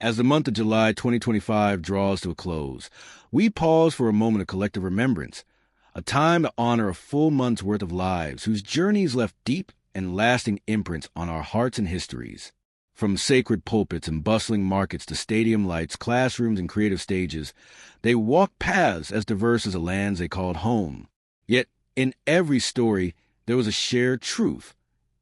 As the month of July 2025 draws to a close, we pause for a moment of collective remembrance, a time to honor a full month's worth of lives whose journeys left deep and lasting imprints on our hearts and histories. From sacred pulpits and bustling markets to stadium lights, classrooms, and creative stages, they walked paths as diverse as the lands they called home. Yet, in every story, there was a shared truth: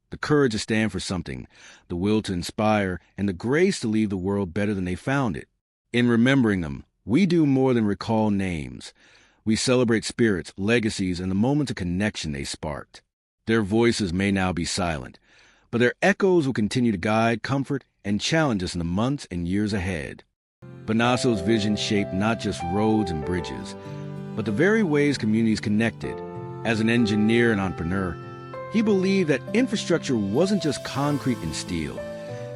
the courage to stand for something, the will to inspire, and the grace to leave the world better than they found it. In remembering them, we do more than recall names. We celebrate spirits, legacies, and the moments of connection they sparked. Their voices may now be silent, but their echoes will continue to guide, comfort, and challenge us in the months and years ahead. Bonasso's vision shaped not just roads and bridges, but the very ways communities connected. As an engineer and entrepreneur, he believed that infrastructure wasn't just concrete and steel.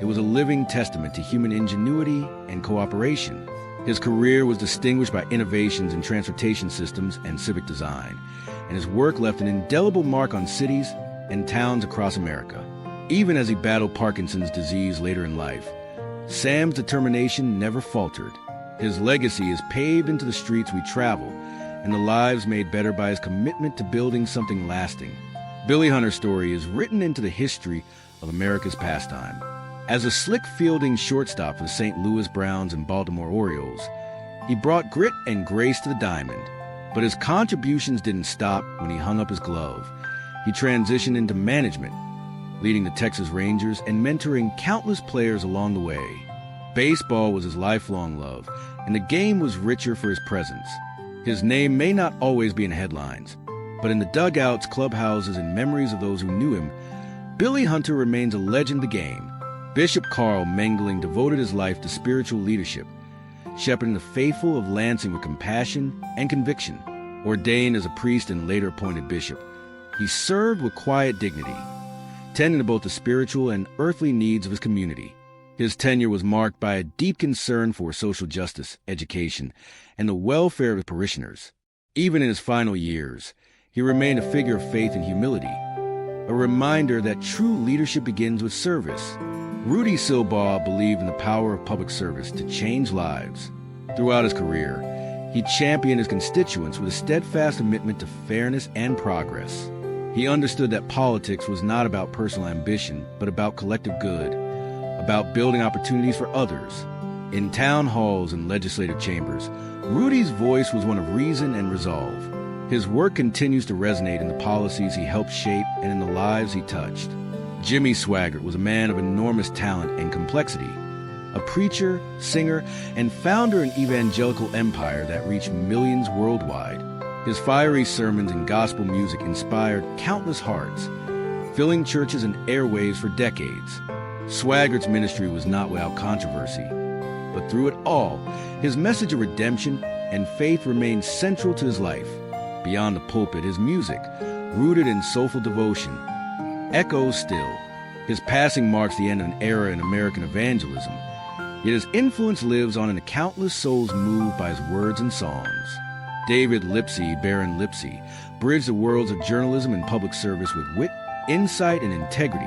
It was a living testament to human ingenuity and cooperation. His career was distinguished by innovations in transportation systems and civic design, and his work left an indelible mark on cities and towns across America. Even as he battled Parkinson's disease later in life, Sam's determination never faltered. His legacy is paved into the streets we travel, and the lives made better by his commitment to building something lasting. Billy Hunter's story is written into the history of America's pastime. As a slick-fielding shortstop for the St. Louis Browns and Baltimore Orioles, he brought grit and grace to the diamond. But his contributions didn't stop when he hung up his glove. He transitioned into management, leading the Texas Rangers and mentoring countless players along the way. Baseball was his lifelong love, and the game was richer for his presence. His name may not always be in headlines, but in the dugouts, clubhouses, and memories of those who knew him, Billy Hunter remains a legend of the game. Bishop Carl Mengling devoted his life to spiritual leadership, shepherding the faithful of Lansing with compassion and conviction. Ordained as a priest and later appointed bishop, he served with quiet dignity, tending to both the spiritual and earthly needs of his community. His tenure was marked by a deep concern for social justice, education, and the welfare of his parishioners. Even in his final years, he remained a figure of faith and humility, a reminder that true leadership begins with service. Rudy Silbaugh believed in the power of public service to change lives. Throughout his career, he championed his constituents with a steadfast commitment to fairness and progress. He understood that politics was not about personal ambition, but about collective good, about building opportunities for others. In town halls and legislative chambers, Rudy's voice was one of reason and resolve. His work continues to resonate in the policies he helped shape and in the lives he touched. Jimmy Swaggart was a man of enormous talent and complexity, a preacher, singer, and founder of an evangelical empire that reached millions worldwide. His fiery sermons and gospel music inspired countless hearts, filling churches and airwaves for decades. Swaggart's ministry was not without controversy, but through it all, his message of redemption and faith remained central to his life. Beyond the pulpit, his music, rooted in soulful devotion, echoes still. His passing marks the end of an era in American evangelism, yet his influence lives on in the countless souls moved by his words and songs. David Lipsey, Baron Lipsey, bridged the worlds of journalism and public service with wit, insight, and integrity.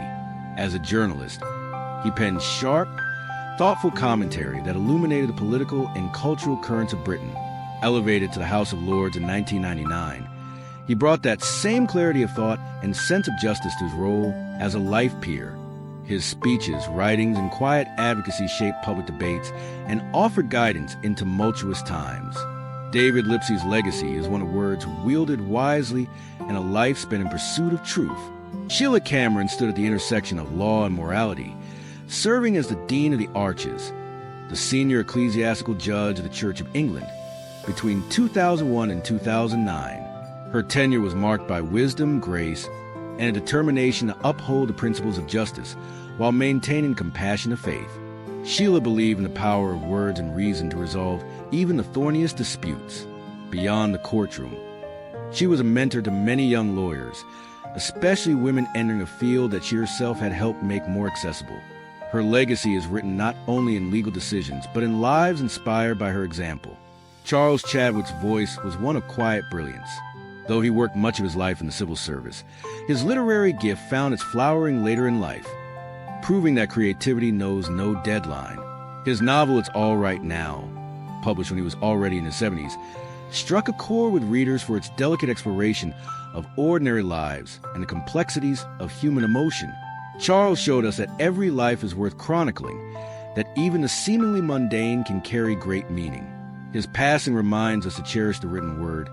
As a journalist, he penned sharp, thoughtful commentary that illuminated the political and cultural currents of Britain. Elevated to the House of Lords in 1999, he brought that same clarity of thought and sense of justice to his role as a life peer. His speeches, writings, and quiet advocacy shaped public debates and offered guidance in tumultuous times. David Lipsey's legacy is one of words wielded wisely and a life spent in pursuit of truth. Sheila Cameron stood at the intersection of law and morality, serving as the Dean of the Arches, the senior ecclesiastical judge of the Church of England, between 2001 and 2009. Her tenure was marked by wisdom, grace, and a determination to uphold the principles of justice while maintaining compassion of faith. Sheila believed in the power of words and reason to resolve even the thorniest disputes. Beyond the courtroom, she was a mentor to many young lawyers, especially women entering a field that she herself had helped make more accessible. Her legacy is written not only in legal decisions, but in lives inspired by her example. Charles Chadwick's voice was one of quiet brilliance. Though he worked much of his life in the civil service, his literary gift found its flowering later in life, proving that creativity knows no deadline. His novel It's All Right Now, published when he was already in his 70s, struck a chord with readers for its delicate exploration of ordinary lives and the complexities of human emotion. Charles showed us that every life is worth chronicling, that even the seemingly mundane can carry great meaning. His passing reminds us to cherish the written word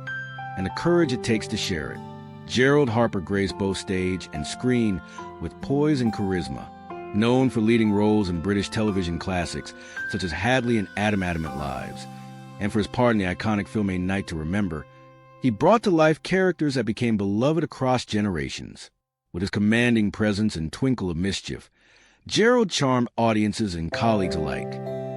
and the courage it takes to share it. Gerald Harper graced both stage and screen with poise and charisma. Known for leading roles in British television classics such as Hadley and Adam Adamant Lives, and for his part in the iconic film A Night to Remember, he brought to life characters that became beloved across generations. With his commanding presence and twinkle of mischief, Gerald charmed audiences and colleagues alike.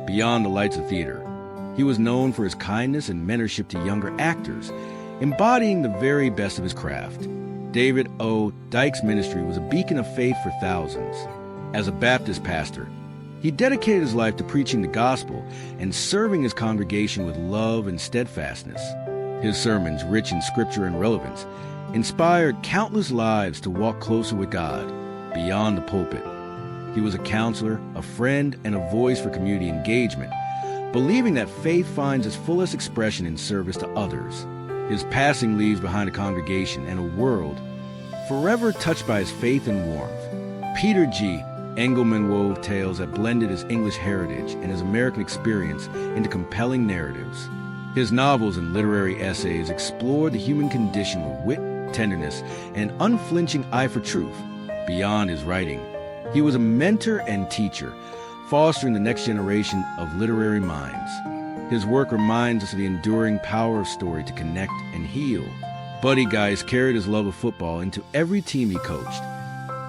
Beyond the lights of theater, he was known for his kindness and mentorship to younger actors, embodying the very best of his craft. David O. Dyke's ministry was a beacon of faith for thousands. As a Baptist pastor, he dedicated his life to preaching the gospel and serving his congregation with love and steadfastness. His sermons, rich in scripture and relevance, inspired countless lives to walk closer with God beyond the pulpit. He was a counselor, a friend, and a voice for community engagement, believing that faith finds its fullest expression in service to others. His passing leaves behind a congregation and a world forever touched by his faith and warmth. Peter G. Engelman wove tales that blended his English heritage and his American experience into compelling narratives. His novels and literary essays explored the human condition with wit, tenderness, and an unflinching eye for truth. Beyond his writing, he was a mentor and teacher, fostering the next generation of literary minds. His work reminds us of the enduring power of story to connect and heal. Buddy Guys carried his love of football into every team he coached,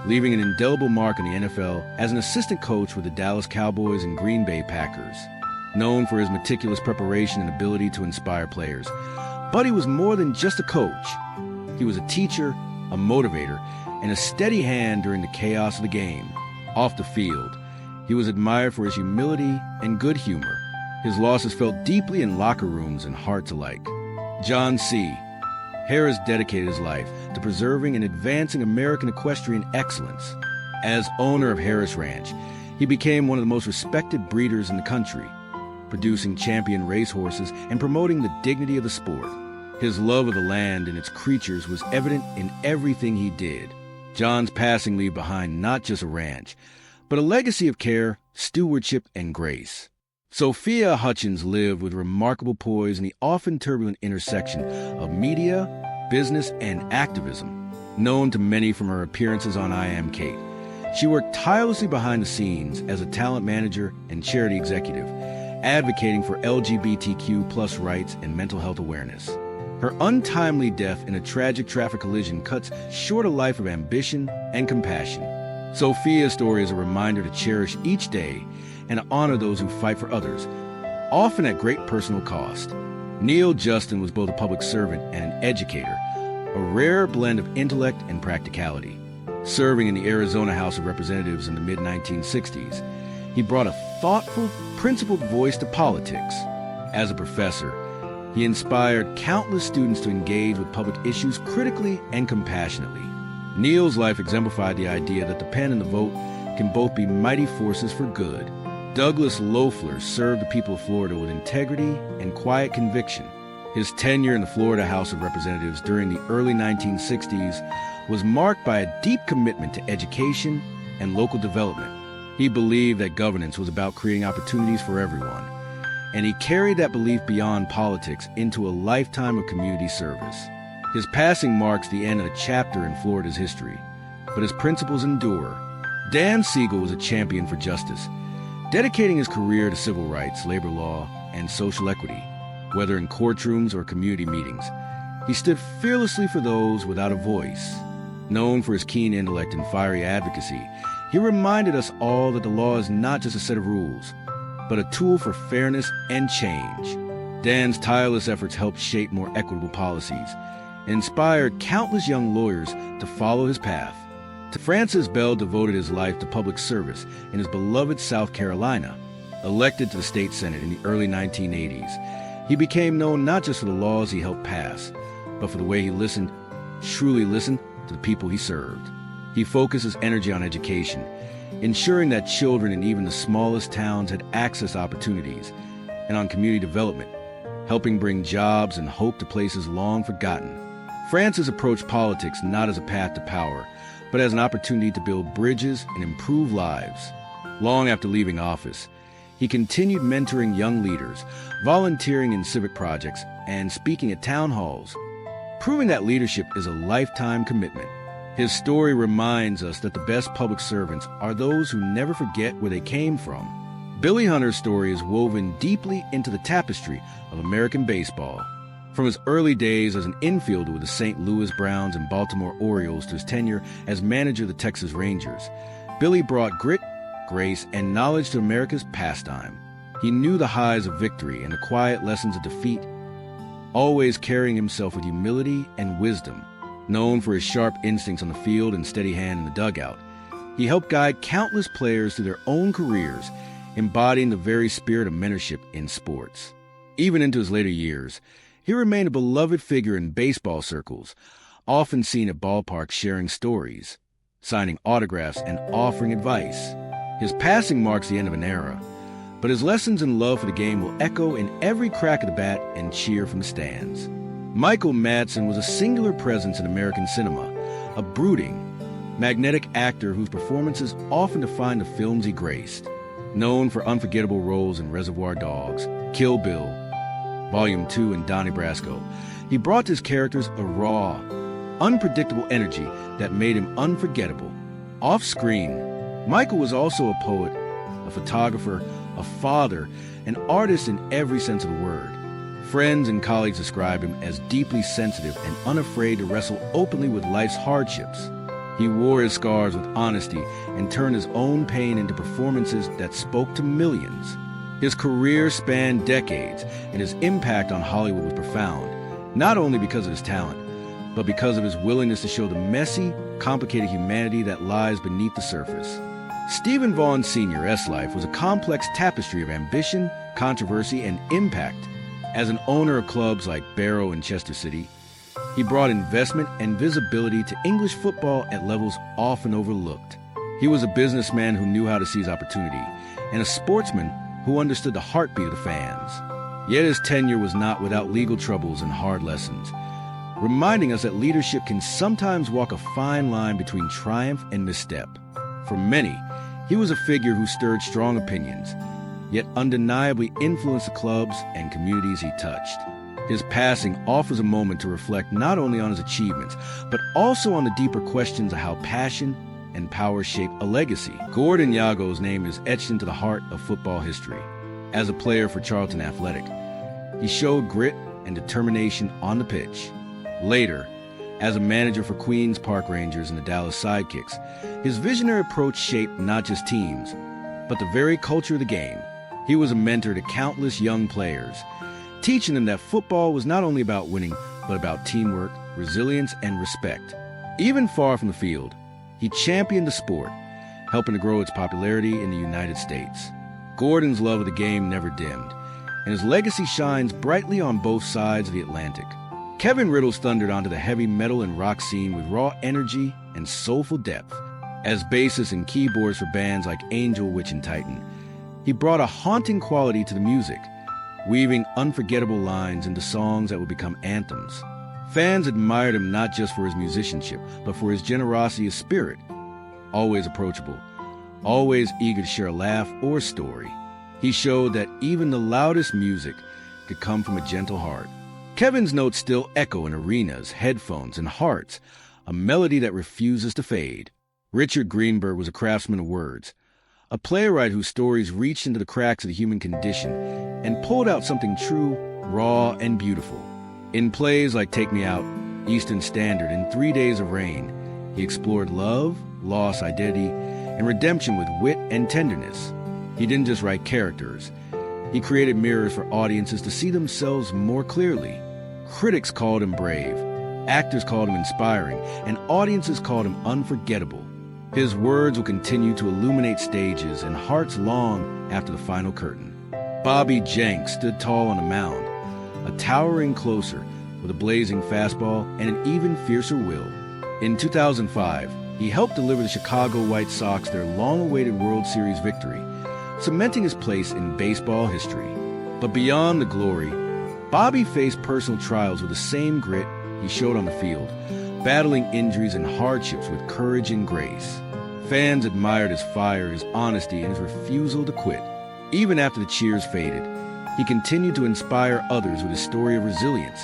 leaving an indelible mark in the NFL as an assistant coach with the Dallas Cowboys and Green Bay Packers. Known for his meticulous preparation and ability to inspire players, Buddy was more than just a coach. He was a teacher, a motivator, and a steady hand during the chaos of the game. Off the field, he was admired for his humility and good humor. His losses felt deeply in locker rooms and hearts alike. John C. Harris dedicated his life to preserving and advancing American equestrian excellence. As owner of Harris Ranch, he became one of the most respected breeders in the country, producing champion racehorses and promoting the dignity of the sport. His love of the land and its creatures was evident in everything he did. John's passing leave behind not just a ranch, but a legacy of care, stewardship, and grace. Sophia Hutchins lived with remarkable poise in the often turbulent intersection of media, business, and activism. Known to many from her appearances on I Am Kate, she worked tirelessly behind the scenes as a talent manager and charity executive, advocating for LGBTQ+ rights and mental health awareness. Her untimely death in a tragic traffic collision cuts short a life of ambition and compassion. Sophia's story is a reminder to cherish each day and to honor those who fight for others, often at great personal cost. Neil Justin was both a public servant and an educator, a rare blend of intellect and practicality. Serving in the Arizona House of Representatives in the mid-1960s, he brought a thoughtful, principled voice to politics. As a professor, he inspired countless students to engage with public issues critically and compassionately. Neil's life exemplified the idea that the pen and the vote can both be mighty forces for good. Douglas Loeffler served the people of Florida with integrity and quiet conviction. His tenure in the Florida House of Representatives during the early 1960s was marked by a deep commitment to education and local development. He believed that governance was about creating opportunities for everyone, and he carried that belief beyond politics into a lifetime of community service. His passing marks the end of a chapter in Florida's history, but his principles endure. Dan Siegel was a champion for justice, dedicating his career to civil rights, labor law, and social equity. Whether in courtrooms or community meetings, he stood fearlessly for those without a voice. Known for his keen intellect and fiery advocacy, he reminded us all that the law is not just a set of rules, but a tool for fairness and change. Dan's tireless efforts helped shape more equitable policies and inspired countless young lawyers to follow his path. Francis Bell devoted his life to public service in his beloved South Carolina. Elected to the state senate in the early 1980s, he became known not just for the laws he helped pass, but for the way he truly listened to the people he served. He focused his energy on education, ensuring that children in even the smallest towns had access to opportunities, and on community development, helping bring jobs and hope to places long forgotten. Francis approached politics not as a path to power, but as an opportunity to build bridges and improve lives. Long after leaving office, he continued mentoring young leaders, volunteering in civic projects, and speaking at town halls, proving that leadership is a lifetime commitment. His story reminds us that the best public servants are those who never forget where they came from. Billy Hunter's story is woven deeply into the tapestry of American baseball. From his early days as an infielder with the St. Louis Browns and Baltimore Orioles to his tenure as manager of the Texas Rangers, Billy brought grit, grace, and knowledge to America's pastime. He knew the highs of victory and the quiet lessons of defeat, always carrying himself with humility and wisdom. Known for his sharp instincts on the field and steady hand in the dugout, he helped guide countless players through their own careers, embodying the very spirit of mentorship in sports. Even into his later years, he remained a beloved figure in baseball circles, often seen at ballparks sharing stories, signing autographs, and offering advice. His passing marks the end of an era, but his lessons and love for the game will echo in every crack of the bat and cheer from the stands. Michael Madsen was a singular presence in American cinema, a brooding, magnetic actor whose performances often define the films he graced. Known for unforgettable roles in Reservoir Dogs, Kill Bill, Volume 2, and Donnie Brasco, he brought to his characters a raw, unpredictable energy that made him unforgettable. Off-screen, Michael was also a poet, a photographer, a father, an artist in every sense of the word. Friends and colleagues described him as deeply sensitive and unafraid to wrestle openly with life's hardships. He wore his scars with honesty and turned his own pain into performances that spoke to millions. His career spanned decades, and his impact on Hollywood was profound, not only because of his talent, but because of his willingness to show the messy, complicated humanity that lies beneath the surface. Stephen Vaughn Sr.'s life was a complex tapestry of ambition, controversy, and impact. As an owner of clubs like Barrow and Chester City, he brought investment and visibility to English football at levels often overlooked. He was a businessman who knew how to seize opportunity, and a sportsman who understood the heartbeat of the fans. Yet his tenure was not without legal troubles and hard lessons, reminding us that leadership can sometimes walk a fine line between triumph and misstep. For many, he was a figure who stirred strong opinions, yet undeniably influenced the clubs and communities he touched. His passing offers a moment to reflect not only on his achievements, but also on the deeper questions of how passion and power shape a legacy. Gordon Yago's name is etched into the heart of football history. As a player for Charlton Athletic, he showed grit and determination on the pitch. Later, as a manager for Queens Park Rangers and the Dallas Sidekicks, his visionary approach shaped not just teams, but the very culture of the game. He was a mentor to countless young players, teaching them that football was not only about winning, but about teamwork, resilience, and respect. Even far from the field, he championed the sport, helping to grow its popularity in the United States. Gordon's love of the game never dimmed, and his legacy shines brightly on both sides of the Atlantic. Kevin Riddles thundered onto the heavy metal and rock scene with raw energy and soulful depth. As bassist and keyboards for bands like Angel, Witch, and Titan, he brought a haunting quality to the music, weaving unforgettable lines into songs that would become anthems. Fans admired him not just for his musicianship, but for his generosity of spirit. Always approachable, always eager to share a laugh or a story, he showed that even the loudest music could come from a gentle heart. Kevin's notes still echo in arenas, headphones, and hearts, a melody that refuses to fade. Richard Greenberg was a craftsman of words, a playwright whose stories reached into the cracks of the human condition and pulled out something true, raw, and beautiful. In plays like Take Me Out, Eastern Standard, and 3 Days of Rain, he explored love, loss, identity, and redemption with wit and tenderness. He didn't just write characters. He created mirrors for audiences to see themselves more clearly. Critics called him brave, actors called him inspiring, and audiences called him unforgettable. His words will continue to illuminate stages and hearts long after the final curtain. Bobby Jenks stood tall on a mound, a towering closer with a blazing fastball and an even fiercer will. In 2005, He helped deliver the Chicago White Sox their long-awaited World Series victory, cementing his place in baseball history. But beyond the glory, Bobby faced personal trials with the same grit he showed on the field, battling injuries and hardships with courage and grace. Fans admired his fire, his honesty, and his refusal to quit. Even after the cheers faded, he continued to inspire others with his story of resilience,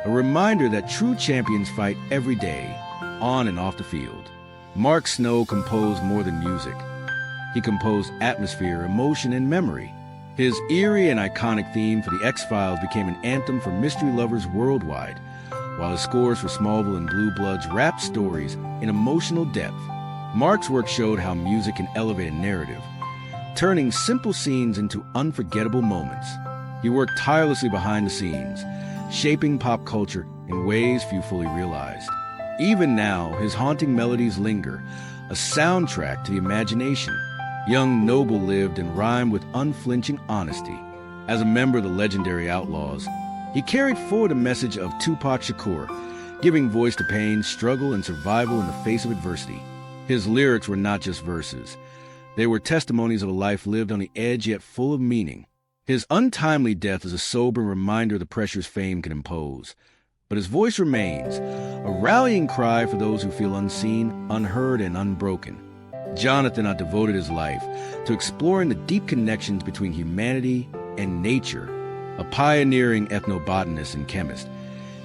a reminder that true champions fight every day, on and off the field. Mark Snow composed more than music. He composed atmosphere, emotion, and memory. His eerie and iconic theme for The X-Files became an anthem for mystery lovers worldwide, while his scores for Smallville and Blue Bloods wrapped stories in emotional depth. Mark's work showed how music can elevate a narrative, turning simple scenes into unforgettable moments. He worked tirelessly behind the scenes, shaping pop culture in ways few fully realized. Even now, his haunting melodies linger, a soundtrack to the imagination. Young Noble lived and rhymed with unflinching honesty. As a member of the legendary Outlaws, he carried forward a message of Tupac Shakur, giving voice to pain, struggle, and survival in the face of adversity. His lyrics were not just verses. They were testimonies of a life lived on the edge yet full of meaning. His untimely death is a sober reminder of the pressures fame can impose. But his voice remains, a rallying cry for those who feel unseen, unheard, and unbroken. Jonathan devoted his life to exploring the deep connections between humanity and nature. A pioneering ethnobotanist and chemist,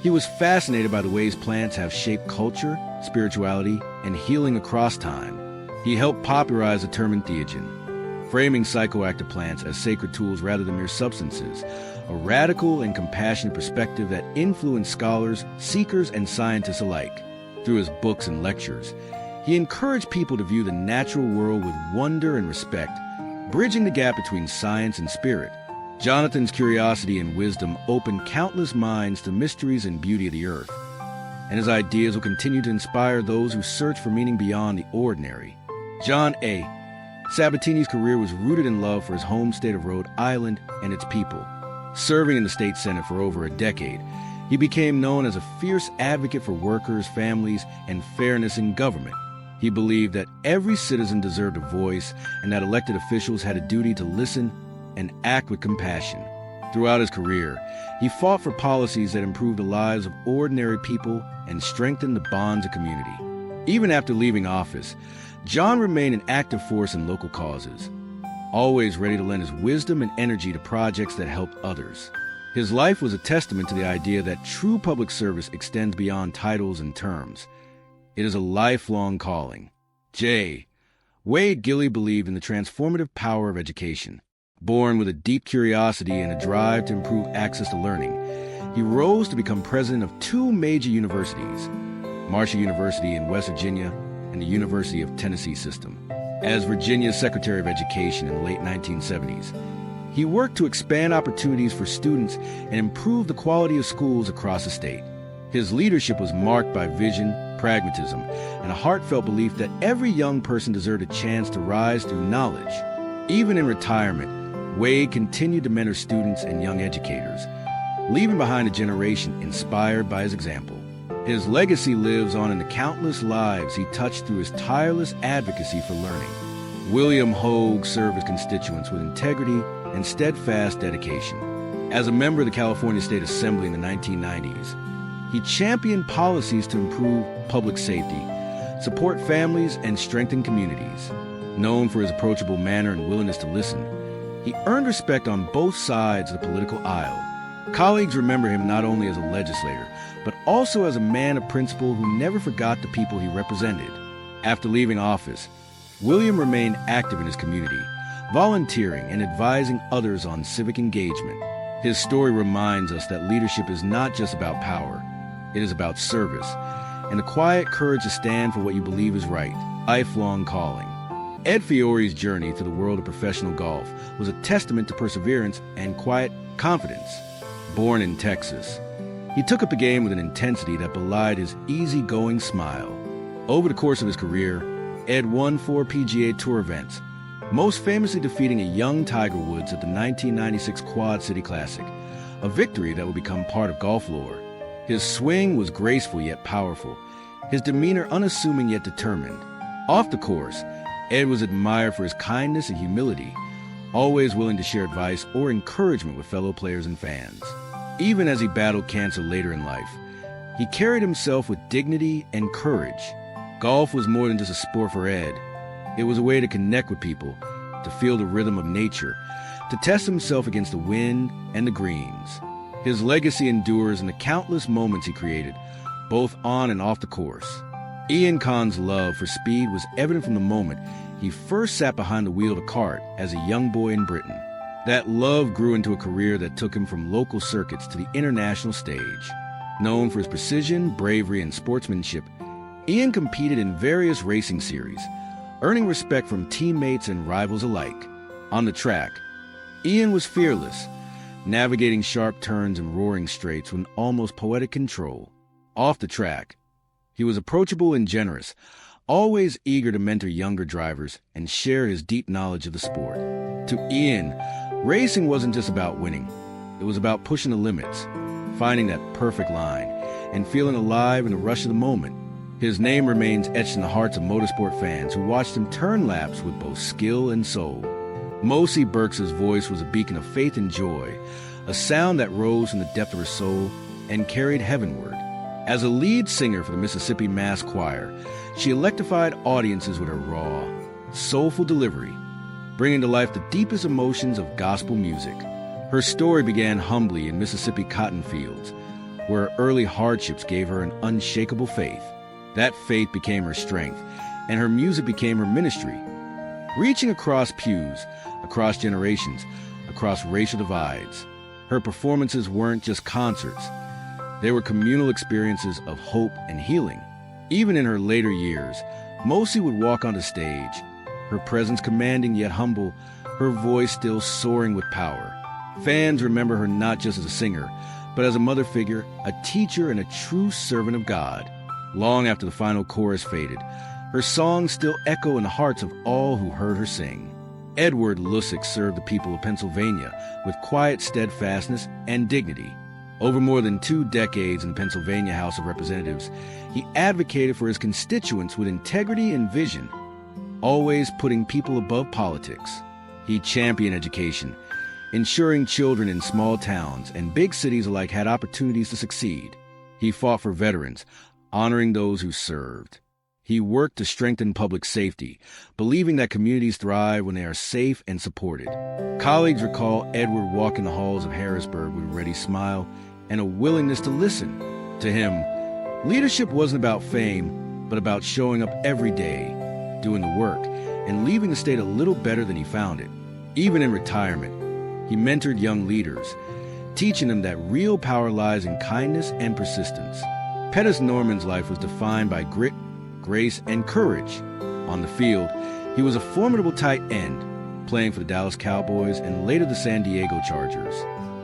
he was fascinated by the ways plants have shaped culture, spirituality, and healing across time. He helped popularize the term entheogen, framing psychoactive plants as sacred tools rather than mere substances, a radical and compassionate perspective that influenced scholars, seekers, and scientists alike. Through his books and lectures, he encouraged people to view the natural world with wonder and respect, bridging the gap between science and spirit. Jonathan's curiosity and wisdom opened countless minds to mysteries and beauty of the earth, and his ideas will continue to inspire those who search for meaning beyond the ordinary. John A. Sabatini's career was rooted in love for his home state of Rhode Island and its people. Serving in the state senate for over a decade, he became known as a fierce advocate for workers, families, and fairness in government. He believed that every citizen deserved a voice and that elected officials had a duty to listen and act with compassion. Throughout his career, he fought for policies that improved the lives of ordinary people and strengthened the bonds of community. Even after leaving office, John remained an active force in local causes, always ready to lend his wisdom and energy to projects that helped others. His life was a testament to the idea that true public service extends beyond titles and terms. It is a lifelong calling. J. Wade Gilly believed in the transformative power of education. Born with a deep curiosity and a drive to improve access to learning, he rose to become president of two major universities, Marshall University in West Virginia and the University of Tennessee System. As Virginia's Secretary of Education in the late 1970s, he worked to expand opportunities for students and improve the quality of schools across the state. His leadership was marked by vision, pragmatism, and a heartfelt belief that every young person deserved a chance to rise through knowledge. Even in retirement, Wade continued to mentor students and young educators, leaving behind a generation inspired by his example. His legacy lives on in the countless lives he touched through his tireless advocacy for learning. William Hogue served his constituents with integrity and steadfast dedication. As a member of the California State Assembly in the 1990s, he championed policies to improve public safety, support families, and strengthen communities. Known for his approachable manner and willingness to listen, he earned respect on both sides of the political aisle. Colleagues remember him not only as a legislator, but also as a man of principle who never forgot the people he represented. After leaving office, William remained active in his community, volunteering and advising others on civic engagement. His story reminds us that leadership is not just about power, it is about service, and the quiet courage to stand for what you believe is right, lifelong calling. Ed Fiore's journey to the world of professional golf was a testament to perseverance and quiet confidence. Born in Texas, he took up the game with an intensity that belied his easygoing smile. Over the course of his career, Ed won 4 PGA Tour events, most famously defeating a young Tiger Woods at the 1996 Quad City Classic, a victory that would become part of golf lore. His swing was graceful yet powerful, his demeanor unassuming yet determined. Off the course, Ed was admired for his kindness and humility, always willing to share advice or encouragement with fellow players and fans. Even as he battled cancer later in life, he carried himself with dignity and courage. Golf was more than just a sport for Ed. It was a way to connect with people, to feel the rhythm of nature, to test himself against the wind and the greens. His legacy endures in the countless moments he created, both on and off the course. Ian Kahn's love for speed was evident from the moment he first sat behind the wheel of a kart as a young boy in Britain. That love grew into a career that took him from local circuits to the international stage. Known for his precision, bravery, and sportsmanship, Ian competed in various racing series, earning respect from teammates and rivals alike. On the track, Ian was fearless, navigating sharp turns and roaring straights with almost poetic control. Off the track, he was approachable and generous, always eager to mentor younger drivers and share his deep knowledge of the sport. To Ian, racing wasn't just about winning. It was about pushing the limits, finding that perfect line, and feeling alive in the rush of the moment. His name remains etched in the hearts of motorsport fans who watched him turn laps with both skill and soul. Mosi Burks' voice was a beacon of faith and joy, a sound that rose from the depth of her soul and carried heavenward. As a lead singer for the Mississippi Mass Choir, she electrified audiences with her raw, soulful delivery, bringing to life the deepest emotions of gospel music. Her story began humbly in Mississippi cotton fields, where early hardships gave her an unshakable faith. That faith became her strength, and her music became her ministry. Reaching across pews, across generations, across racial divides, her performances weren't just concerts. They were communal experiences of hope and healing. Even in her later years, Mosi would walk on the stage, her presence commanding yet humble, her voice still soaring with power. Fans remember her not just as a singer, but as a mother figure, a teacher, and a true servant of God. Long after the final chorus faded, her songs still echo in the hearts of all who heard her sing. Edward Lusick served the people of Pennsylvania with quiet steadfastness and dignity. Over more than 2 decades in the Pennsylvania House of Representatives, he advocated for his constituents with integrity and vision, always putting people above politics. He championed education, ensuring children in small towns and big cities alike had opportunities to succeed. He fought for veterans, honoring those who served. He worked to strengthen public safety, believing that communities thrive when they are safe and supported. Colleagues recall Edward walking the halls of Harrisburg with a ready smile and a willingness to listen. To him, leadership wasn't about fame, but about showing up every day, doing the work, and leaving the state a little better than he found it. Even in retirement, he mentored young leaders, teaching them that real power lies in kindness and persistence. Pettis Norman's life was defined by grit, grace, and courage. On the field, he was a formidable tight end, playing for the Dallas Cowboys and later the San Diego Chargers.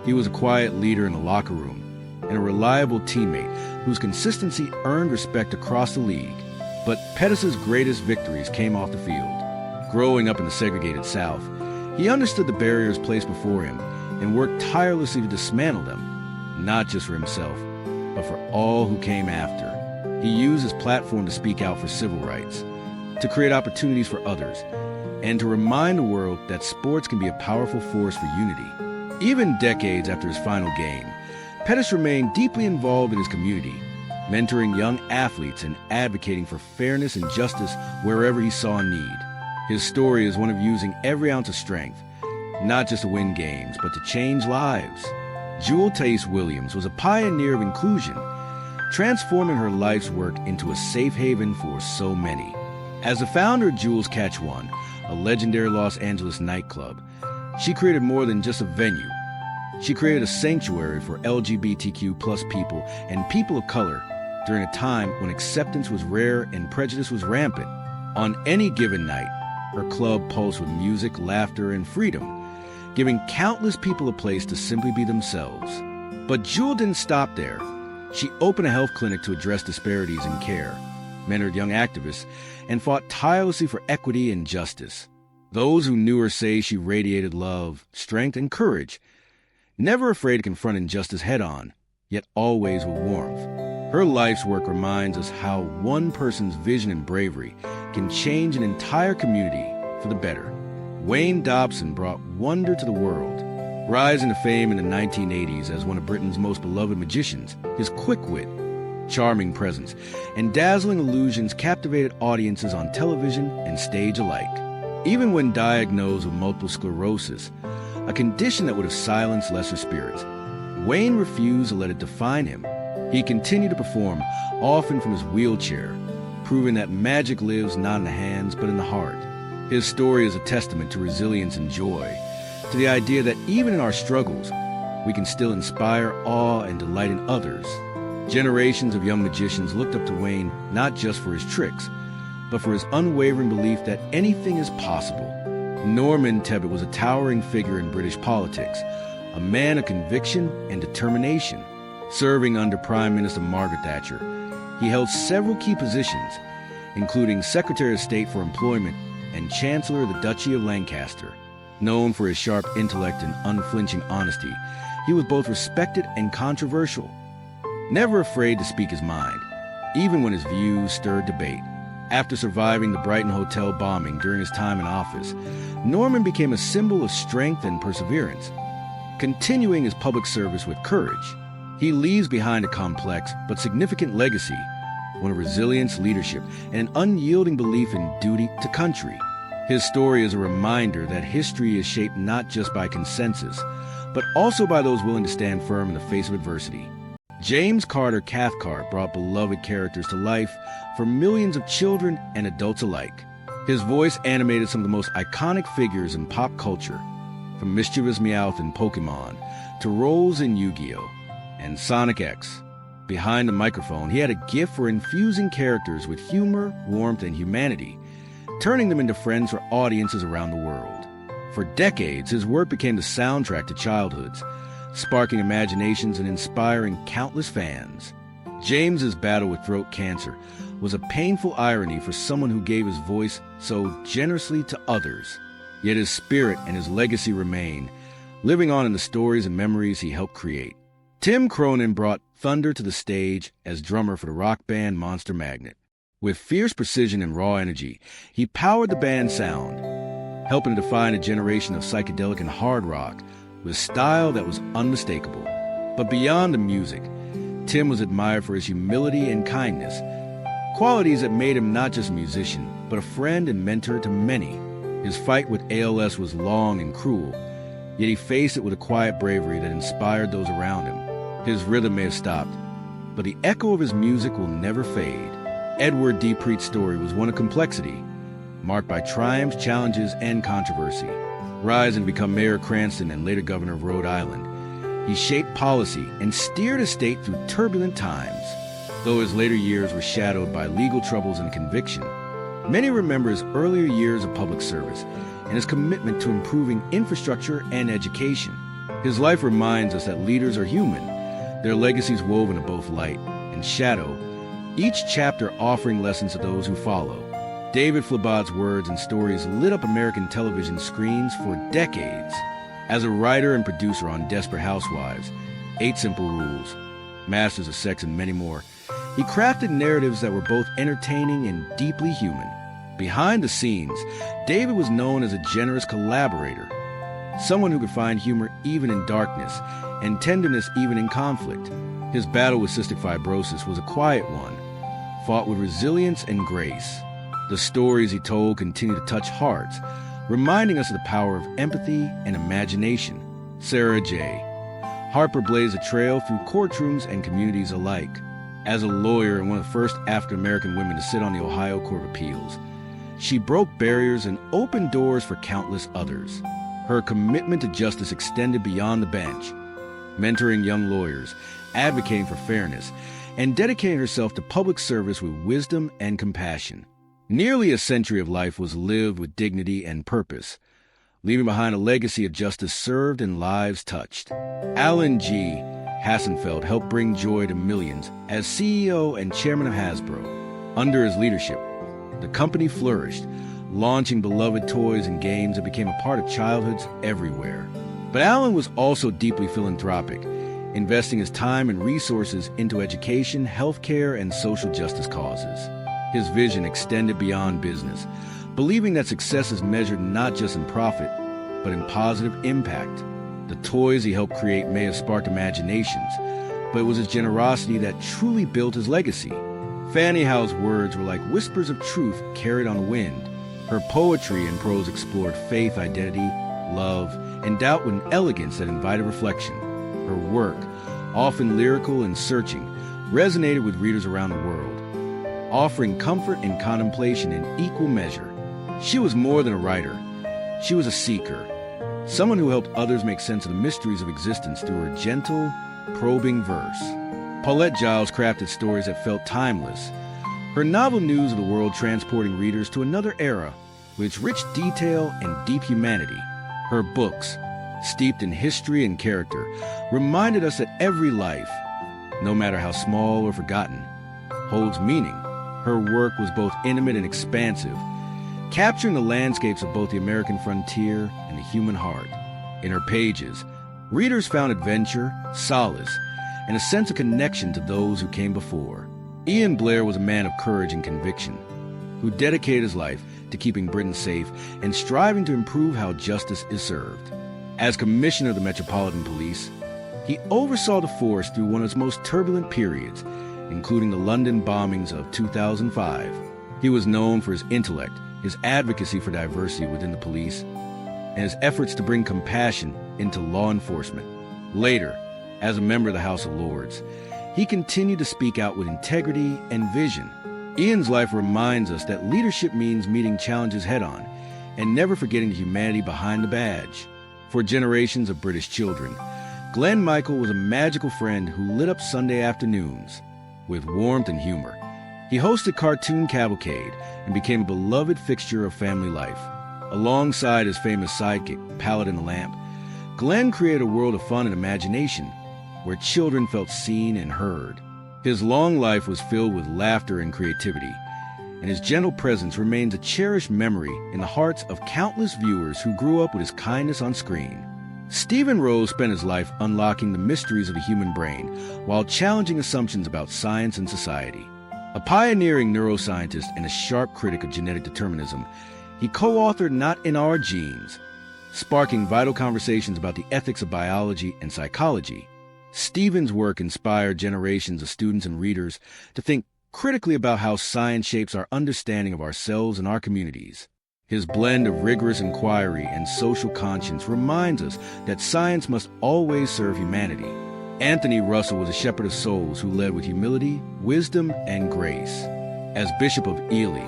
He was a quiet leader in the locker room and a reliable teammate whose consistency earned respect across the league. But Pettis' greatest victories came off the field. Growing up in the segregated South, he understood the barriers placed before him and worked tirelessly to dismantle them, not just for himself, but for all who came after. He used his platform to speak out for civil rights, to create opportunities for others, and to remind the world that sports can be a powerful force for unity. Even decades after his final game, Pettis remained deeply involved in his community, mentoring young athletes and advocating for fairness and justice wherever he saw a need. His story is one of using every ounce of strength, not just to win games, but to change lives. Jewel Tace Williams was a pioneer of inclusion, transforming her life's work into a safe haven for so many. As the founder of Jewel's Catch One, a legendary Los Angeles nightclub, she created more than just a venue. She created a sanctuary for LGBTQ plus people and people of color during a time when acceptance was rare and prejudice was rampant. On any given night, her club pulsed with music, laughter, and freedom, giving countless people a place to simply be themselves. But Jewel didn't stop there. She opened a health clinic to address disparities in care, mentored young activists, and fought tirelessly for equity and justice. Those who knew her say she radiated love, strength, and courage, never afraid to confront injustice head-on, yet always with warmth. Her life's work reminds us how one person's vision and bravery can change an entire community for the better. Wayne Dobson brought wonder to the world, rising to fame in the 1980s as one of Britain's most beloved magicians. His quick wit, charming presence, and dazzling illusions captivated audiences on television and stage alike. Even when diagnosed with multiple sclerosis, a condition that would have silenced lesser spirits, Wayne refused to let it define him. He continued to perform, often from his wheelchair, proving that magic lives not in the hands but in the heart. His story is a testament to resilience and joy, to the idea that even in our struggles, we can still inspire awe and delight in others. Generations of young magicians looked up to Wayne not just for his tricks, but for his unwavering belief that anything is possible. Norman Tebbit was a towering figure in British politics, a man of conviction and determination. Serving under Prime Minister Margaret Thatcher, he held several key positions, including Secretary of State for Employment and Chancellor of the Duchy of Lancaster. Known for his sharp intellect and unflinching honesty, he was both respected and controversial. Never afraid to speak his mind, even when his views stirred debate. After surviving the Brighton Hotel bombing during his time in office, Norman became a symbol of strength and perseverance, continuing his public service with courage. He leaves behind a complex but significant legacy, one of resilience, leadership, and an unyielding belief in duty to country. His story is a reminder that history is shaped not just by consensus, but also by those willing to stand firm in the face of adversity. James Carter Cathcart brought beloved characters to life for millions of children and adults alike. His voice animated some of the most iconic figures in pop culture, from Mischievous Meowth in Pokemon to roles in Yu-Gi-Oh! And Sonic X. Behind the microphone, he had a gift for infusing characters with humor, warmth, and humanity, turning them into friends for audiences around the world. For decades, his work became the soundtrack to childhoods, sparking imaginations and inspiring countless fans. James's battle with throat cancer was a painful irony for someone who gave his voice so generously to others. Yet his spirit and his legacy remain, living on in the stories and memories he helped create. Tim Cronin brought thunder to the stage as drummer for the rock band Monster Magnet. With fierce precision and raw energy, he powered the band's sound, helping to define a generation of psychedelic and hard rock with style that was unmistakable. But beyond the music, Tim was admired for his humility and kindness, qualities that made him not just a musician, but a friend and mentor to many. His fight with ALS was long and cruel, yet he faced it with a quiet bravery that inspired those around him. His rhythm may have stopped, but the echo of his music will never fade. Edward D. Preet's story was one of complexity, marked by triumphs, challenges, and controversy. Rising to become Mayor of Cranston and later Governor of Rhode Island, he shaped policy and steered his state through turbulent times. Though his later years were shadowed by legal troubles and conviction, many remember his earlier years of public service and his commitment to improving infrastructure and education. His life reminds us that leaders are human, their legacies woven of both light and shadow, each chapter offering lessons to those who follow. David Flabad's words and stories lit up American television screens for decades. As a writer and producer on Desperate Housewives, 8 Simple Rules, Masters of Sex, and many more, he crafted narratives that were both entertaining and deeply human. Behind the scenes, David was known as a generous collaborator, someone who could find humor even in darkness and tenderness even in conflict. His battle with cystic fibrosis was a quiet one, fought with resilience and grace. The stories he told continue to touch hearts, reminding us of the power of empathy and imagination. Sarah J. Harper blazed a trail through courtrooms and communities alike. As a lawyer and one of the first African-American women to sit on the Ohio Court of Appeals, she broke barriers and opened doors for countless others. Her commitment to justice extended beyond the bench, mentoring young lawyers, advocating for fairness, and dedicating herself to public service with wisdom and compassion. Nearly a century of life was lived with dignity and purpose, leaving behind a legacy of justice served and lives touched. Alan G. Hassenfeld helped bring joy to millions as CEO and chairman of Hasbro. Under his leadership, the company flourished, launching beloved toys and games that became a part of childhoods everywhere. But Alan was also deeply philanthropic. investing his time and resources into education, healthcare, and social justice causes. His vision extended beyond business, believing that success is measured not just in profit, but in positive impact. The toys he helped create may have sparked imaginations, but it was his generosity that truly built his legacy. Fannie Hou's words were like whispers of truth carried on the wind. Her poetry and prose explored faith, identity, love, and doubt with an elegance that invited reflection. Her work, often lyrical and searching, resonated with readers around the world, offering comfort and contemplation in equal measure. She was more than a writer. She was a seeker, someone who helped others make sense of the mysteries of existence through her gentle, probing verse. Paulette Giles crafted stories that felt timeless, her novel news of the world transporting readers to another era with its rich detail and deep humanity. Her books, steeped in history and character, reminded us that every life, no matter how small or forgotten, holds meaning. Her work was both intimate and expansive, capturing the landscapes of both the American frontier and the human heart. In her pages, readers found adventure, solace, and a sense of connection to those who came before. Ian Blair was a man of courage and conviction, who dedicated his life to keeping Britain safe and striving to improve how justice is served. As Commissioner of the Metropolitan Police, he oversaw the force through one of its most turbulent periods, including the London bombings of 2005. He was known for his intellect, his advocacy for diversity within the police, and his efforts to bring compassion into law enforcement. Later, as a member of the House of Lords, he continued to speak out with integrity and vision. Ian's life reminds us that leadership means meeting challenges head-on and never forgetting the humanity behind the badge. For generations of British children, Glenn Michael was a magical friend who lit up Sunday afternoons with warmth and humor. He hosted Cartoon Cavalcade and became a beloved fixture of family life. Alongside his famous sidekick, Paladin the Lamp, Glenn created a world of fun and imagination where children felt seen and heard. His long life was filled with laughter and creativity, and his gentle presence remains a cherished memory in the hearts of countless viewers who grew up with his kindness on screen. Stephen Rose spent his life unlocking the mysteries of the human brain while challenging assumptions about science and society. A pioneering neuroscientist and a sharp critic of genetic determinism, he co-authored Not in Our Genes, sparking vital conversations about the ethics of biology and psychology. Stephen's work inspired generations of students and readers to think critically about how science shapes our understanding of ourselves and our communities. His blend of rigorous inquiry and social conscience reminds us that science must always serve humanity. Anthony Russell was a shepherd of souls who led with humility, wisdom, and grace. As Bishop of Ely,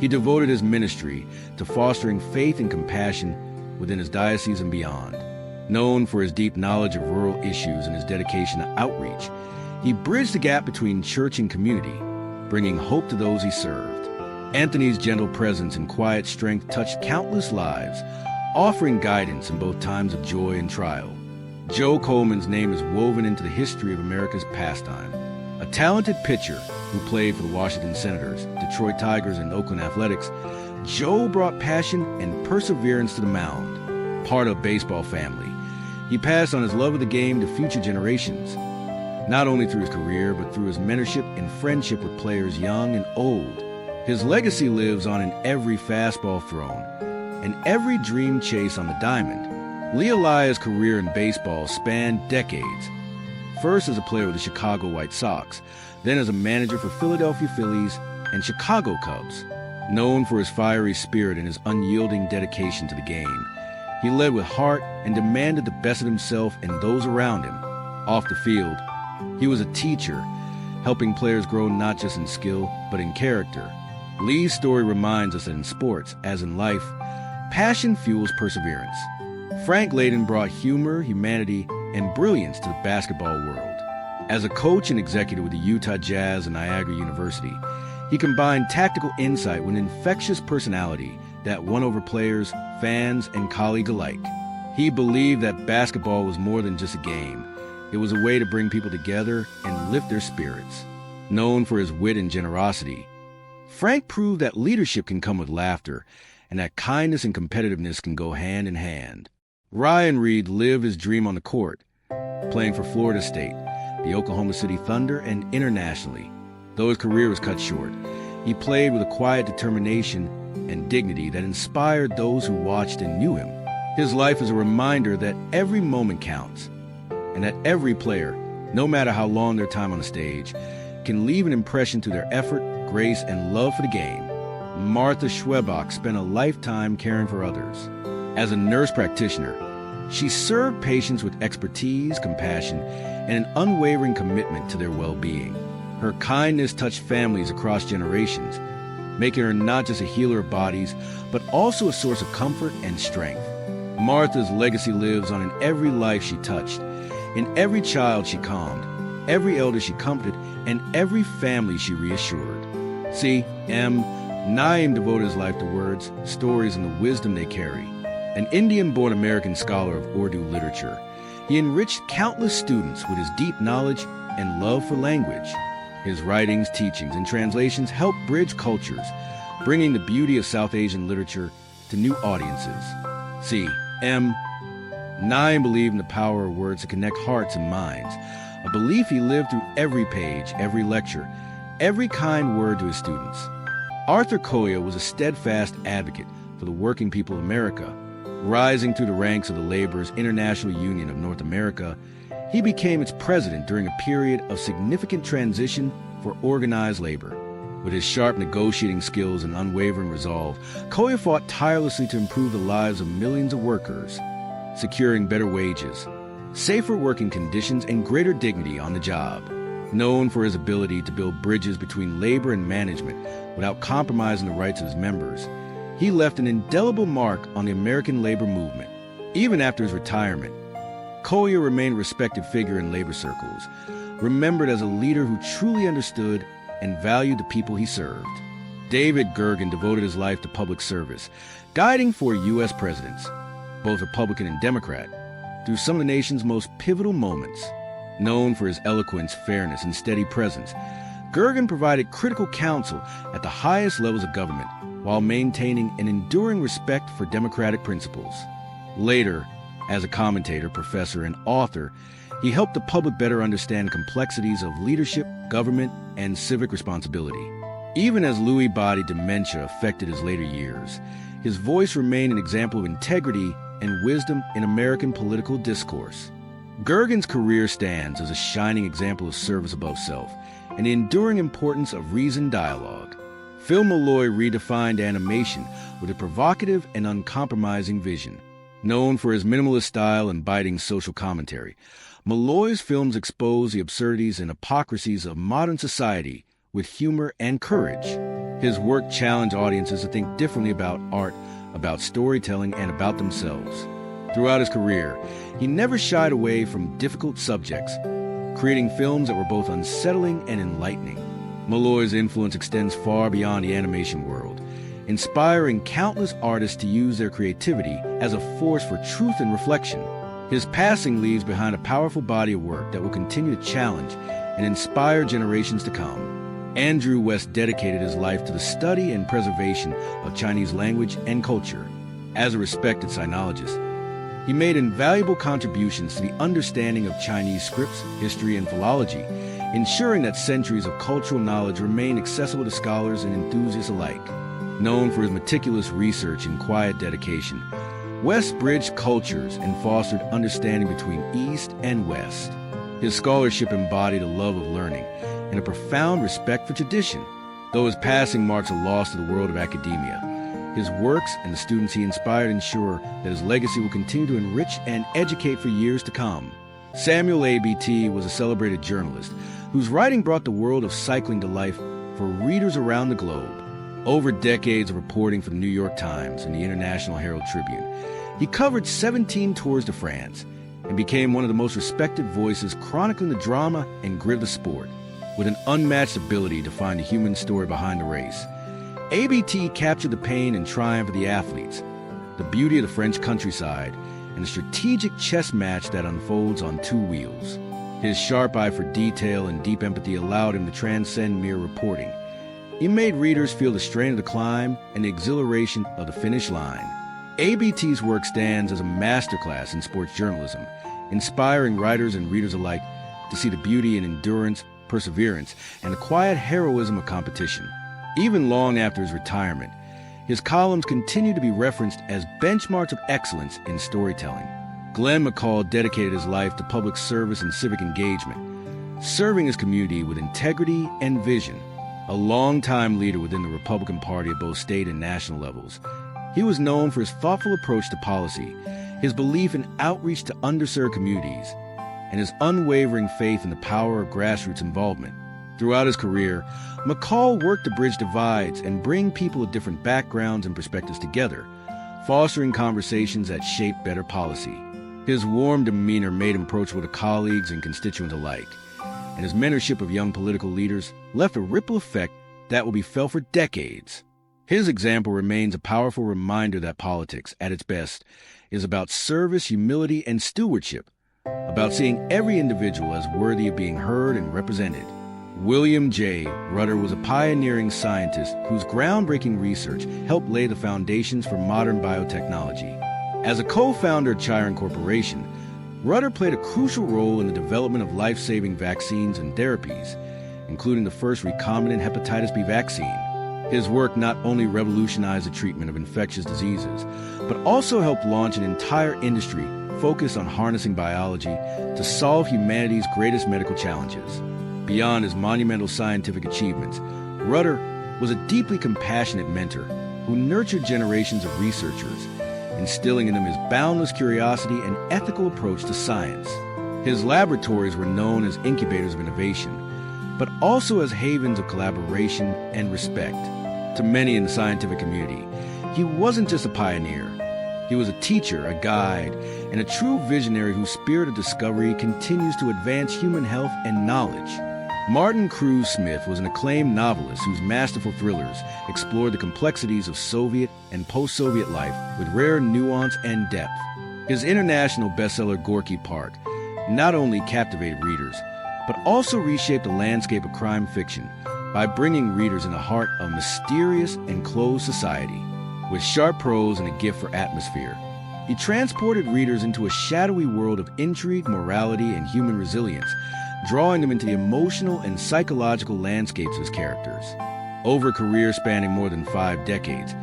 he devoted his ministry to fostering faith and compassion within his diocese and beyond. Known for his deep knowledge of rural issues and his dedication to outreach, he bridged the gap between church and community, bringing hope to those he served. Anthony's gentle presence and quiet strength touched countless lives, offering guidance in both times of joy and trial. Joe Coleman's name is woven into the history of America's pastime. A talented pitcher who played for the Washington Senators, Detroit Tigers, and Oakland Athletics, Joe brought passion and perseverance to the mound. Part of baseball family, he passed on his love of the game to future generations, not only through his career, but through his mentorship and friendship with players young and old. His legacy lives on in every fastball thrown and every dream chase on the diamond. Lee Elia's career in baseball spanned decades, first as a player with the Chicago White Sox, then as a manager for Philadelphia Phillies and Chicago Cubs. Known for his fiery spirit and his unyielding dedication to the game, he led with heart and demanded the best of himself and those around him. Off the field, he was a teacher, helping players grow not just in skill, but in character. Lee's story reminds us that in sports, as in life, passion fuels perseverance. Frank Layden brought humor, humanity, and brilliance to the basketball world. As a coach and executive with the Utah Jazz and Niagara University, he combined tactical insight with an infectious personality that won over players, fans, and colleagues alike. He believed that basketball was more than just a game. It was a way to bring people together and lift their spirits. Known for his wit and generosity, Frank proved that leadership can come with laughter and that kindness and competitiveness can go hand in hand. Ryan Reed lived his dream on the court, playing for Florida State, the Oklahoma City Thunder, and internationally. Though his career was cut short, he played with a quiet determination and dignity that inspired those who watched and knew him. His life is a reminder that every moment counts, and that every player, no matter how long their time on the stage, can leave an impression through their effort, grace, and love for the game. Martha Schwebach spent a lifetime caring for others. As a nurse practitioner, she served patients with expertise, compassion, and an unwavering commitment to their well-being. Her kindness touched families across generations, making her not just a healer of bodies, but also a source of comfort and strength. Martha's legacy lives on in every life she touched, in every child she calmed, every elder she comforted, and every family she reassured. See, Naim devoted his life to words, stories, and the wisdom they carry. An Indian-born American scholar of Urdu literature, he enriched countless students with his deep knowledge and love for language. His writings, teachings, and translations help bridge cultures, bringing the beauty of South Asian literature to new audiences. See, Naim believed in the power of words to connect hearts and minds, a belief he lived through every page, every lecture, every kind word to his students. Arthur Koya was a steadfast advocate for the working people of America. Rising through the ranks of the Laborers' International Union of North America, he became its president during a period of significant transition for organized labor. With his sharp negotiating skills and unwavering resolve, Koya fought tirelessly to improve the lives of millions of workers, securing better wages, safer working conditions, and greater dignity on the job. Known for his ability to build bridges between labor and management without compromising the rights of his members, he left an indelible mark on the American labor movement. Even after his retirement, Koya remained a respected figure in labor circles, remembered as a leader who truly understood and valued the people he served. David Gergen devoted his life to public service, guiding 4 U.S. presidents, both Republican and Democrat, through some of the nation's most pivotal moments. Known for his eloquence, fairness, and steady presence, Gergen provided critical counsel at the highest levels of government while maintaining an enduring respect for democratic principles. Later, as a commentator, professor, and author, he helped the public better understand complexities of leadership, government, and civic responsibility. Even as Lewy body dementia affected his later years, his voice remained an example of integrity and wisdom in American political discourse. Gergen's career stands as a shining example of service above self and the enduring importance of reasoned dialogue. Phil Malloy redefined animation with a provocative and uncompromising vision. Known for his minimalist style and biting social commentary, Malloy's films expose the absurdities and hypocrisies of modern society with humor and courage. His work challenged audiences to think differently about art, about storytelling, and about themselves. Throughout his career, he never shied away from difficult subjects, creating films that were both unsettling and enlightening. Malloy's influence extends far beyond the animation world, inspiring countless artists to use their creativity as a force for truth and reflection. His passing leaves behind a powerful body of work that will continue to challenge and inspire generations to come. Andrew West dedicated his life to the study and preservation of Chinese language and culture. As a respected sinologist, he made invaluable contributions to the understanding of Chinese scripts, history, and philology, ensuring that centuries of cultural knowledge remain accessible to scholars and enthusiasts alike. Known for his meticulous research and quiet dedication, West bridged cultures and fostered understanding between East and West. His scholarship embodied a love of learning and a profound respect for tradition. Though his passing marks a loss to the world of academia, his works and the students he inspired ensure that his legacy will continue to enrich and educate for years to come. Samuel A.B.T. was a celebrated journalist whose writing brought the world of cycling to life for readers around the globe. Over decades of reporting for the New York Times and the International Herald Tribune, he covered 17 Tours de France and became one of the most respected voices chronicling the drama and grit of the sport. With an unmatched ability to find the human story behind the race, ABT captured the pain and triumph of the athletes, the beauty of the French countryside, and the strategic chess match that unfolds on 2 wheels. His sharp eye for detail and deep empathy allowed him to transcend mere reporting. He made readers feel the strain of the climb and the exhilaration of the finish line. ABT's work stands as a masterclass in sports journalism inspiring writers and readers alike to see the beauty in endurance, perseverance, and the quiet heroism of competition. Even long after his retirement, his columns continue to be referenced as benchmarks of excellence in storytelling. Glenn McCall dedicated his life to public service and civic engagement, serving his community with integrity and vision. A longtime leader within the Republican Party at both state and national levels, he was known for his thoughtful approach to policy, his belief in outreach to underserved communities, and his unwavering faith in the power of grassroots involvement. Throughout his career, McCall worked to bridge divides and bring people of different backgrounds and perspectives together, fostering conversations that shaped better policy. His warm demeanor made him approachable to colleagues and constituents alike, and his mentorship of young political leaders left a ripple effect that will be felt for decades. His example remains a powerful reminder that politics, at its best, is about service, humility, and stewardship, about seeing every individual as worthy of being heard and represented. William J. Rudder was a pioneering scientist whose groundbreaking research helped lay the foundations for modern biotechnology. As a co-founder of Chiron Corporation, Rudder played a crucial role in the development of life-saving vaccines and therapies, including the first recombinant hepatitis B vaccine. His work not only revolutionized the treatment of infectious diseases, but also helped launch an entire industry focused on harnessing biology to solve humanity's greatest medical challenges. Beyond his monumental scientific achievements, Rudder was a deeply compassionate mentor who nurtured generations of researchers, instilling in them his boundless curiosity and ethical approach to science. His laboratories were known as incubators of innovation, but also as havens of collaboration and respect. To many in the scientific community, he wasn't just a pioneer. He was a teacher, a guide, and a true visionary whose spirit of discovery continues to advance human health and knowledge. Martin Cruz Smith was an acclaimed novelist whose masterful thrillers explored the complexities of Soviet and post-Soviet life with rare nuance and depth. His international bestseller Gorky Park not only captivated readers, but also reshaped the landscape of crime fiction by bringing readers in the heart of mysterious and closed society. With sharp prose and a gift for atmosphere, he transported readers into a shadowy world of intrigue, morality, and human resilience, drawing them into the emotional and psychological landscapes of his characters. Over a career spanning more than 5 decades,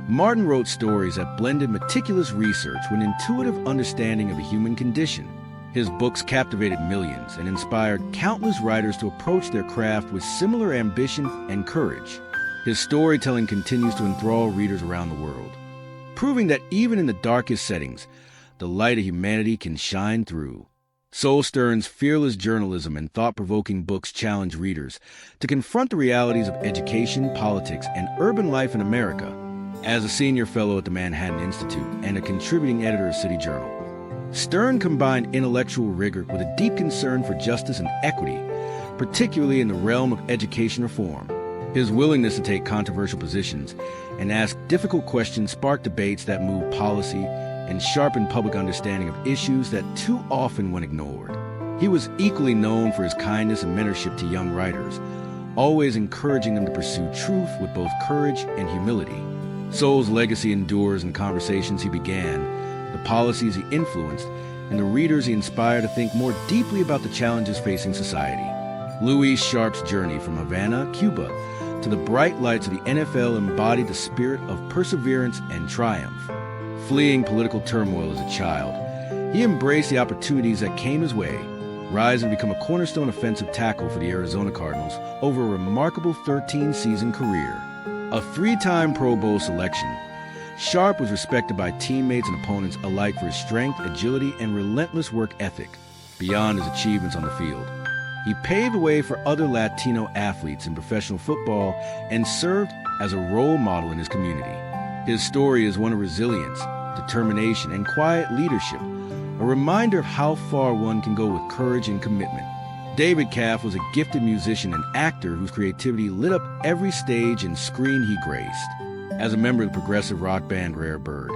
Martin wrote stories that blended meticulous research with an intuitive understanding of the human condition. His books captivated millions and inspired countless writers to approach their craft with similar ambition and courage. His storytelling continues to enthrall readers around the world, proving that even in the darkest settings, the light of humanity can shine through. Sol Stern's fearless journalism and thought-provoking books challenge readers to confront the realities of education, politics, and urban life in America. As a senior fellow at the Manhattan Institute and a contributing editor of City Journal, Stern combined intellectual rigor with a deep concern for justice and equity, particularly in the realm of education reform. His willingness to take controversial positions and ask difficult questions sparked debates that moved policy and sharpened public understanding of issues that too often went ignored. He was equally known for his kindness and mentorship to young writers, always encouraging them to pursue truth with both courage and humility. Sol's legacy endures in the conversations he began, the policies he influenced, and the readers he inspired to think more deeply about the challenges facing society. Louis Sharp's journey from Havana, Cuba, to the bright lights of the NFL embodied the spirit of perseverance and triumph. Fleeing political turmoil as a child, he embraced the opportunities that came his way, rising to become a cornerstone offensive tackle for the Arizona Cardinals over a remarkable 13-season career. A 3-time Pro Bowl selection, Sharp was respected by teammates and opponents alike for his strength, agility, and relentless work ethic. Beyond his achievements on the field, he paved the way for other Latino athletes in professional football and served as a role model in his community. His story is one of resilience, determination, and quiet leadership, a reminder of how far one can go with courage and commitment. David Caff was a gifted musician and actor whose creativity lit up every stage and screen he graced. As a member of the progressive rock band Rare Bird,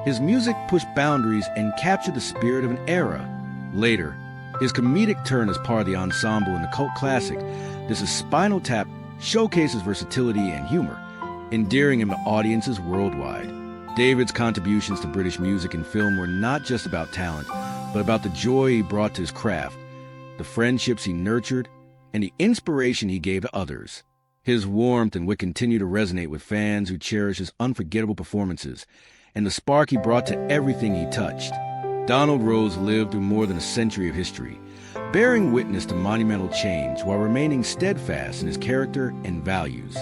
his music pushed boundaries and captured the spirit of an era. Later, his comedic turn as part of the ensemble in the cult classic This Is Spinal Tap showcases versatility and humor, endearing him to audiences worldwide. David's contributions to British music and film were not just about talent, but about the joy he brought to his craft, the friendships he nurtured, and the inspiration he gave to others. His warmth and wit continue to resonate with fans who cherish his unforgettable performances and the spark he brought to everything he touched. Donald Rose lived through more than a century of history, bearing witness to monumental change while remaining steadfast in his character and values.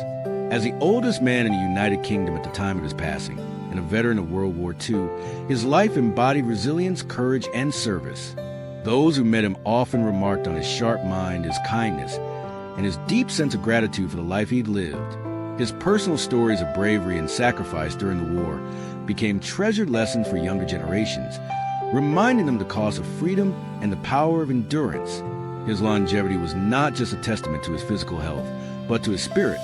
As the oldest man in the United Kingdom at the time of his passing, and a veteran of World War II, his life embodied resilience, courage, and service. Those who met him often remarked on his sharp mind, his kindness, and his deep sense of gratitude for the life he'd lived. His personal stories of bravery and sacrifice during the war became treasured lessons for younger generations, reminding them the cost of freedom and the power of endurance. His longevity was not just a testament to his physical health, but to his spirit,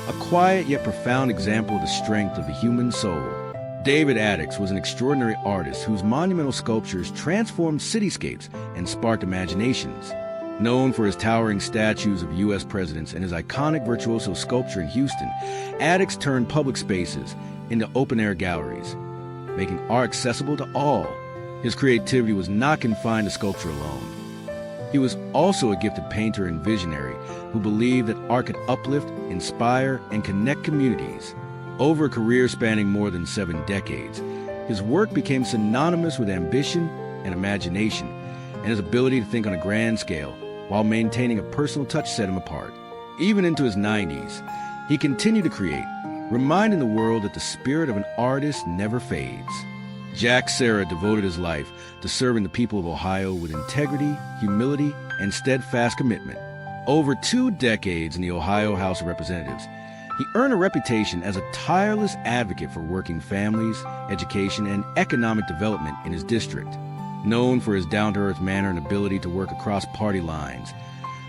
a quiet yet profound example of the strength of the human soul. David Addicks was an extraordinary artist whose monumental sculptures transformed cityscapes and sparked imaginations. Known for his towering statues of U.S. presidents and his iconic virtuoso sculpture in Houston, Addicks turned public spaces into open-air galleries, making art accessible to all. His creativity was not confined to sculpture alone. He was also a gifted painter and visionary who believed that art could uplift, inspire, and connect communities. Over a career spanning more than 7 decades, his work became synonymous with ambition and imagination, and his ability to think on a grand scale while maintaining a personal touch set him apart. Even into his 90s, he continued to create, reminding the world that the spirit of an artist never fades. Jack Serra devoted his life to serving the people of Ohio with integrity, humility, and steadfast commitment. Over 2 decades in the Ohio House of Representatives, he earned a reputation as a tireless advocate for working families, education, and economic development in his district. Known for his down-to-earth manner and ability to work across party lines,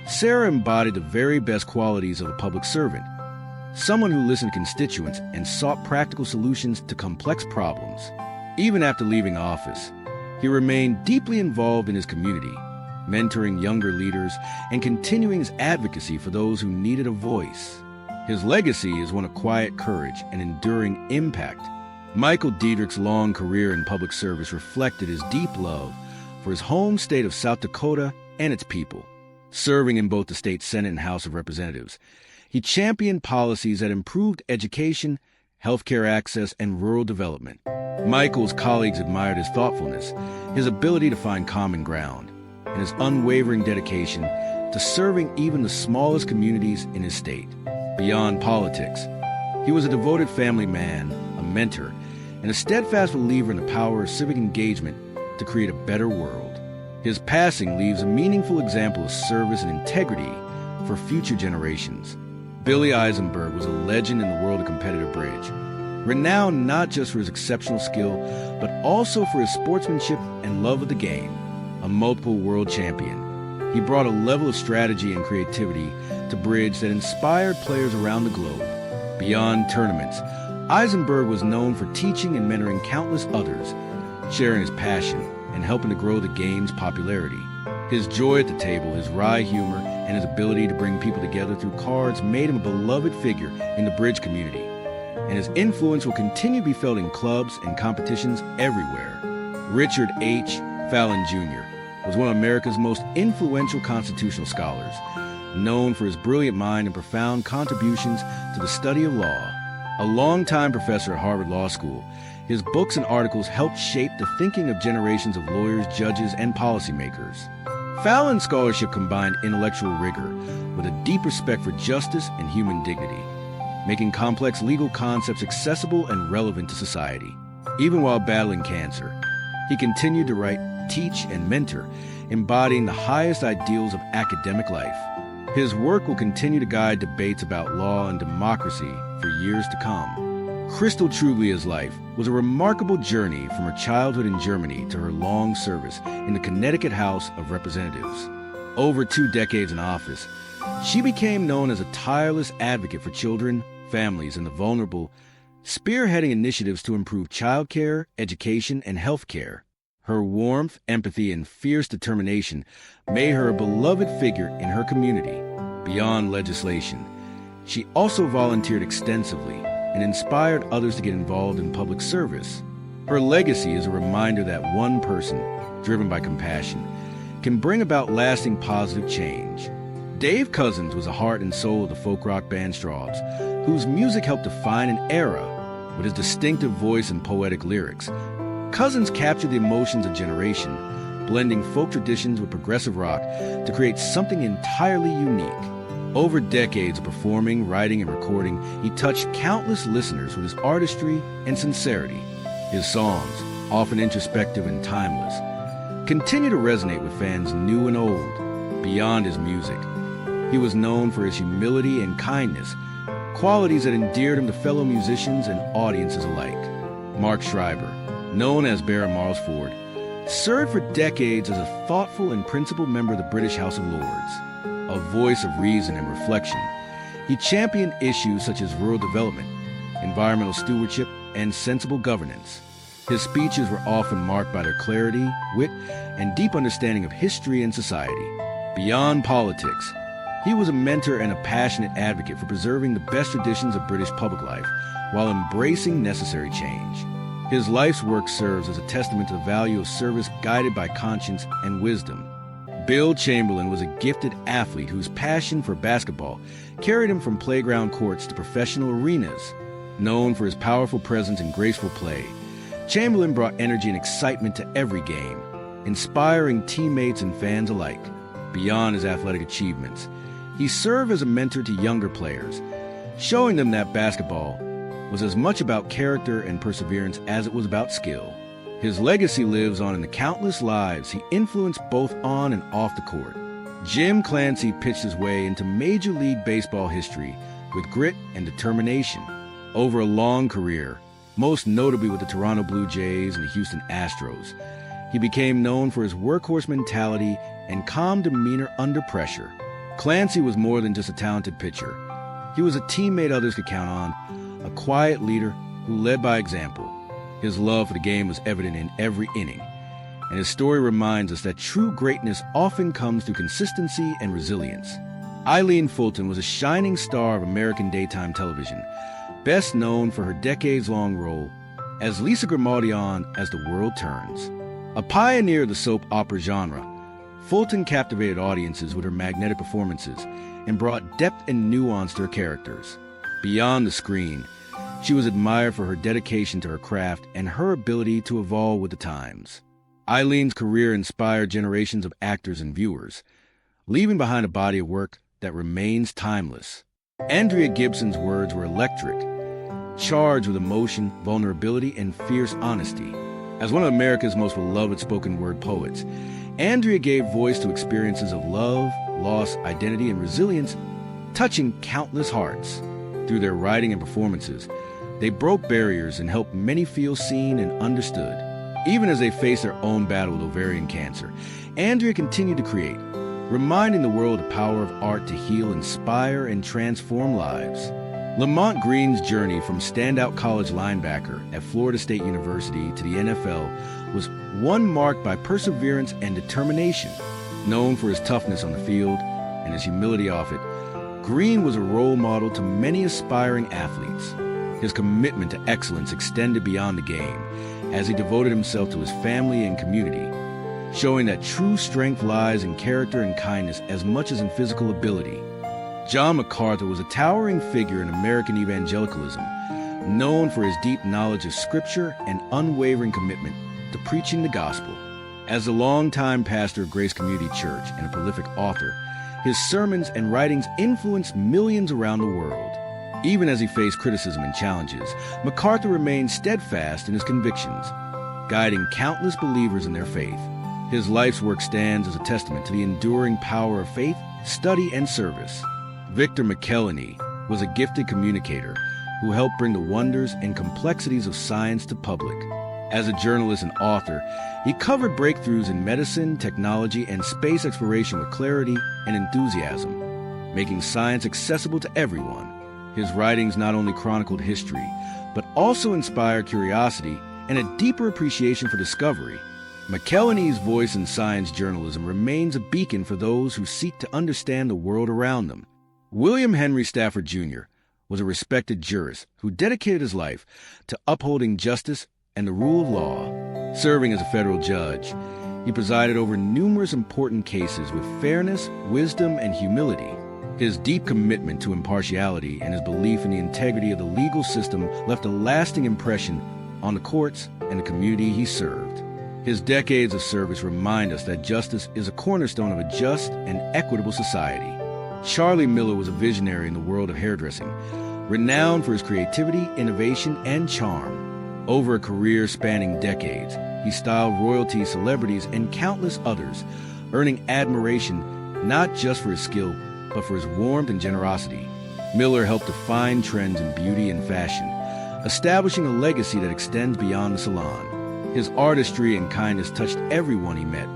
Serra embodied the very best qualities of a public servant, someone who listened to constituents and sought practical solutions to complex problems. Even after leaving office, he remained deeply involved in his community, mentoring younger leaders and continuing his advocacy for those who needed a voice. His legacy is one of quiet courage and enduring impact. Michael Diedrich's long career in public service reflected his deep love for his home state of South Dakota and its people. Serving in both the state Senate and House of Representatives, he championed policies that improved education, healthcare access, and rural development. Michael's colleagues admired his thoughtfulness, his ability to find common ground, and his unwavering dedication to serving even the smallest communities in his state. Beyond politics, he was a devoted family man, a mentor, and a steadfast believer in the power of civic engagement to create a better world. His passing leaves a meaningful example of service and integrity for future generations. Billy Eisenberg was a legend in the world of competitive bridge, renowned not just for his exceptional skill, but also for his sportsmanship and love of the game. A multiple world champion, he brought a level of strategy and creativity to bridge that inspired players around the globe. Beyond tournaments, Eisenberg was known for teaching and mentoring countless others, sharing his passion and helping to grow the game's popularity. His joy at the table, his wry humor, and his ability to bring people together through cards made him a beloved figure in the bridge community. And his influence will continue to be felt in clubs and competitions everywhere. Richard H. Fallon Jr. was one of America's most influential constitutional scholars, known for his brilliant mind and profound contributions to the study of law. A longtime professor at Harvard Law School, his books and articles helped shape the thinking of generations of lawyers, judges, and policymakers. Fallon's scholarship combined intellectual rigor with a deep respect for justice and human dignity, making complex legal concepts accessible and relevant to society. Even while battling cancer, he continued to write, teach, and mentor, embodying the highest ideals of academic life. His work will continue to guide debates about law and democracy for years to come. Crystal Truglia's life was a remarkable journey from her childhood in Germany to her long service in the Connecticut House of Representatives. Over 2 decades in office, she became known as a tireless advocate for children, families, and the vulnerable, spearheading initiatives to improve childcare, education, and health care. Her warmth, empathy, and fierce determination made her a beloved figure in her community. Beyond legislation, she also volunteered extensively and inspired others to get involved in public service. Her legacy is a reminder that one person, driven by compassion, can bring about lasting positive change. Dave Cousins was the heart and soul of the folk rock band Straws, whose music helped define an era with his distinctive voice and poetic lyrics. Cousins captured the emotions of a generation, blending folk traditions with progressive rock to create something entirely unique. Over decades of performing, writing, and recording, he touched countless listeners with his artistry and sincerity. His songs, often introspective and timeless, continue to resonate with fans new and old. Beyond his music, he was known for his humility and kindness, qualities that endeared him to fellow musicians and audiences alike. Mark Schreiber, known as Baron Marsford, served for decades as a thoughtful and principled member of the British House of Lords. A voice of reason and reflection, he championed issues such as rural development, environmental stewardship, and sensible governance. His speeches were often marked by their clarity, wit, and deep understanding of history and society. Beyond politics, he was a mentor and a passionate advocate for preserving the best traditions of British public life while embracing necessary change. His life's work serves as a testament to the value of service guided by conscience and wisdom. Bill Chamberlain was a gifted athlete whose passion for basketball carried him from playground courts to professional arenas. Known for his powerful presence and graceful play, Chamberlain brought energy and excitement to every game, inspiring teammates and fans alike. Beyond his athletic achievements, he served as a mentor to younger players, showing them that basketball was as much about character and perseverance as it was about skill. His legacy lives on in the countless lives he influenced both on and off the court. Jim Clancy pitched his way into Major League Baseball history with grit and determination. Over a long career, most notably with the Toronto Blue Jays and the Houston Astros, he became known for his workhorse mentality and calm demeanor under pressure. Clancy was more than just a talented pitcher. He was a teammate others could count on, a quiet leader who led by example. His love for the game was evident in every inning, and his story reminds us that true greatness often comes through consistency and resilience. Eileen Fulton was a shining star of American daytime television, best known for her decades-long role as Lisa Grimaldi on As the World Turns. A pioneer of the soap opera genre, Fulton captivated audiences with her magnetic performances and brought depth and nuance to her characters. Beyond the screen, she was admired for her dedication to her craft and her ability to evolve with the times. Eileen's career inspired generations of actors and viewers, leaving behind a body of work that remains timeless. Andrea Gibson's words were electric, charged with emotion, vulnerability, and fierce honesty. As one of America's most beloved spoken word poets, Andrea gave voice to experiences of love, loss, identity, and resilience, touching countless hearts. Through their writing and performances, they broke barriers and helped many feel seen and understood. Even as they faced their own battle with ovarian cancer, Andrea continued to create, reminding the world of the power of art to heal, inspire, and transform lives. Lamont Green's journey from standout college linebacker at Florida State University to the NFL was one marked by perseverance and determination. Known for his toughness on the field and his humility off it, Green was a role model to many aspiring athletes. His commitment to excellence extended beyond the game as he devoted himself to his family and community, showing that true strength lies in character and kindness as much as in physical ability. John MacArthur was a towering figure in American evangelicalism, known for his deep knowledge of Scripture and unwavering commitment to preaching the gospel. As a longtime pastor of Grace Community Church and a prolific author, his sermons and writings influenced millions around the world. Even as he faced criticism and challenges, MacArthur remained steadfast in his convictions, guiding countless believers in their faith. His life's work stands as a testament to the enduring power of faith, study, and service. Victor McKelney was a gifted communicator who helped bring the wonders and complexities of science to public. As a journalist and author, he covered breakthroughs in medicine, technology, and space exploration with clarity and enthusiasm, making science accessible to everyone. His writings not only chronicled history, but also inspired curiosity and a deeper appreciation for discovery. McKelney's voice in science journalism remains a beacon for those who seek to understand the world around them. William Henry Stafford Jr. was a respected jurist who dedicated his life to upholding justice and the rule of law. Serving as a federal judge, He presided over numerous important cases with fairness, wisdom, and humility. His deep commitment to impartiality and his belief in the integrity of the legal system left a lasting impression on the courts and the community he served. His decades of service remind us that justice is a cornerstone of a just and equitable society. Charlie Miller was a visionary in the world of hairdressing, renowned for his creativity, innovation, and charm. Over a career spanning decades, he styled royalty, celebrities, and countless others, earning admiration not just for his skill, but for his warmth and generosity. Miller helped define trends in beauty and fashion, establishing a legacy that extends beyond the salon. His artistry and kindness touched everyone he met,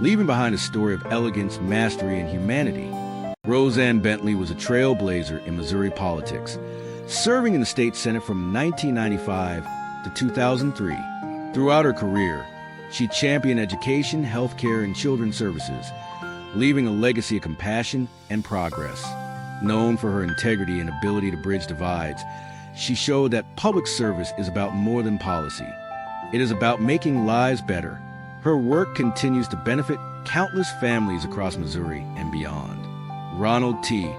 leaving behind a story of elegance, mastery, and humanity. Roseanne Bentley was a trailblazer in Missouri politics, serving in the state Senate from 1995 to 2003. Throughout her career, she championed education, healthcare, and children's services, leaving a legacy of compassion and progress. Known for her integrity and ability to bridge divides, she showed that public service is about more than policy. It is about making lives better. Her work continues to benefit countless families across Missouri and beyond. Ronald T.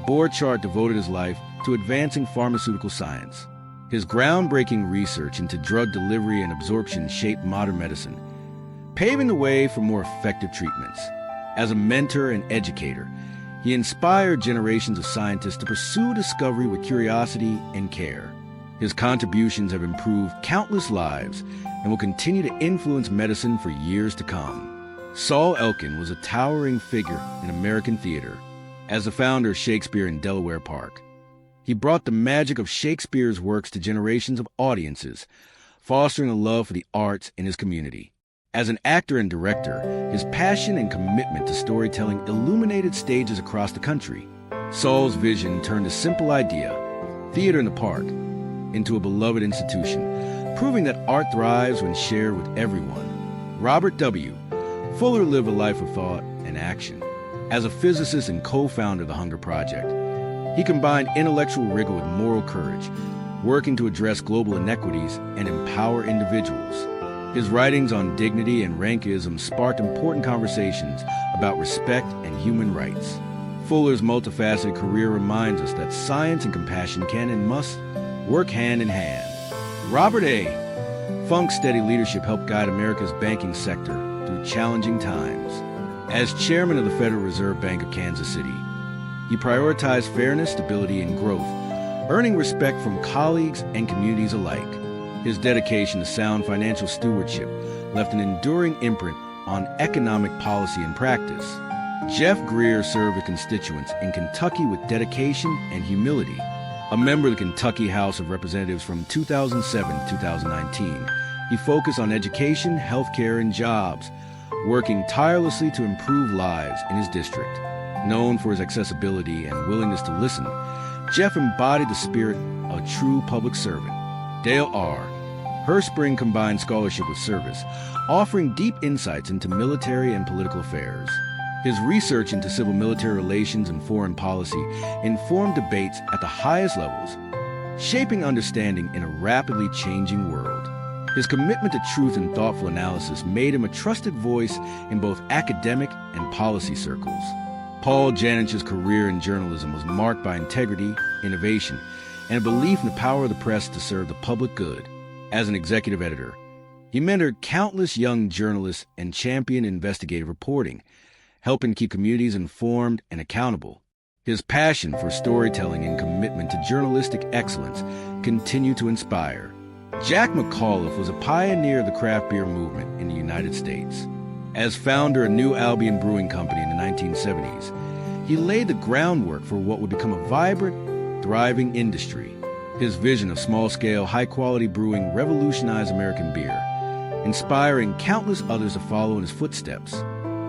Borchardt devoted his life to advancing pharmaceutical science. His groundbreaking research into drug delivery and absorption shaped modern medicine, paving the way for more effective treatments. As a mentor and educator, he inspired generations of scientists to pursue discovery with curiosity and care. His contributions have improved countless lives and will continue to influence medicine for years to come. Saul Elkin was a towering figure in American theater. As the founder of Shakespeare in Delaware Park, he brought the magic of Shakespeare's works to generations of audiences, fostering a love for the arts in his community. As an actor and director, his passion and commitment to storytelling illuminated stages across the country. Saul's vision turned a simple idea, theater in the park, into a beloved institution, proving that art thrives when shared with everyone. Robert W. Fuller lived a life of thought and action. As a physicist and co-founder of the Hunger Project, he combined intellectual rigor with moral courage, working to address global inequities and empower individuals. His writings on dignity and rankism sparked important conversations about respect and human rights. Fuller's multifaceted career reminds us that science and compassion can and must work hand in hand. Robert A. Funk's steady leadership helped guide America's banking sector through challenging times. As chairman of the Federal Reserve Bank of Kansas City, he prioritized fairness, stability, and growth, earning respect from colleagues and communities alike. His dedication to sound financial stewardship left an enduring imprint on economic policy and practice. Jeff Greer served the constituents in Kentucky with dedication and humility. A member of the Kentucky House of Representatives from 2007 to 2019, he focused on education, healthcare, and jobs, working tirelessly to improve lives in his district. Known for his accessibility and willingness to listen, Jeff embodied the spirit of a true public servant. Dale R. Her spring combined scholarship with service, offering deep insights into military and political affairs. His research into civil-military relations and foreign policy informed debates at the highest levels, shaping understanding in a rapidly changing world. His commitment to truth and thoughtful analysis made him a trusted voice in both academic and policy circles. Paul Janich's career in journalism was marked by integrity, innovation, and a belief in the power of the press to serve the public good. As an executive editor, he mentored countless young journalists and championed investigative reporting, helping keep communities informed and accountable. His passion for storytelling and commitment to journalistic excellence continue to inspire. Jack McAuliffe was a pioneer of the craft beer movement in the United States. As founder of New Albion Brewing Company in the 1970s, he laid the groundwork for what would become a vibrant, thriving industry. His vision of small-scale, high-quality brewing revolutionized American beer, inspiring countless others to follow in his footsteps.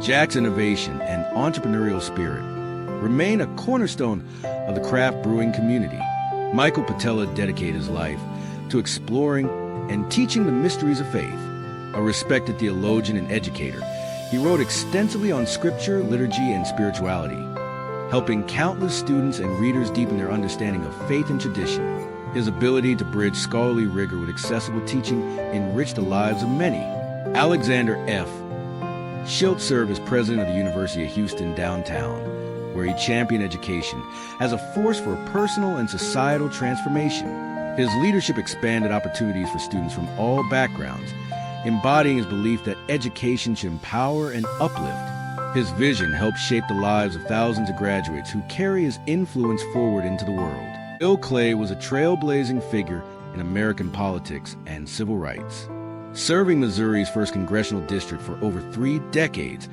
Jack's innovation and entrepreneurial spirit remain a cornerstone of the craft brewing community. Michael Patella dedicated his life to exploring and teaching the mysteries of faith. A respected theologian and educator, he wrote extensively on scripture, liturgy, and spirituality, helping countless students and readers deepen their understanding of faith and tradition. His ability to bridge scholarly rigor with accessible teaching enriched the lives of many. Alexander F. Schilt served as president of the University of Houston downtown, where he championed education as a force for personal and societal transformation. His leadership expanded opportunities for students from all backgrounds, embodying his belief that education should empower and uplift. His vision helped shape the lives of thousands of graduates who carry his influence forward into the world. Bill Clay was a trailblazing figure in American politics and civil rights. Serving Missouri's 1st Congressional District for over 3 decades,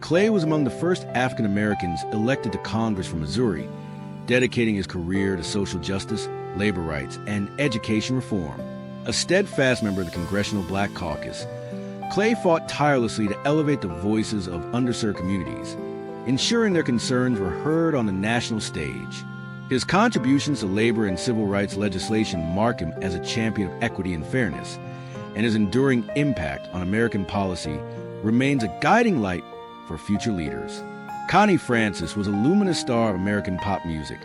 Clay was among the first African Americans elected to Congress from Missouri, dedicating his career to social justice, labor rights, and education reform. A steadfast member of the Congressional Black Caucus, Clay fought tirelessly to elevate the voices of underserved communities, ensuring their concerns were heard on the national stage. His contributions to labor and civil rights legislation mark him as a champion of equity and fairness, and his enduring impact on American policy remains a guiding light for future leaders. Connie Francis was a luminous star of American pop music,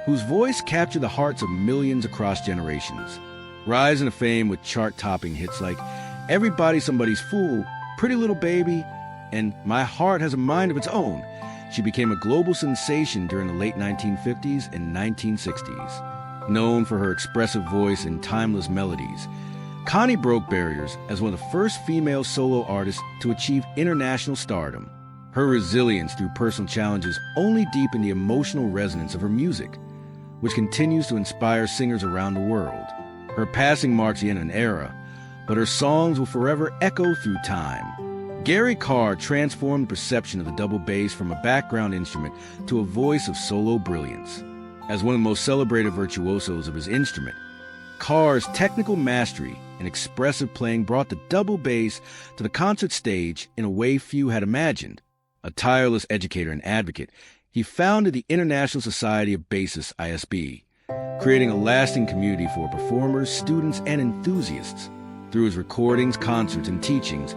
whose voice captured the hearts of millions across generations. Rising to fame with chart-topping hits like Everybody's Somebody's Fool, Pretty Little Baby, and My Heart Has a Mind of Its Own, she became a global sensation during the late 1950s and 1960s. Known for her expressive voice and timeless melodies, Connie broke barriers as one of the first female solo artists to achieve international stardom. Her resilience through personal challenges only deepened the emotional resonance of her music, which continues to inspire singers around the world. Her passing marks the end of an era, but her songs will forever echo through time. Gary Carr transformed the perception of the double bass from a background instrument to a voice of solo brilliance. As one of the most celebrated virtuosos of his instrument, Carr's technical mastery and expressive playing brought the double bass to the concert stage in a way few had imagined. A tireless educator and advocate, he founded the International Society of Bassists, ISB, creating a lasting community for performers, students, and enthusiasts. Through his recordings, concerts, and teachings,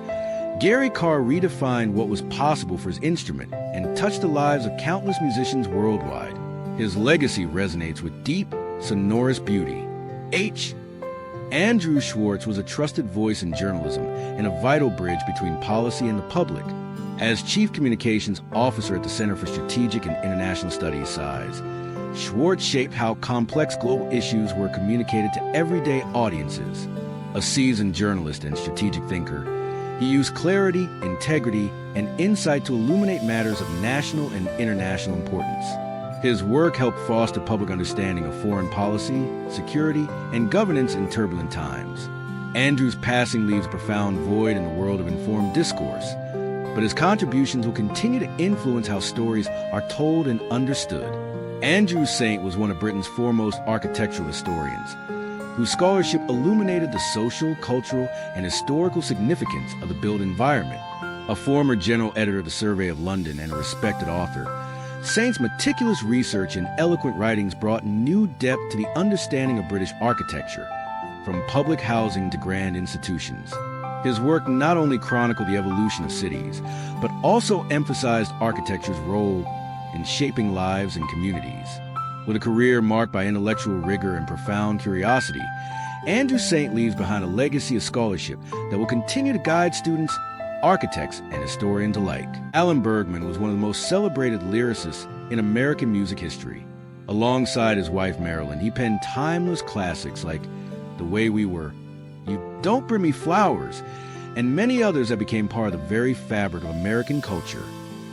Gary Carr redefined what was possible for his instrument and touched the lives of countless musicians worldwide. His legacy resonates with deep, sonorous beauty. Andrew Schwartz was a trusted voice in journalism and a vital bridge between policy and the public. As Chief Communications Officer at the Center for Strategic and International Studies, SIZE, Schwartz shaped how complex global issues were communicated to everyday audiences. A seasoned journalist and strategic thinker, he used clarity, integrity, and insight to illuminate matters of national and international importance. His work helped foster public understanding of foreign policy, security, and governance in turbulent times. Andrew's passing leaves a profound void in the world of informed discourse, but his contributions will continue to influence how stories are told and understood. Andrew Saint was one of Britain's foremost architectural historians, whose scholarship illuminated the social, cultural, and historical significance of the built environment. A former general editor of the Survey of London and a respected author, Saint's meticulous research and eloquent writings brought new depth to the understanding of British architecture, from public housing to grand institutions. His work not only chronicled the evolution of cities, but also emphasized architecture's role in shaping lives and communities. With a career marked by intellectual rigor and profound curiosity, Andrew Saint leaves behind a legacy of scholarship that will continue to guide students, architects, and historians alike. Alan Bergman was one of the most celebrated lyricists in American music history. Alongside his wife Marilyn, he penned timeless classics like The Way We Were, You Don't Bring Me Flowers, and many others that became part of the very fabric of American culture.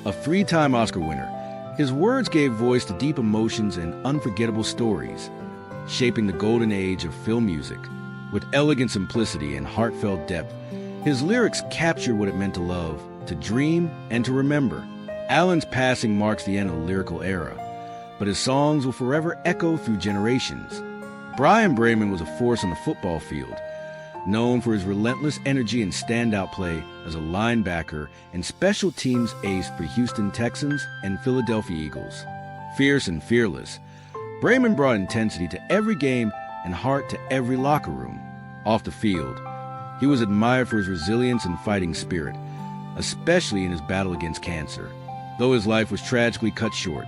A 3-time Oscar winner, his words gave voice to deep emotions and unforgettable stories, shaping the golden age of film music. With elegant simplicity and heartfelt depth, his lyrics capture what it meant to love, to dream, and to remember. Alan's passing marks the end of the lyrical era, but his songs will forever echo through generations. Brian Brayman was a force on the football field, known for his relentless energy and standout play as a linebacker and special teams ace for Houston Texans and Philadelphia Eagles. Fierce and fearless, Brayman brought intensity to every game and heart to every locker room. Off the field, he was admired for his resilience and fighting spirit, especially in his battle against cancer. Though his life was tragically cut short,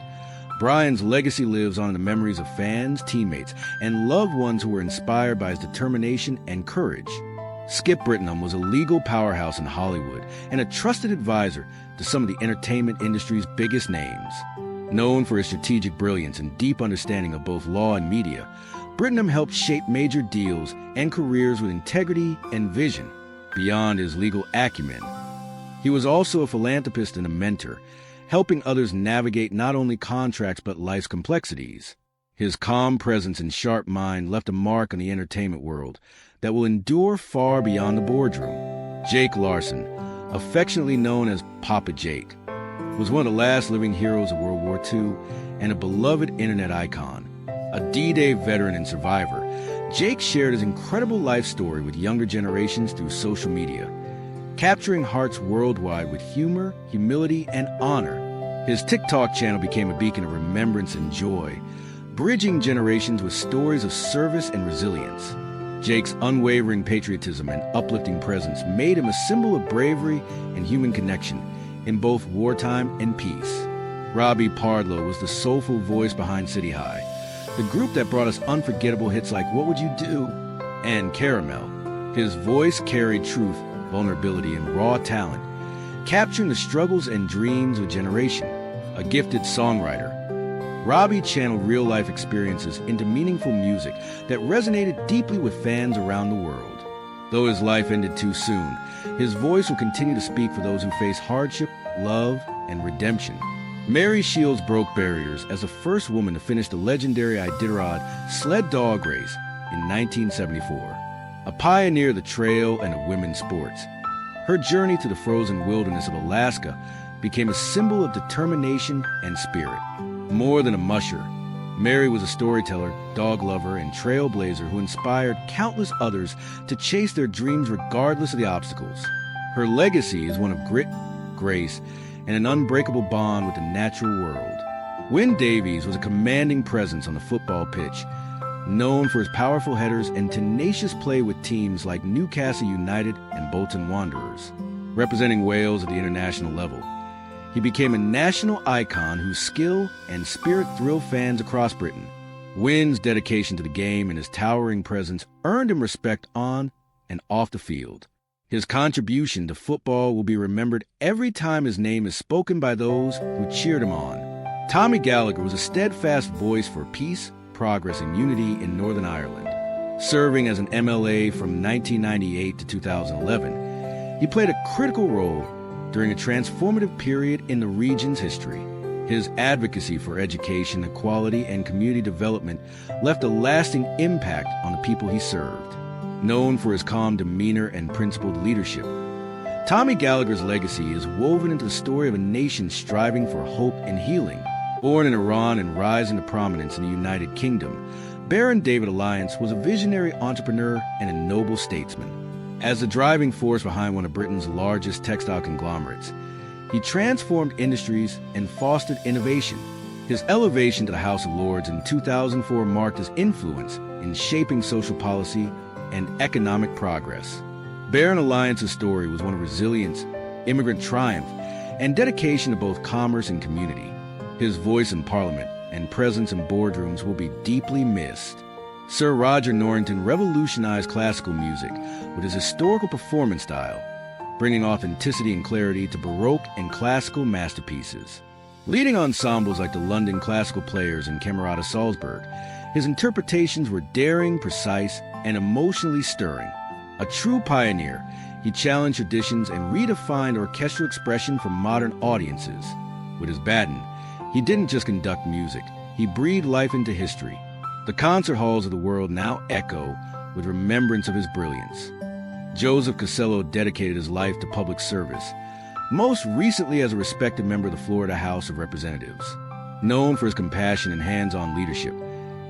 Brian's legacy lives on in the memories of fans, teammates, and loved ones who were inspired by his determination and courage. Skip Brittenham was a legal powerhouse in Hollywood and a trusted advisor to some of the entertainment industry's biggest names. Known for his strategic brilliance and deep understanding of both law and media, Brittenham helped shape major deals and careers with integrity and vision beyond his legal acumen. He was also a philanthropist and a mentor, helping others navigate not only contracts but life's complexities. His calm presence and sharp mind left a mark on the entertainment world that will endure far beyond the boardroom. Jake Larson, affectionately known as Papa Jake, was one of the last living heroes of World War II and a beloved internet icon. A D-Day veteran and survivor, Jake shared his incredible life story with younger generations through social media, capturing hearts worldwide with humor, humility, and honor. His TikTok channel became a beacon of remembrance and joy, bridging generations with stories of service and resilience. Jake's unwavering patriotism and uplifting presence made him a symbol of bravery and human connection in both wartime and peace. Robbie Pardlow was the soulful voice behind City High, the group that brought us unforgettable hits like What Would You Do? And Caramel. His voice carried truth, vulnerability, and raw talent, capturing the struggles and dreams of a generation. A gifted songwriter, Robbie channeled real-life experiences into meaningful music that resonated deeply with fans around the world. Though his life ended too soon, his voice will continue to speak for those who face hardship, love, and redemption. Mary Shields broke barriers as the first woman to finish the legendary Iditarod sled dog race in 1974. A pioneer of the trail and of women's sports, her journey to the frozen wilderness of Alaska became a symbol of determination and spirit. More than a musher, Mary was a storyteller, dog lover, and trailblazer who inspired countless others to chase their dreams regardless of the obstacles. Her legacy is one of grit, grace, and an unbreakable bond with the natural world. Wynn Davies was a commanding presence on the football pitch, known for his powerful headers and tenacious play with teams like Newcastle United and Bolton Wanderers. Representing Wales at the international level, he became a national icon whose skill and spirit thrilled fans across Britain. Wynn's dedication to the game and his towering presence earned him respect on and off the field. His contribution to football will be remembered every time his name is spoken by those who cheered him on. Tommy Gallagher was a steadfast voice for peace, progress, and unity in Northern Ireland. Serving as an MLA from 1998 to 2011, he played a critical role during a transformative period in the region's history. His advocacy for education, equality, and community development left a lasting impact on the people he served. Known for his calm demeanor and principled leadership, Tommy Gallagher's legacy is woven into the story of a nation striving for hope and healing. Born in Iran and rising to prominence in the United Kingdom, Baron David Alliance was a visionary entrepreneur and a noble statesman. As the driving force behind one of Britain's largest textile conglomerates, he transformed industries and fostered innovation. His elevation to the House of Lords in 2004 marked his influence in shaping social policy and economic progress. Baron Alliance's story was one of resilience, immigrant triumph, and dedication to both commerce and community. His voice in Parliament and presence in boardrooms will be deeply missed. Sir Roger Norrington revolutionized classical music with his historical performance style, bringing authenticity and clarity to Baroque and classical masterpieces. Leading ensembles like the London Classical Players and Camerata Salzburg, his interpretations were daring, precise, and emotionally stirring. A true pioneer, he challenged traditions and redefined orchestral expression for modern audiences. With his baton, he didn't just conduct music, he breathed life into history. The concert halls of the world now echo with remembrance of his brilliance. Joseph Costello dedicated his life to public service, most recently as a respected member of the Florida House of Representatives. Known for his compassion and hands-on leadership,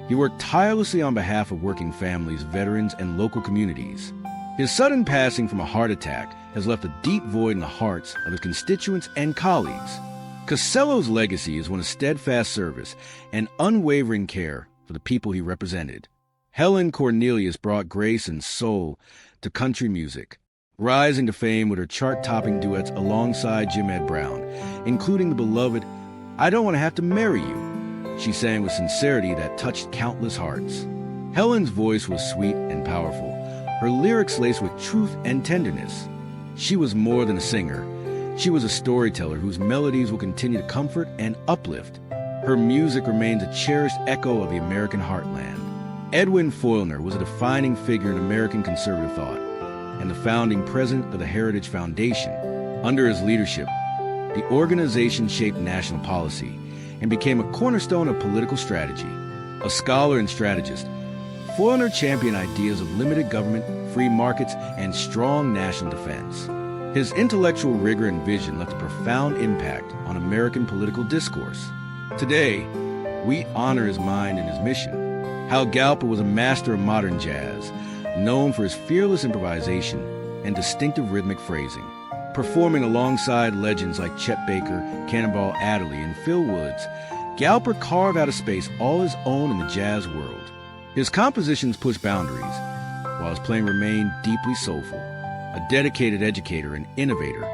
he worked tirelessly on behalf of working families, veterans, and local communities. His sudden passing from a heart attack has left a deep void in the hearts of his constituents and colleagues. Costello's legacy is one of steadfast service and unwavering care for the people he represented. Helen Cornelius brought grace and soul to country music, rising to fame with her chart-topping duets alongside Jim Ed Brown, including the beloved I Don't Want to Have to Marry You. She sang with sincerity that touched countless hearts. Helen's voice was sweet and powerful, her lyrics laced with truth and tenderness. She was more than a singer. She was a storyteller whose melodies will continue to comfort and uplift. Her music remains a cherished echo of the American heartland. Edwin Foylner was a defining figure in American conservative thought and the founding president of the Heritage Foundation. Under his leadership, the organization shaped national policy and became a cornerstone of political strategy. A scholar and strategist, Foylner championed ideas of limited government, free markets, and strong national defense. His intellectual rigor and vision left a profound impact on American political discourse. Today, we honor his mind and his mission. Hal Galper was a master of modern jazz, known for his fearless improvisation and distinctive rhythmic phrasing. Performing alongside legends like Chet Baker, Cannonball Adderley, and Phil Woods, Galper carved out a space all his own in the jazz world. His compositions pushed boundaries, while his playing remained deeply soulful. A dedicated educator and innovator,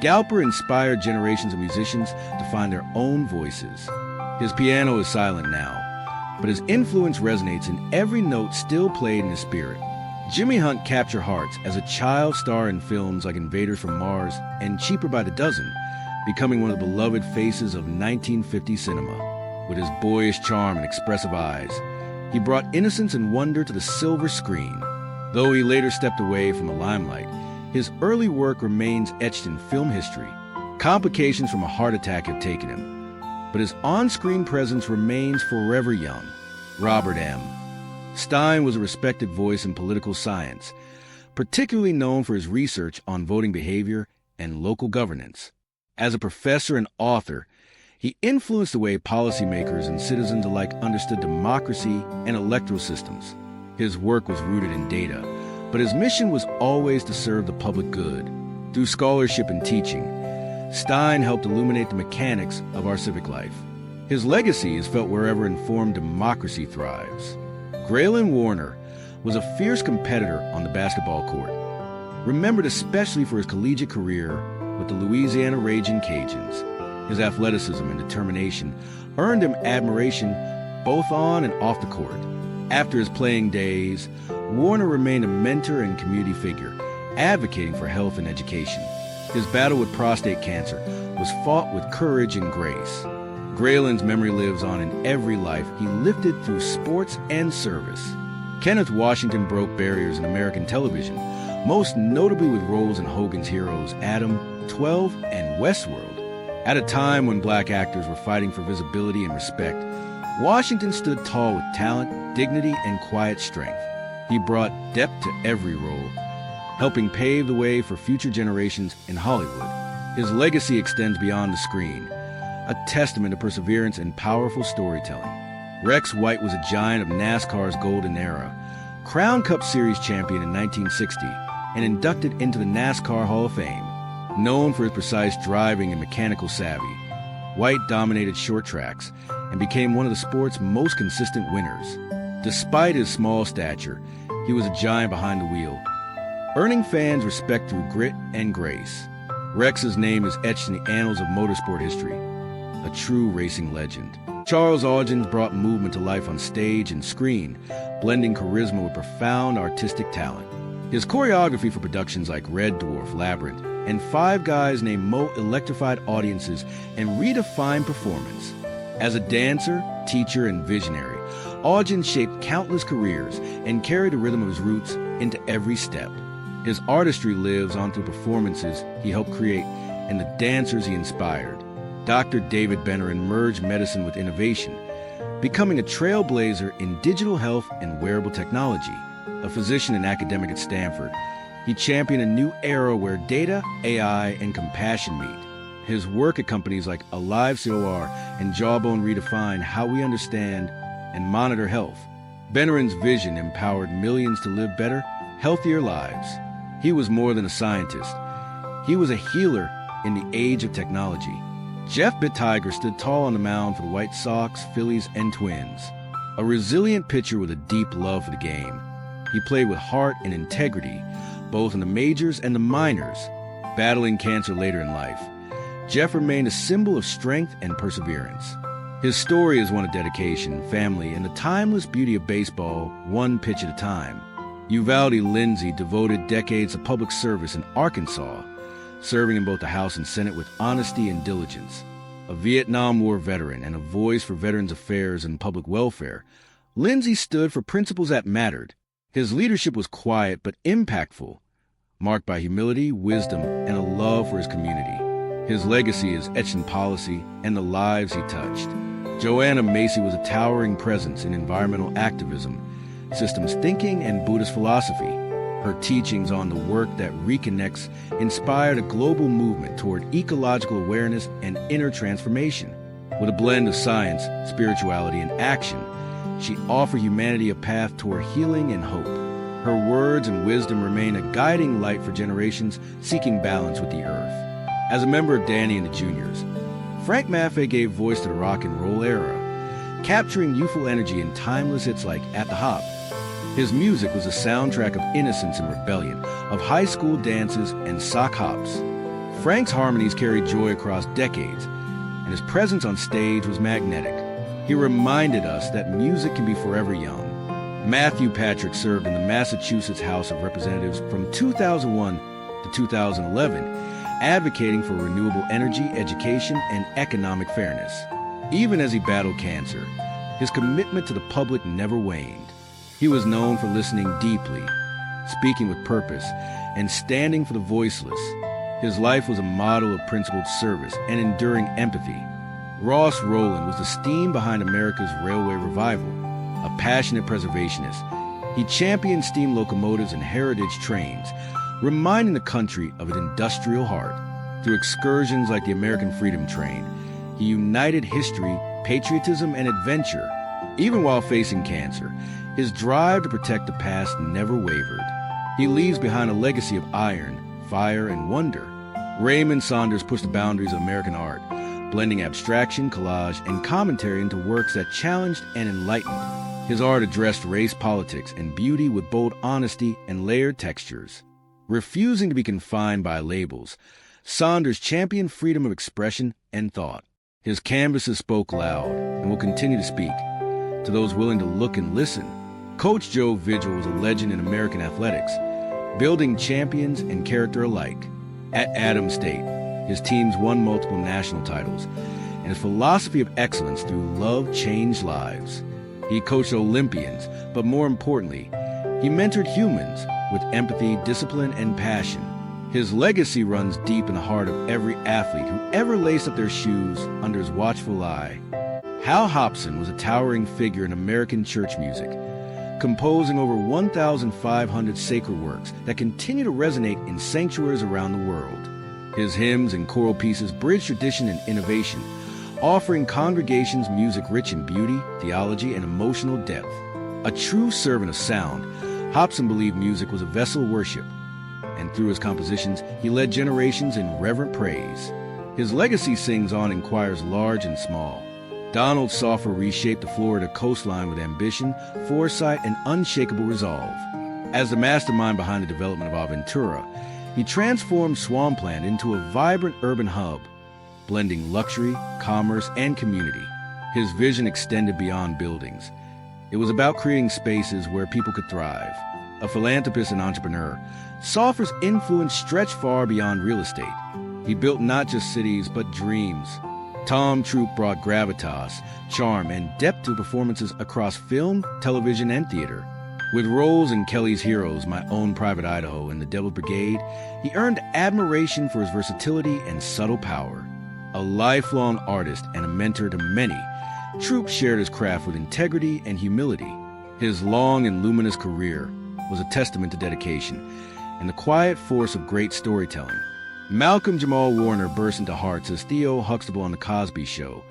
Galper inspired generations of musicians to find their own voices. His piano is silent now, but his influence resonates in every note still played in his spirit. Jimmy Hunt captured hearts as a child star in films like Invaders from Mars and Cheaper by the Dozen, becoming one of the beloved faces of 1950 cinema. With his boyish charm and expressive eyes, he brought innocence and wonder to the silver screen. Though he later stepped away from the limelight, his early work remains etched in film history. Complications from a heart attack have taken him, but his on-screen presence remains forever young. Robert M. Stein was a respected voice in political science, particularly known for his research on voting behavior and local governance. As a professor and author, he influenced the way policymakers and citizens alike understood democracy and electoral systems. His work was rooted in data, but his mission was always to serve the public good. Through scholarship and teaching, Stein helped illuminate the mechanics of our civic life. His legacy is felt wherever informed democracy thrives. Graylin Warner was a fierce competitor on the basketball court, remembered especially for his collegiate career with the Louisiana Raging Cajuns. His athleticism and determination earned him admiration both on and off the court. After his playing days, Warner remained a mentor and community figure, advocating for health and education. His battle with prostate cancer was fought with courage and grace. Graylin's memory lives on in every life he lifted through sports and service. Kenneth Washington broke barriers in American television, most notably with roles in Hogan's Heroes, Adam, 12, and Westworld. At a time when black actors were fighting for visibility and respect, Washington stood tall with talent, dignity, and quiet strength. He brought depth to every role, helping pave the way for future generations in Hollywood. His legacy extends beyond the screen, a testament to perseverance and powerful storytelling. Rex White was a giant of NASCAR's golden era, Crown Cup Series champion in 1960, and inducted into the NASCAR Hall of Fame. Known for his precise driving and mechanical savvy, White dominated short tracks and became one of the sport's most consistent winners. Despite his small stature, he was a giant behind the wheel, earning fans respect through grit and grace. Rex's name is etched in the annals of motorsport history, a true racing legend. Charles Augins brought movement to life on stage and screen, blending charisma with profound artistic talent. His choreography for productions like Red Dwarf, Labyrinth, and Five Guys Named Mo electrified audiences and redefined performance. As a dancer, teacher, and visionary, Augins shaped countless careers and carried the rhythm of his roots into every step. His artistry lives on through performances he helped create and the dancers he inspired. Dr. David Bennerin merged medicine with innovation, becoming a trailblazer in digital health and wearable technology. A physician and academic at Stanford, he championed a new era where data, AI, and compassion meet. His work at companies like Alive COR and Jawbone redefined how we understand and monitor health. Bennerin's vision empowered millions to live better, healthier lives. He was more than a scientist. He was a healer in the age of technology. Jeff Bitttiger stood tall on the mound for the White Sox, Phillies, and Twins. A resilient pitcher with a deep love for the game. He played with heart and integrity, both in the majors and the minors, battling cancer later in life. Jeff remained a symbol of strength and perseverance. His story is one of dedication, family, and the timeless beauty of baseball, one pitch at a time. Uvalde Lindsay devoted decades to public service in Arkansas, serving in both the House and Senate with honesty and diligence. A Vietnam War veteran and a voice for Veterans Affairs and public welfare, Lindsay stood for principles that mattered. His leadership was quiet but impactful, marked by humility, wisdom, and a love for his community. His legacy is etched in policy and the lives he touched. Joanna Macy was a towering presence in environmental activism, systems thinking, and Buddhist philosophy. Her teachings on the work that reconnects inspired a global movement toward ecological awareness and inner transformation. With a blend of science, spirituality, and action, she offered humanity a path toward healing and hope. Her words and wisdom remain a guiding light for generations seeking balance with the earth. As a member of Danny and the Juniors, Frank Maffei gave voice to the rock and roll era, capturing youthful energy in timeless hits like At the Hop. His music was a soundtrack of innocence and rebellion, of high school dances and sock hops. Frank's harmonies carried joy across decades, and his presence on stage was magnetic. He reminded us that music can be forever young. Matthew Patrick served in the Massachusetts House of Representatives from 2001 to 2011, advocating for renewable energy, education, and economic fairness. Even as he battled cancer, his commitment to the public never waned. He was known for listening deeply, speaking with purpose, and standing for the voiceless. His life was a model of principled service and enduring empathy. Ross Rowland was the steam behind America's railway revival, a passionate preservationist. He championed steam locomotives and heritage trains, reminding the country of an industrial heart. Through excursions like the American Freedom Train, he united history, patriotism, and adventure. Even while facing cancer, his drive to protect the past never wavered. He leaves behind a legacy of iron, fire, and wonder. Raymond Saunders pushed the boundaries of American art, blending abstraction, collage, and commentary into works that challenged and enlightened. His art addressed race, politics, and beauty with bold honesty and layered textures. Refusing to be confined by labels, Saunders championed freedom of expression and thought. His canvases spoke loud and will continue to speak to those willing to look and listen. Coach Joe Vigil was a legend in American athletics, building champions and character alike. At Adams State, his teams won multiple national titles, and his philosophy of excellence through love changed lives. He coached Olympians, but more importantly, he mentored humans with empathy, discipline, and passion. His legacy runs deep in the heart of every athlete who ever laced up their shoes under his watchful eye. Hal Hobson was a towering figure in American church music, composing over 1,500 sacred works that continue to resonate in sanctuaries around the world. His hymns and choral pieces bridge tradition and innovation, offering congregations music rich in beauty, theology, and emotional depth. A true servant of sound, Hobson believed music was a vessel of worship, and through his compositions, he led generations in reverent praise. His legacy sings on in choirs large and small. Donald Soffer reshaped the Florida coastline with ambition, foresight, and unshakable resolve. As the mastermind behind the development of Aventura, he transformed Swampland into a vibrant urban hub, blending luxury, commerce, and community. His vision extended beyond buildings. It was about creating spaces where people could thrive. A philanthropist and entrepreneur, Soffer's influence stretched far beyond real estate. He built not just cities, but dreams. Tom Troop brought gravitas, charm, and depth to performances across film, television, and theater. With roles in Kelly's Heroes, My Own Private Idaho, and The Devil's Brigade, he earned admiration for his versatility and subtle power. A lifelong artist and a mentor to many, Troop shared his craft with integrity and humility. His long and luminous career was a testament to dedication and the quiet force of great storytelling. Malcolm Jamal Warner burst into hearts as Theo Huxtable on The Cosby Show,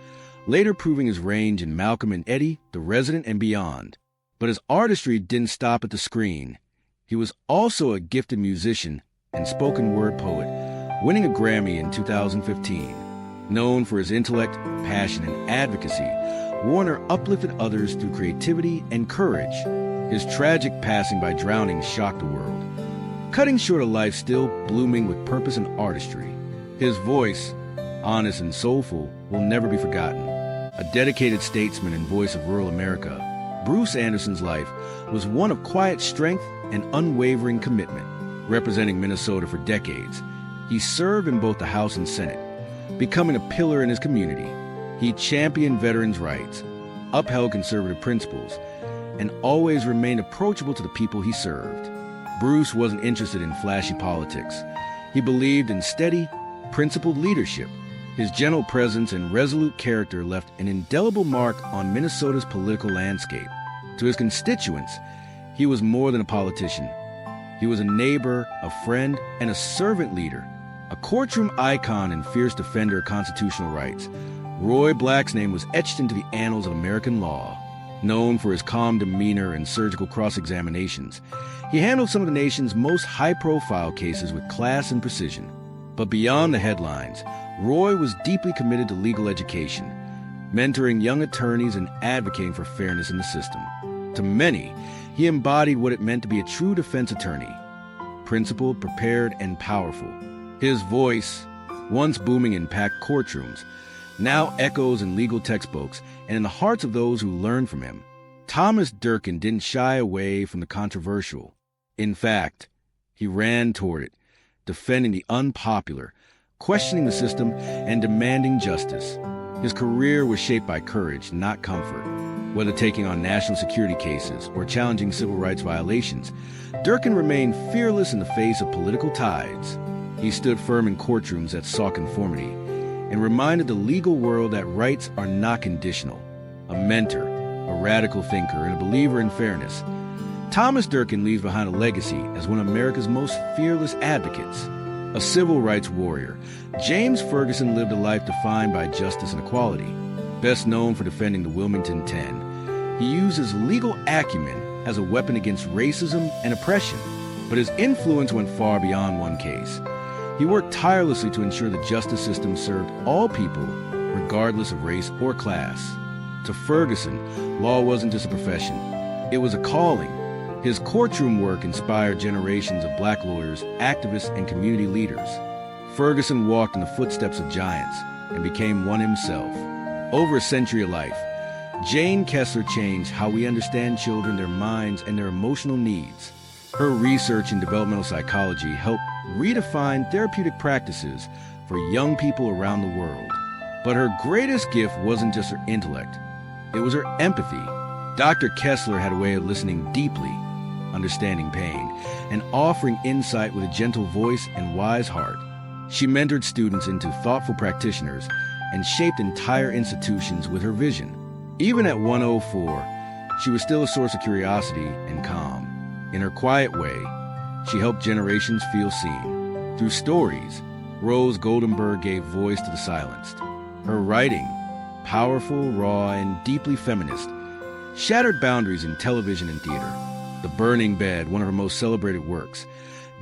later proving his range in Malcolm and Eddie, The Resident, and beyond. But his artistry didn't stop at the screen. He was also a gifted musician and spoken word poet, winning a Grammy in 2015. Known for his intellect, passion, and advocacy, Warner uplifted others through creativity and courage. His tragic passing by drowning shocked the world, cutting short a life still blooming with purpose and artistry. His voice, honest and soulful, will never be forgotten. A dedicated statesman and voice of rural America, Bruce Anderson's life was one of quiet strength and unwavering commitment. Representing Minnesota for decades, he served in both the House and Senate, becoming a pillar in his community. He championed veterans' rights, upheld conservative principles, and always remained approachable to the people he served. Bruce wasn't interested in flashy politics. He believed in steady, principled leadership. His gentle presence and resolute character left an indelible mark on Minnesota's political landscape. To his constituents, he was more than a politician. He was a neighbor, a friend, and a servant leader, a courtroom icon and fierce defender of constitutional rights. Roy Black's name was etched into the annals of American law. Known for his calm demeanor and surgical cross-examinations, he handled some of the nation's most high-profile cases with class and precision. But beyond the headlines, Roy was deeply committed to legal education, mentoring young attorneys and advocating for fairness in the system. To many, he embodied what it meant to be a true defense attorney, principled, prepared, and powerful. His voice, once booming in packed courtrooms, now echoes in legal textbooks and in the hearts of those who learn from him. Thomas Durkin didn't shy away from the controversial. In fact, he ran toward it, defending the unpopular, questioning the system, and demanding justice. His career was shaped by courage, not comfort. Whether taking on national security cases or challenging civil rights violations, Durkin remained fearless in the face of political tides. He stood firm in courtrooms that saw conformity and reminded the legal world that rights are not conditional. A mentor, a radical thinker, and a believer in fairness, Thomas Durkin leaves behind a legacy as one of America's most fearless advocates. A civil rights warrior, James Ferguson lived a life defined by justice and equality. Best known for defending the Wilmington 10, he used his legal acumen as a weapon against racism and oppression, but his influence went far beyond one case. He worked tirelessly to ensure the justice system served all people, regardless of race or class. To Ferguson, law wasn't just a profession, it was a calling. His courtroom work inspired generations of black lawyers, activists, and community leaders. Ferguson walked in the footsteps of giants and became one himself. Over a century of life, Jane Kessler changed how we understand children, their minds, and their emotional needs. Her research in developmental psychology helped redefine therapeutic practices for young people around the world. But her greatest gift wasn't just her intellect, it was her empathy. Dr. Kessler had a way of listening deeply, understanding pain, and offering insight with a gentle voice and wise heart. She mentored students into thoughtful practitioners and shaped entire institutions with her vision. Even at 104, she was still a source of curiosity and calm. In her quiet way, she helped generations feel seen. Through stories, Rose Goldenberg gave voice to the silenced. Her writing, powerful, raw, and deeply feminist, shattered boundaries in television and theater. The Burning Bed, one of her most celebrated works,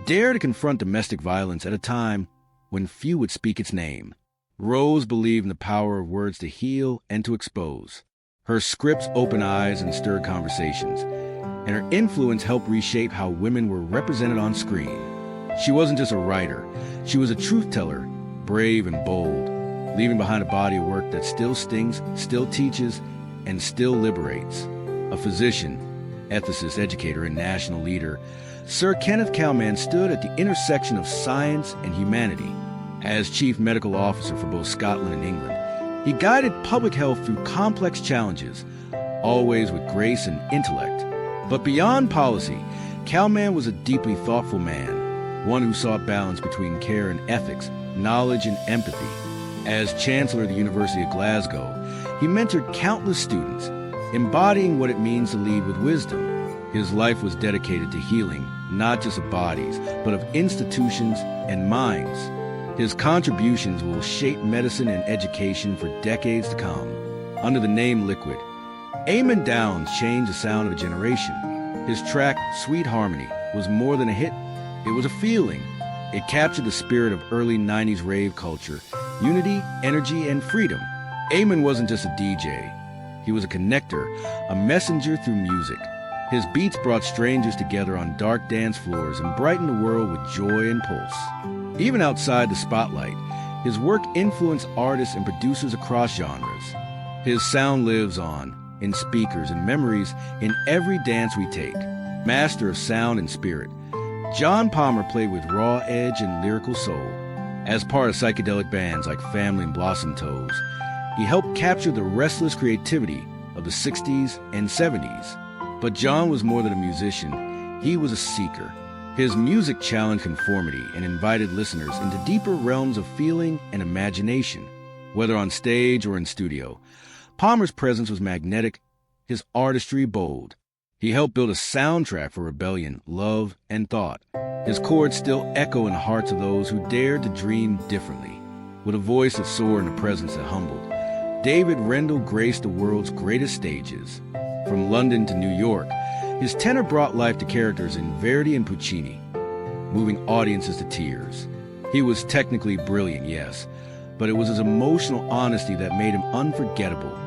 dared to confront domestic violence at a time when few would speak its name. Rose believed in the power of words to heal and to expose. Her scripts opened eyes and stirred conversations, and her influence helped reshape how women were represented on screen. She wasn't just a writer, she was a truth-teller, brave and bold, leaving behind a body of work that still stings, still teaches, and still liberates. A physician, ethicist, educator, and national leader, Sir Kenneth Cowman stood at the intersection of science and humanity. As chief medical officer for both Scotland and England, he guided public health through complex challenges, always with grace and intellect. But beyond policy, Cowman was a deeply thoughtful man, one who sought balance between care and ethics, knowledge and empathy. As Chancellor of the University of Glasgow, he mentored countless students, embodying what it means to lead with wisdom. His life was dedicated to healing, not just of bodies, but of institutions and minds. His contributions will shape medicine and education for decades to come. Under the name Liquid, Eamon Downs changed the sound of a generation. His track, Sweet Harmony, was more than a hit. It was a feeling. It captured the spirit of early 90s rave culture, unity, energy, and freedom. Eamon wasn't just a DJ. He was a connector, a messenger through music. His beats brought strangers together on dark dance floors and brightened the world with joy and pulse. Even outside the spotlight, his work influenced artists and producers across genres. His sound lives on, in speakers and memories in every dance we take. Master of sound and spirit, John Palmer played with raw edge and lyrical soul. As part of psychedelic bands like Family and Blossom Toes, he helped capture the restless creativity of the 60s and 70s. But John was more than a musician. He was a seeker. His music challenged conformity and invited listeners into deeper realms of feeling and imagination. Whether on stage or in studio, Palmer's presence was magnetic, his artistry bold. He helped build a soundtrack for rebellion, love, and thought. His chords still echo in the hearts of those who dared to dream differently. With a voice that soared and a presence that humbled, David Rendell graced the world's greatest stages. From London to New York, his tenor brought life to characters in Verdi and Puccini, moving audiences to tears. He was technically brilliant, yes, but it was his emotional honesty that made him unforgettable.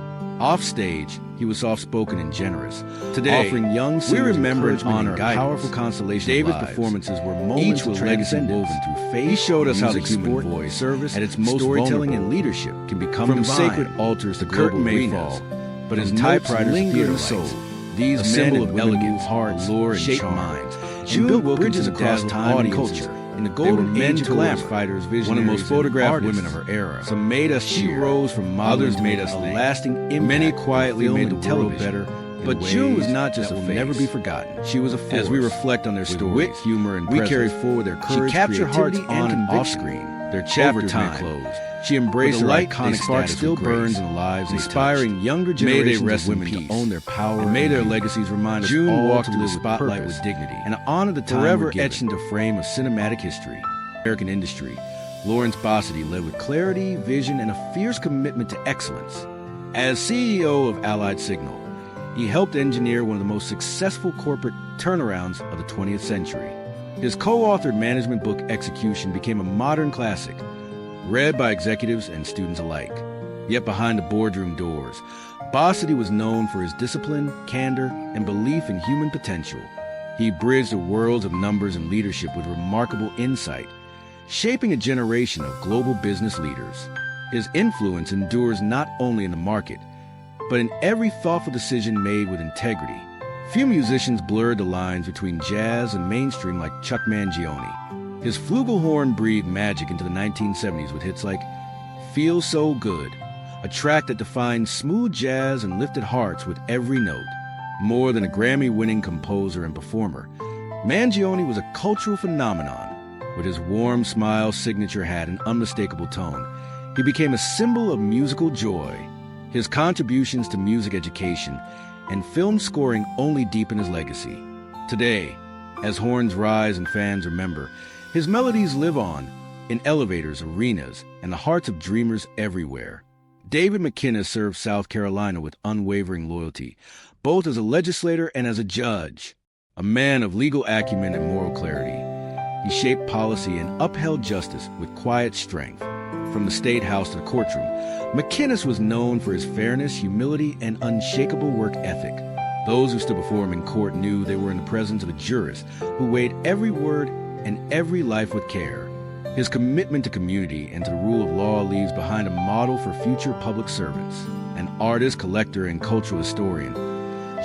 Off stage, he was soft-spoken and generous. Today, offering young singers, we remember and honor a powerful constellation David's of lives. Performances were moments of legacy woven through faith. He showed us how the human voice, service, at its most storytelling and leadership can become from divine. Sacred altars to curtain may fall, but his typewriters linger in the soul. These men of elegance, hearts, allure, and charm, minds, and built bridges across time and culture. In the golden age of glamour, fighters, one of the most photographed women of her era. Some made us cheer. She rose from others made us a lasting impact. Many quietly made the world better. But June was not just a face. Never be forgotten. She was a force. As we reflect on their stories, wit, humor, and we carried forward their courage, she captured hearts on and off screen. Their chapters may close. She embraced the light, iconic spark still burns in the lives, inspiring younger generations of women to own their power. And may their legacies remind us all walked to the spotlight with dignity and honor the time forever etched into frame of cinematic history. American industry, Lawrence Bossidy led with clarity, vision, and a fierce commitment to excellence. As CEO of Allied Signal, he helped engineer one of the most successful corporate turnarounds of the 20th century. His co-authored management book, Execution, became a modern classic, read by executives and students alike. Yet behind the boardroom doors, Bossidy was known for his discipline, candor, and belief in human potential. He bridged the worlds of numbers and leadership with remarkable insight, shaping a generation of global business leaders. His influence endures not only in the market, but in every thoughtful decision made with integrity. Few musicians blurred the lines between jazz and mainstream like Chuck Mangione. His flugelhorn breathed magic into the 1970s with hits like Feel So Good, a track that defined smooth jazz and lifted hearts with every note. More than a Grammy-winning composer and performer, Mangione was a cultural phenomenon. With his warm smile, signature hat, and unmistakable tone, he became a symbol of musical joy. His contributions to music education and film scoring only deepen his legacy. Today, as horns rise and fans remember, his melodies live on in elevators, arenas, and the hearts of dreamers everywhere. David McKinnis served South Carolina with unwavering loyalty, both as a legislator and as a judge. A man of legal acumen and moral clarity, he shaped policy and upheld justice with quiet strength. From the State House to the courtroom, McKinnis was known for his fairness, humility, and unshakable work ethic. Those who stood before him in court knew they were in the presence of a jurist who weighed every word and every life with care. His commitment to community and to the rule of law leaves behind a model for future public servants. An artist, collector, and cultural historian,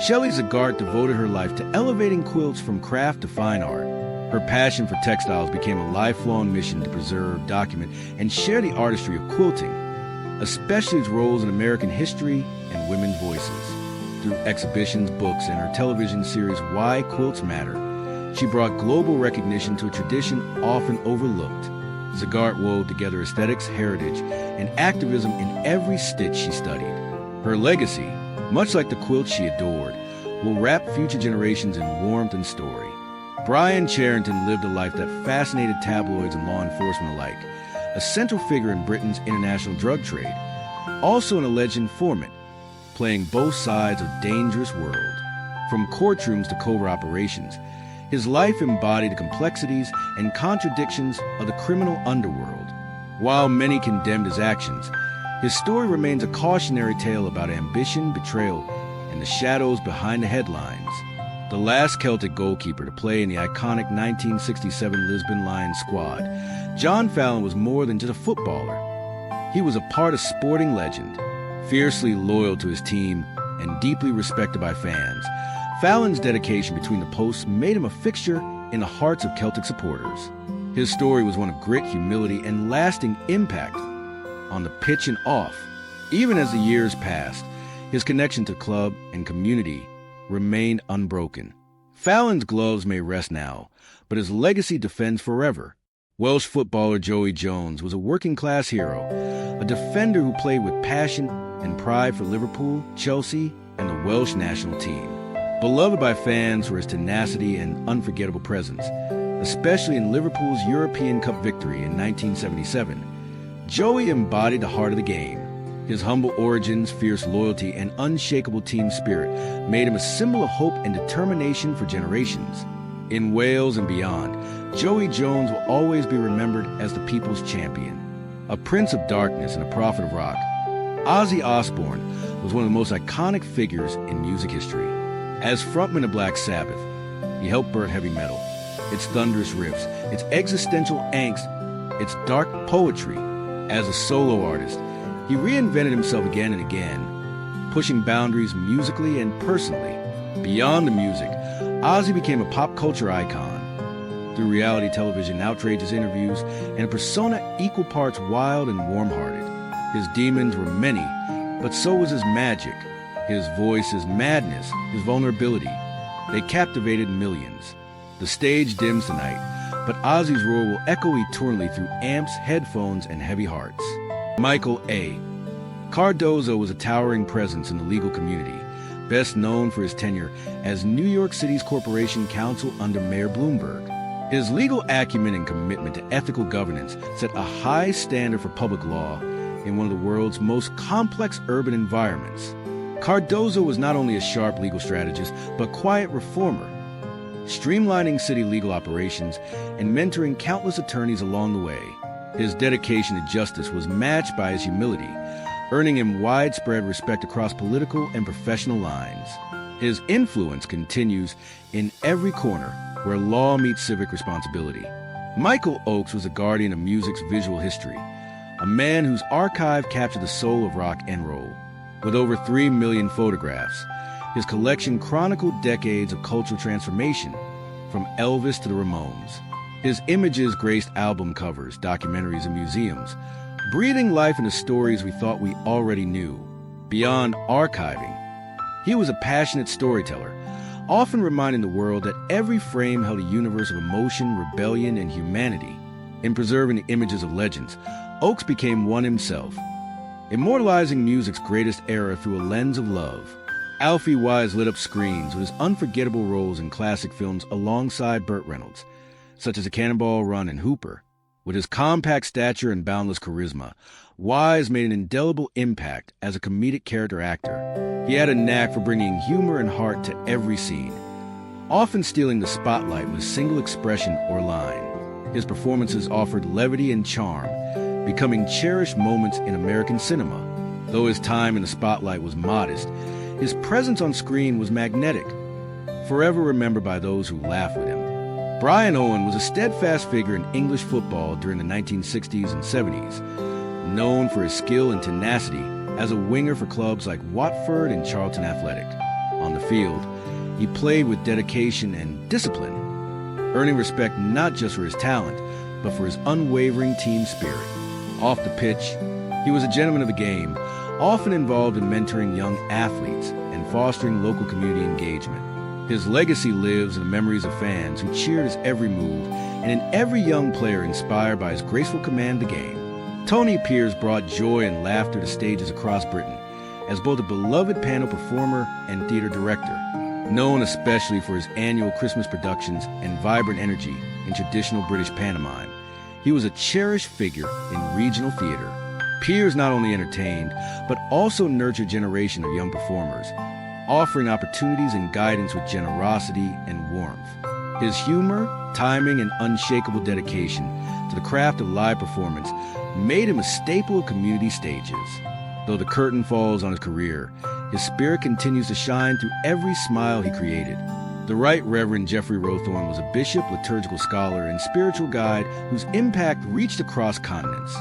Shelley Zagart devoted her life to elevating quilts from craft to fine art. Her passion for textiles became a lifelong mission to preserve, document, and share the artistry of quilting, especially its roles in American history and women's voices. Through exhibitions, books, and her television series Why Quilts Matter, she brought global recognition to a tradition often overlooked. Zagart wove together aesthetics, heritage, and activism in every stitch she studied. Her legacy, much like the quilts she adored, will wrap future generations in warmth and story. Brian Charrington lived a life that fascinated tabloids and law enforcement alike, a central figure in Britain's international drug trade, also an alleged informant, playing both sides of a dangerous world. From courtrooms to covert operations, his life embodied the complexities and contradictions of the criminal underworld. While many condemned his actions, his story remains a cautionary tale about ambition, betrayal, and the shadows behind the headlines. The last Celtic goalkeeper to play in the iconic 1967 Lisbon Lions squad, John Fallon was more than just a footballer. He was a part of sporting legend, fiercely loyal to his team and deeply respected by fans. Fallon's dedication between the posts made him a fixture in the hearts of Celtic supporters. His story was one of grit, humility, and lasting impact on the pitch and off. Even as the years passed, his connection to club and community remained unbroken. Fallon's gloves may rest now, but his legacy defends forever. Welsh footballer Joey Jones was a working-class hero, a defender who played with passion and pride for Liverpool, Chelsea, and the Welsh national team. Beloved by fans for his tenacity and unforgettable presence, especially in Liverpool's European Cup victory in 1977, Joey embodied the heart of the game. His humble origins, fierce loyalty, and unshakable team spirit made him a symbol of hope and determination for generations. In Wales and beyond, Joey Jones will always be remembered as the people's champion. A prince of darkness and a prophet of rock, Ozzy Osbourne was one of the most iconic figures in music history. As frontman of Black Sabbath, he helped birth heavy metal, its thunderous riffs, its existential angst, its dark poetry. As a solo artist, he reinvented himself again and again, pushing boundaries musically and personally. Beyond the music, Ozzy became a pop culture icon. Through reality television, outrageous interviews, and a persona equal parts wild and warm-hearted. His demons were many, but so was his magic, his voice, his madness, his vulnerability. They captivated millions. The stage dims tonight, but Ozzy's roar will echo eternally through amps, headphones, and heavy hearts. Michael A. Cardozo was a towering presence in the legal community, best known for his tenure as New York City's corporation counsel under Mayor Bloomberg. His legal acumen and commitment to ethical governance set a high standard for public law in one of the world's most complex urban environments. Cardozo was not only a sharp legal strategist, but quiet reformer, streamlining city legal operations and mentoring countless attorneys along the way. His dedication to justice was matched by his humility, earning him widespread respect across political and professional lines. His influence continues in every corner where law meets civic responsibility. Michael Oakes was a guardian of music's visual history, a man whose archive captured the soul of rock and roll. With over 3 million photographs, his collection chronicled decades of cultural transformation, from Elvis to the Ramones. His images graced album covers, documentaries, and museums, breathing life into stories we thought we already knew. Beyond archiving, he was a passionate storyteller, often reminding the world that every frame held a universe of emotion, rebellion, and humanity. In preserving the images of legends, Oakes became one himself, immortalizing music's greatest era through a lens of love. Alfie Wise lit up screens with his unforgettable roles in classic films alongside Burt Reynolds, such as A Cannonball Run and Hooper. With his compact stature and boundless charisma, Wise made an indelible impact as a comedic character actor. He had a knack for bringing humor and heart to every scene, often stealing the spotlight with a single expression or line. His performances offered levity and charm, becoming cherished moments in American cinema. Though his time in the spotlight was modest, his presence on screen was magnetic, forever remembered by those who laughed with him. Brian Owen was a steadfast figure in English football during the 1960s and 70s, known for his skill and tenacity as a winger for clubs like Watford and Charlton Athletic. On the field, he played with dedication and discipline, earning respect not just for his talent, but for his unwavering team spirit. Off the pitch, he was a gentleman of the game, often involved in mentoring young athletes and fostering local community engagement. His legacy lives in the memories of fans who cheered his every move and in every young player inspired by his graceful command of the game. Tony Pierce brought joy and laughter to stages across Britain as both a beloved panel performer and theater director, known especially for his annual Christmas productions and vibrant energy in traditional British pantomime. He was a cherished figure in regional theater. Pierce not only entertained, but also nurtured a generation of young performers, offering opportunities and guidance with generosity and warmth. His humor, timing, and unshakable dedication to the craft of live performance made him a staple of community stages. Though the curtain falls on his career, his spirit continues to shine through every smile he created. The Right Reverend Geoffrey Rowthorne was a bishop, liturgical scholar, and spiritual guide whose impact reached across continents.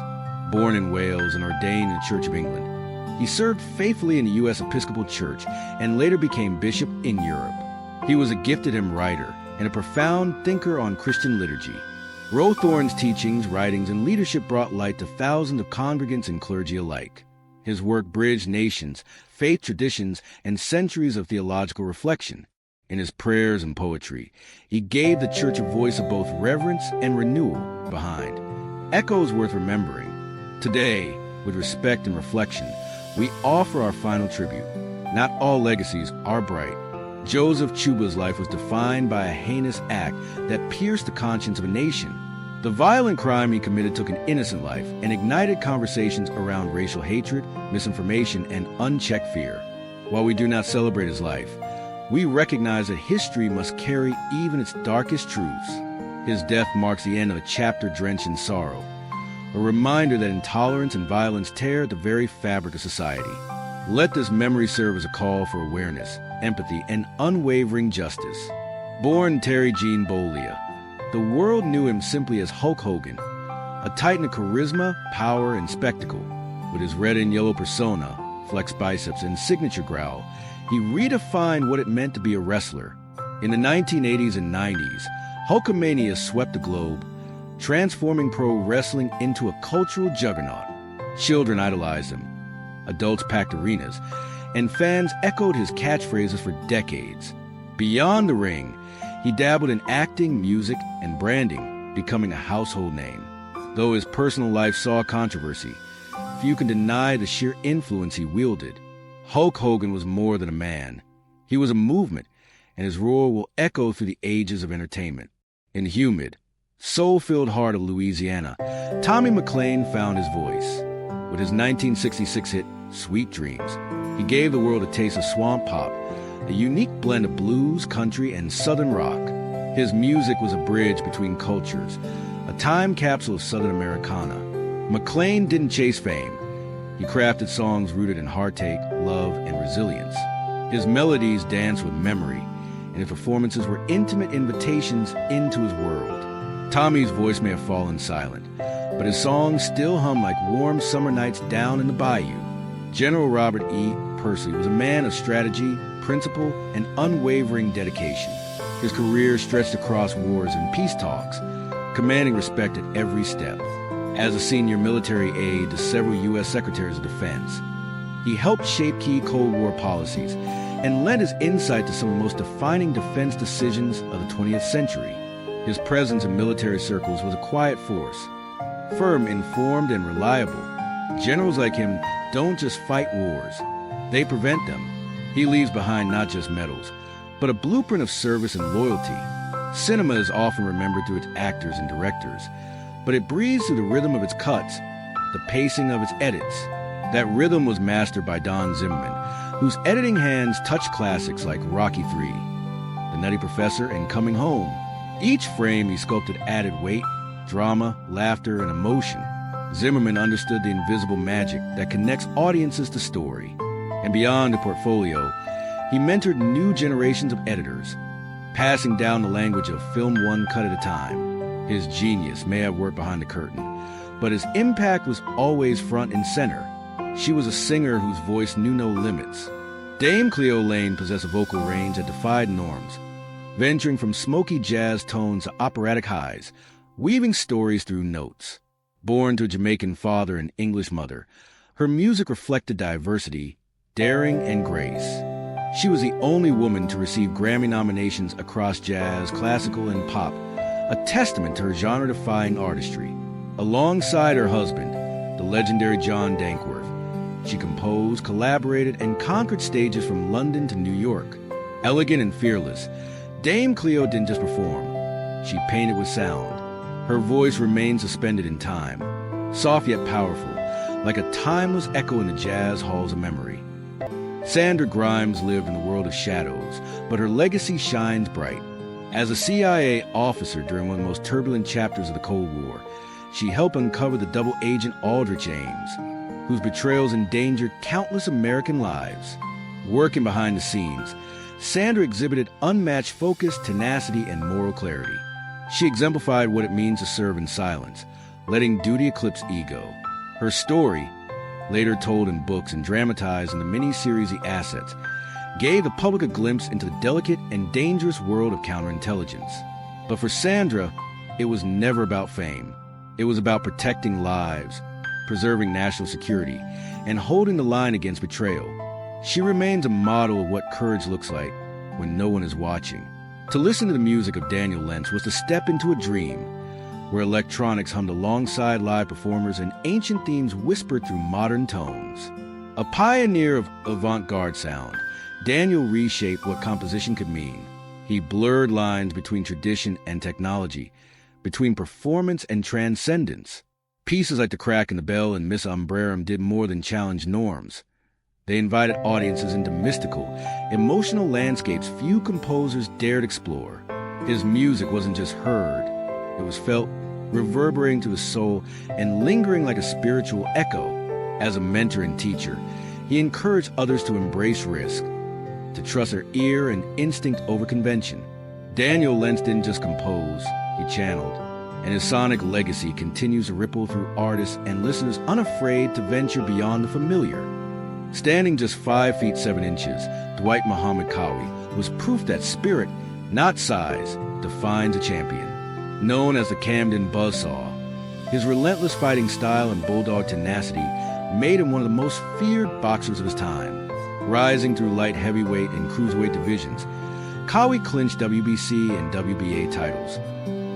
Born in Wales and ordained in the Church of England, he served faithfully in the U.S. Episcopal Church and later became bishop in Europe. He was a gifted hymn writer and a profound thinker on Christian liturgy. Rowthorne's teachings, writings, and leadership brought light to thousands of congregants and clergy alike. His work bridged nations, faith traditions, and centuries of theological reflection. In his prayers and poetry, he gave the church a voice of both reverence and renewal behind. Echoes worth remembering. Today, with respect and reflection, we offer our final tribute. Not all legacies are bright. Joseph Chuba's life was defined by a heinous act that pierced the conscience of a nation. The violent crime he committed took an innocent life and ignited conversations around racial hatred, misinformation, and unchecked fear. While we do not celebrate his life, we recognize that history must carry even its darkest truths. His death marks the end of a chapter drenched in sorrow, a reminder that intolerance and violence tear at the very fabric of society. Let this memory serve as a call for awareness, empathy, and unwavering justice. Born Terry Gene Bollea, the world knew him simply as Hulk Hogan, a titan of charisma, power, and spectacle. With his red and yellow persona, flexed biceps, and signature growl, he redefined what it meant to be a wrestler. In the 1980s and 90s, Hulkamania swept the globe, transforming pro wrestling into a cultural juggernaut. Children idolized him, adults packed arenas, and fans echoed his catchphrases for decades. Beyond the ring, he dabbled in acting, music, and branding, becoming a household name. Though his personal life saw controversy, few can deny the sheer influence he wielded. Hulk Hogan was more than a man. He was a movement, and his roar will echo through the ages of entertainment. In the humid, soul-filled heart of Louisiana, Tommy McLean found his voice. With his 1966 hit, Sweet Dreams, he gave the world a taste of swamp pop, a unique blend of blues, country, and southern rock. His music was a bridge between cultures, a time capsule of Southern Americana. McLean didn't chase fame. He crafted songs rooted in heartache, love, and resilience. His melodies danced with memory, and his performances were intimate invitations into his world. Tommy's voice may have fallen silent, but his songs still hum like warm summer nights down in the bayou. General Robert E. Percy was a man of strategy, principle, and unwavering dedication. His career stretched across wars and peace talks, commanding respect at every step. As a senior military aide to several U.S. Secretaries of Defense, he helped shape key Cold War policies and lent his insight to some of the most defining defense decisions of the 20th century. His presence in military circles was a quiet force. Firm, informed, and reliable, generals like him don't just fight wars, they prevent them. He leaves behind not just medals, but a blueprint of service and loyalty. Cinema is often remembered through its actors and directors, but it breathes through the rhythm of its cuts, the pacing of its edits. That rhythm was mastered by Don Zimmerman, whose editing hands touched classics like Rocky III, The Nutty Professor, and Coming Home. Each frame he sculpted added weight, drama, laughter, and emotion. Zimmerman understood the invisible magic that connects audiences to story. And beyond the portfolio, he mentored new generations of editors, passing down the language of film one cut at a time. His genius may have worked behind the curtain, but his impact was always front and center. She was a singer whose voice knew no limits. Dame Cleo Lane possessed a vocal range that defied norms, venturing from smoky jazz tones to operatic highs, weaving stories through notes. Born to a Jamaican father and English mother, her music reflected diversity, daring, and grace. She was the only woman to receive Grammy nominations across jazz, classical, and pop, a testament to her genre-defying artistry. Alongside her husband, the legendary John Dankworth, she composed, collaborated, and conquered stages from London to New York. Elegant and fearless, Dame Cleo didn't just perform, she painted with sound. Her voice remained suspended in time, soft yet powerful, like a timeless echo in the jazz halls of memory. Sandra Grimes lived in the world of shadows, but her legacy shines bright. As a CIA officer during one of the most turbulent chapters of the Cold War, she helped uncover the double agent Aldrich Ames, whose betrayals endangered countless American lives. Working behind the scenes, Sandra exhibited unmatched focus, tenacity, and moral clarity. She exemplified what it means to serve in silence, letting duty eclipse ego. Her story, later told in books and dramatized in the miniseries The Assets, gave the public a glimpse into the delicate and dangerous world of counterintelligence. But for Sandra, it was never about fame. It was about protecting lives, preserving national security, and holding the line against betrayal. She remains a model of what courage looks like when no one is watching. To listen to the music of Daniel Lentz was to step into a dream, where electronics hummed alongside live performers and ancient themes whispered through modern tones. A pioneer of avant-garde sound, Daniel reshaped what composition could mean. He blurred lines between tradition and technology, between performance and transcendence. Pieces like The Crack in the Bell and Miss Umbrarum did more than challenge norms. They invited audiences into mystical, emotional landscapes few composers dared explore. His music wasn't just heard, it was felt, reverberating to the soul and lingering like a spiritual echo. As a mentor and teacher, he encouraged others to embrace risk, to trust their ear and instinct over convention. Daniel Lentz didn't just compose, he channeled, and his sonic legacy continues to ripple through artists and listeners unafraid to venture beyond the familiar. Standing just 5 feet 7 inches, Dwight Muhammad Qawi was proof that spirit, not size, defines a champion. Known as the Camden Buzzsaw, his relentless fighting style and bulldog tenacity made him one of the most feared boxers of his time. Rising through light heavyweight and cruiserweight divisions, Qawi clinched WBC and WBA titles,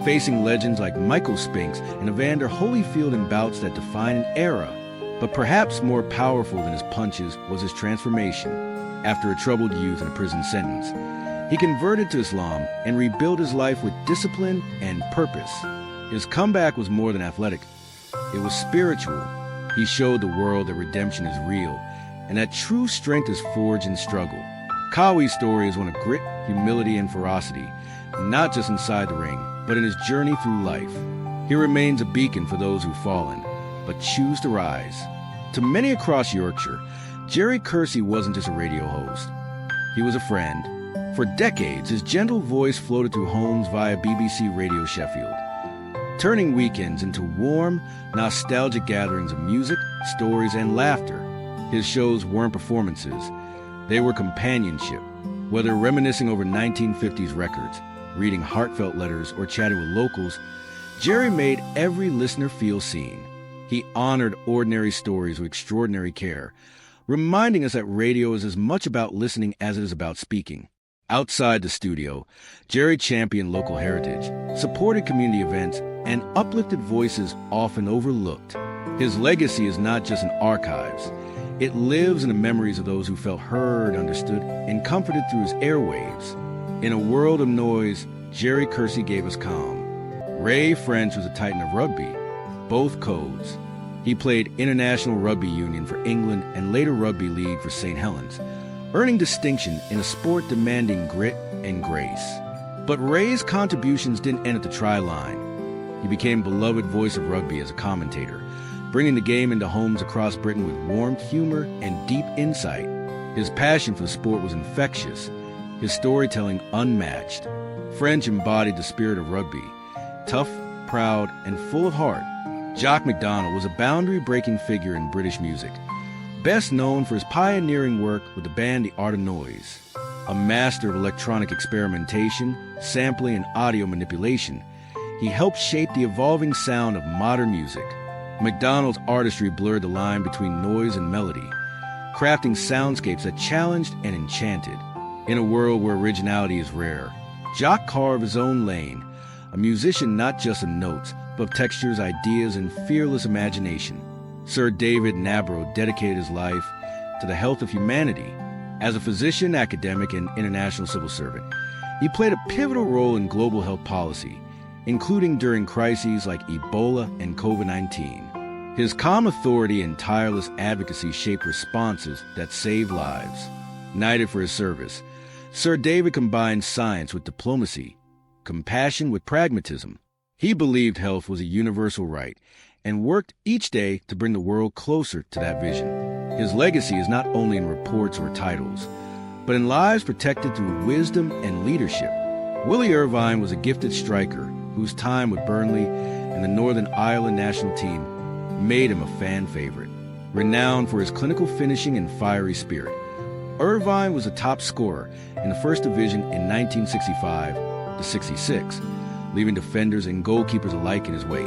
facing legends like Michael Spinks and Evander Holyfield in bouts that define an era. But perhaps more powerful than his punches was his transformation. After a troubled youth and a prison sentence, he converted to Islam and rebuilt his life with discipline and purpose. His comeback was more than athletic. It was spiritual. He showed the world that redemption is real and that true strength is forged in struggle. Qawi's story is one of grit, humility, and ferocity, not just inside the ring, but in his journey through life. He remains a beacon for those who've fallen, but choose to rise. To many across Yorkshire, Jerry Kersey wasn't just a radio host. He was a friend. For decades, his gentle voice floated through homes via BBC Radio Sheffield, turning weekends into warm, nostalgic gatherings of music, stories, and laughter. His shows weren't performances. They were companionship. Whether reminiscing over 1950s records, reading heartfelt letters, or chatting with locals, Jerry made every listener feel seen. He honored ordinary stories with extraordinary care, reminding us that radio is as much about listening as it is about speaking. Outside the studio, Jerry championed local heritage, supported community events, and uplifted voices often overlooked. His legacy is not just in archives. It lives in the memories of those who felt heard, understood, and comforted through his airwaves. In a world of noise, Jerry Kersey gave us calm. Ray French was a titan of rugby, both codes. He played international rugby union for England and later rugby league for St. Helens, earning distinction in a sport demanding grit and grace. But Ray's contributions didn't end at the try line. He became a beloved voice of rugby as a commentator, bringing the game into homes across Britain with warmth, humor, and deep insight. His passion for the sport was infectious, his storytelling unmatched. French embodied the spirit of rugby, tough, proud, and full of heart. Jock MacDonald was a boundary-breaking figure in British music, best known for his pioneering work with the band The Art of Noise. A master of electronic experimentation, sampling, and audio manipulation, he helped shape the evolving sound of modern music. MacDonald's artistry blurred the line between noise and melody, crafting soundscapes that challenged and enchanted. In a world where originality is rare, Jock carved his own lane, a musician not just of notes, but of textures, ideas, and fearless imagination. Sir David Nabro dedicated his life to the health of humanity. As a physician, academic, and international civil servant, he played a pivotal role in global health policy, including during crises like Ebola and COVID-19. His calm authority and tireless advocacy shaped responses that saved lives. Knighted for his service, Sir David combined science with diplomacy, compassion with pragmatism. He believed health was a universal right and worked each day to bring the world closer to that vision. His legacy is not only in reports or titles, but in lives protected through wisdom and leadership. Willie Irvine was a gifted striker whose time with Burnley and the Northern Ireland national team made him a fan favorite. Renowned for his clinical finishing and fiery spirit, Irvine was a top scorer in the First Division in 1965 to 66, leaving defenders and goalkeepers alike in his wake.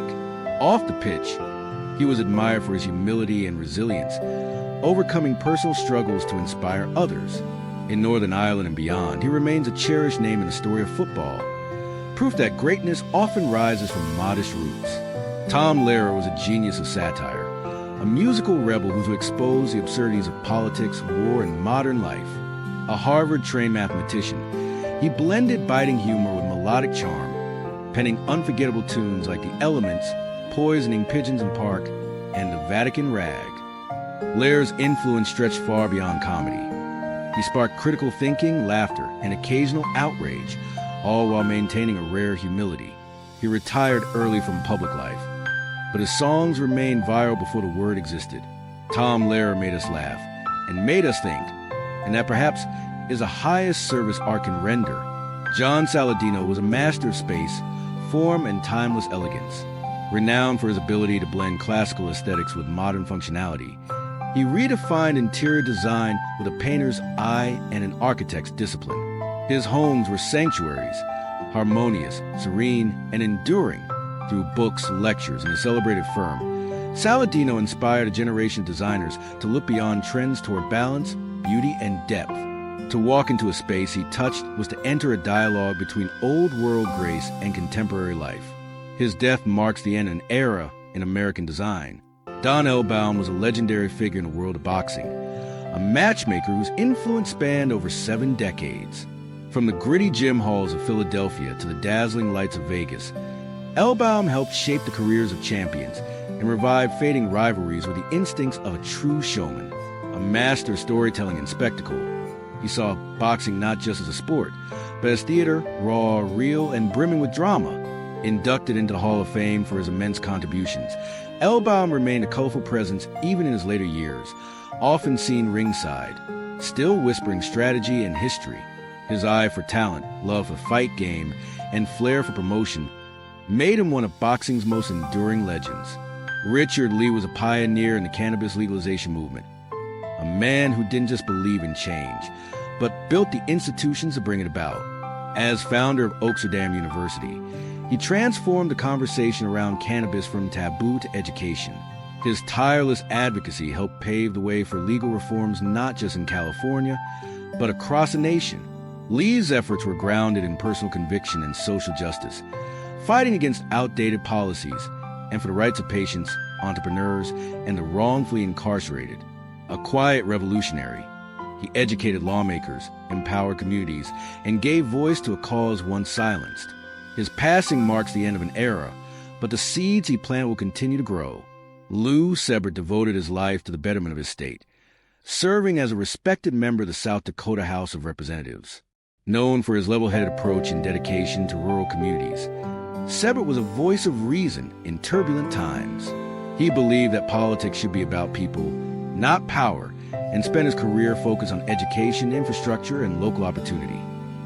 Off the pitch, he was admired for his humility and resilience, overcoming personal struggles to inspire others. In Northern Ireland and beyond, he remains a cherished name in the story of football, proof that greatness often rises from modest roots. Tom Lehrer was a genius of satire, a musical rebel who exposed the absurdities of politics, war, and modern life. A Harvard-trained mathematician, he blended biting humor with melodic charm, penning unforgettable tunes like The Elements, Poisoning Pigeons in Park, and The Vatican Rag. Lehrer's influence stretched far beyond comedy. He sparked critical thinking, laughter, and occasional outrage, all while maintaining a rare humility. He retired early from public life, but his songs remained viral before the word existed. Tom Lehrer made us laugh and made us think, and that perhaps is the highest service art can render. John Saladino was a master of space, form, and timeless elegance. Renowned for his ability to blend classical aesthetics with modern functionality, he redefined interior design with a painter's eye and an architect's discipline. His homes were sanctuaries, harmonious, serene, and enduring. Through books, lectures, and a celebrated firm, Saladino inspired a generation of designers to look beyond trends toward balance, beauty, and depth. To walk into a space he touched was to enter a dialogue between old-world grace and contemporary life. His death marks the end of an era in American design. Don Elbaum was a legendary figure in the world of boxing, a matchmaker whose influence spanned over 7 decades. From the gritty gym halls of Philadelphia to the dazzling lights of Vegas, Elbaum helped shape the careers of champions and revive fading rivalries with the instincts of a true showman. A master of storytelling and spectacle, he saw boxing not just as a sport, but as theater, raw, real, and brimming with drama. Inducted into the Hall of Fame for his immense contributions, Elbaum remained a colorful presence even in his later years, often seen ringside, still whispering strategy and history. His eye for talent, love for fight game, and flair for promotion made him one of boxing's most enduring legends. Richard Lee was a pioneer in the cannabis legalization movement, a man who didn't just believe in change, but built the institutions to bring it about. As founder of Oxford University, he transformed the conversation around cannabis from taboo to education. His tireless advocacy helped pave the way for legal reforms not just in California, but across the nation. Lee's efforts were grounded in personal conviction and social justice, fighting against outdated policies and for the rights of patients, entrepreneurs, and the wrongfully incarcerated. A quiet revolutionary, he educated lawmakers, empowered communities, and gave voice to a cause once silenced. His passing marks the end of an era, but the seeds he planted will continue to grow. Lou Sebert devoted his life to the betterment of his state, serving as a respected member of the South Dakota House of Representatives. Known for his level-headed approach and dedication to rural communities, Sebert was a voice of reason in turbulent times. He believed that politics should be about people, not power, and spent his career focused on education, infrastructure, and local opportunity.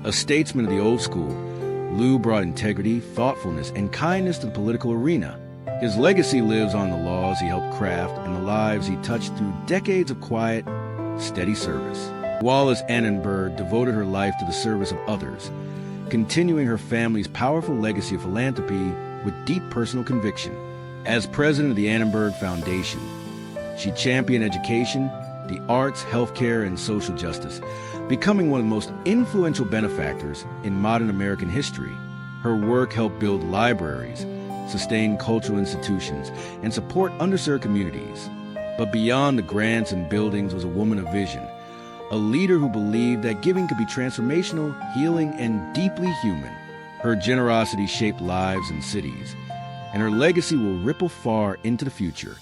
A statesman of the old school, Lou brought integrity, thoughtfulness, and kindness to the political arena. His legacy lives on the laws he helped craft and the lives he touched through decades of quiet, steady service. Wallace Annenberg devoted her life to the service of others, continuing her family's powerful legacy of philanthropy with deep personal conviction. As president of the Annenberg Foundation, she championed education, the arts, healthcare, and social justice, becoming one of the most influential benefactors in modern American history. Her work helped build libraries, sustain cultural institutions, and support underserved communities. But beyond the grants and buildings was a woman of vision, a leader who believed that giving could be transformational, healing, and deeply human. Her generosity shaped lives and cities, and her legacy will ripple far into the future.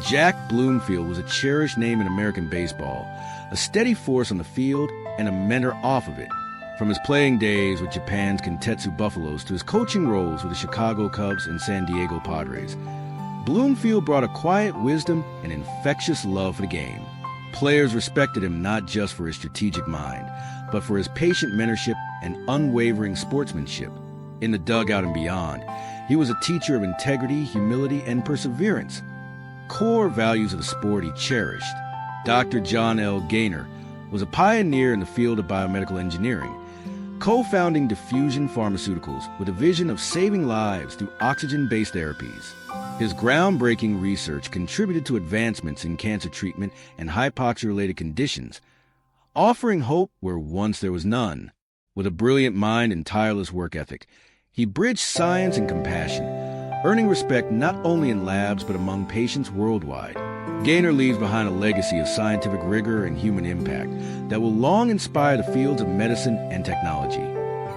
Jack Bloomfield was a cherished name in American baseball, a steady force on the field and a mentor off of it. From his playing days with Japan's Kintetsu Buffaloes to his coaching roles with the Chicago Cubs and San Diego Padres, Bloomfield brought a quiet wisdom and infectious love for the game. Players respected him not just for his strategic mind, but for his patient mentorship and unwavering sportsmanship. In the dugout and beyond, he was a teacher of integrity, humility, and perseverance, core values of the sport he cherished. Dr. John L. Gaynor, was a pioneer in the field of biomedical engineering, co-founding Diffusion Pharmaceuticals with a vision of saving lives through oxygen-based therapies. His groundbreaking research contributed to advancements in cancer treatment and hypoxia-related conditions, offering hope where once there was none. With a brilliant mind and tireless work ethic, he bridged science and compassion, earning respect not only in labs but among patients worldwide. Gaynor leaves behind a legacy of scientific rigor and human impact that will long inspire the fields of medicine and technology.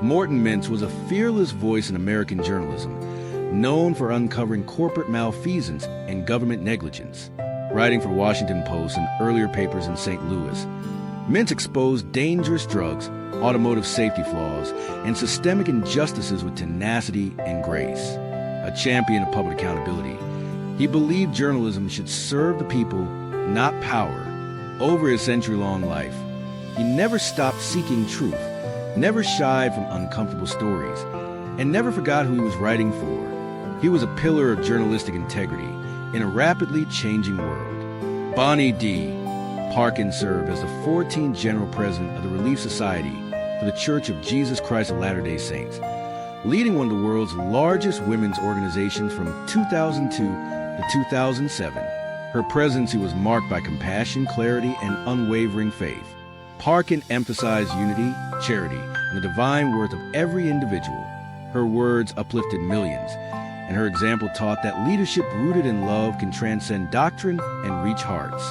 Morton Mintz was a fearless voice in American journalism, known for uncovering corporate malfeasance and government negligence. Writing for Washington Post and earlier papers in St. Louis, Mintz exposed dangerous drugs, automotive safety flaws, and systemic injustices with tenacity and grace. A champion of public accountability, he believed journalism should serve the people, not power. Over his century-long life, he never stopped seeking truth, never shied from uncomfortable stories, and never forgot who he was writing for. He was a pillar of journalistic integrity in a rapidly changing world. Bonnie D. Parkin served as the 14th General President of the Relief Society for the Church of Jesus Christ of Latter-day Saints, leading one of the world's largest women's organizations from 2002 to 2007. Her presidency was marked by compassion, clarity, and unwavering faith. Parkin emphasized unity, charity, and the divine worth of every individual. Her words uplifted millions, and her example taught that leadership rooted in love can transcend doctrine and reach hearts.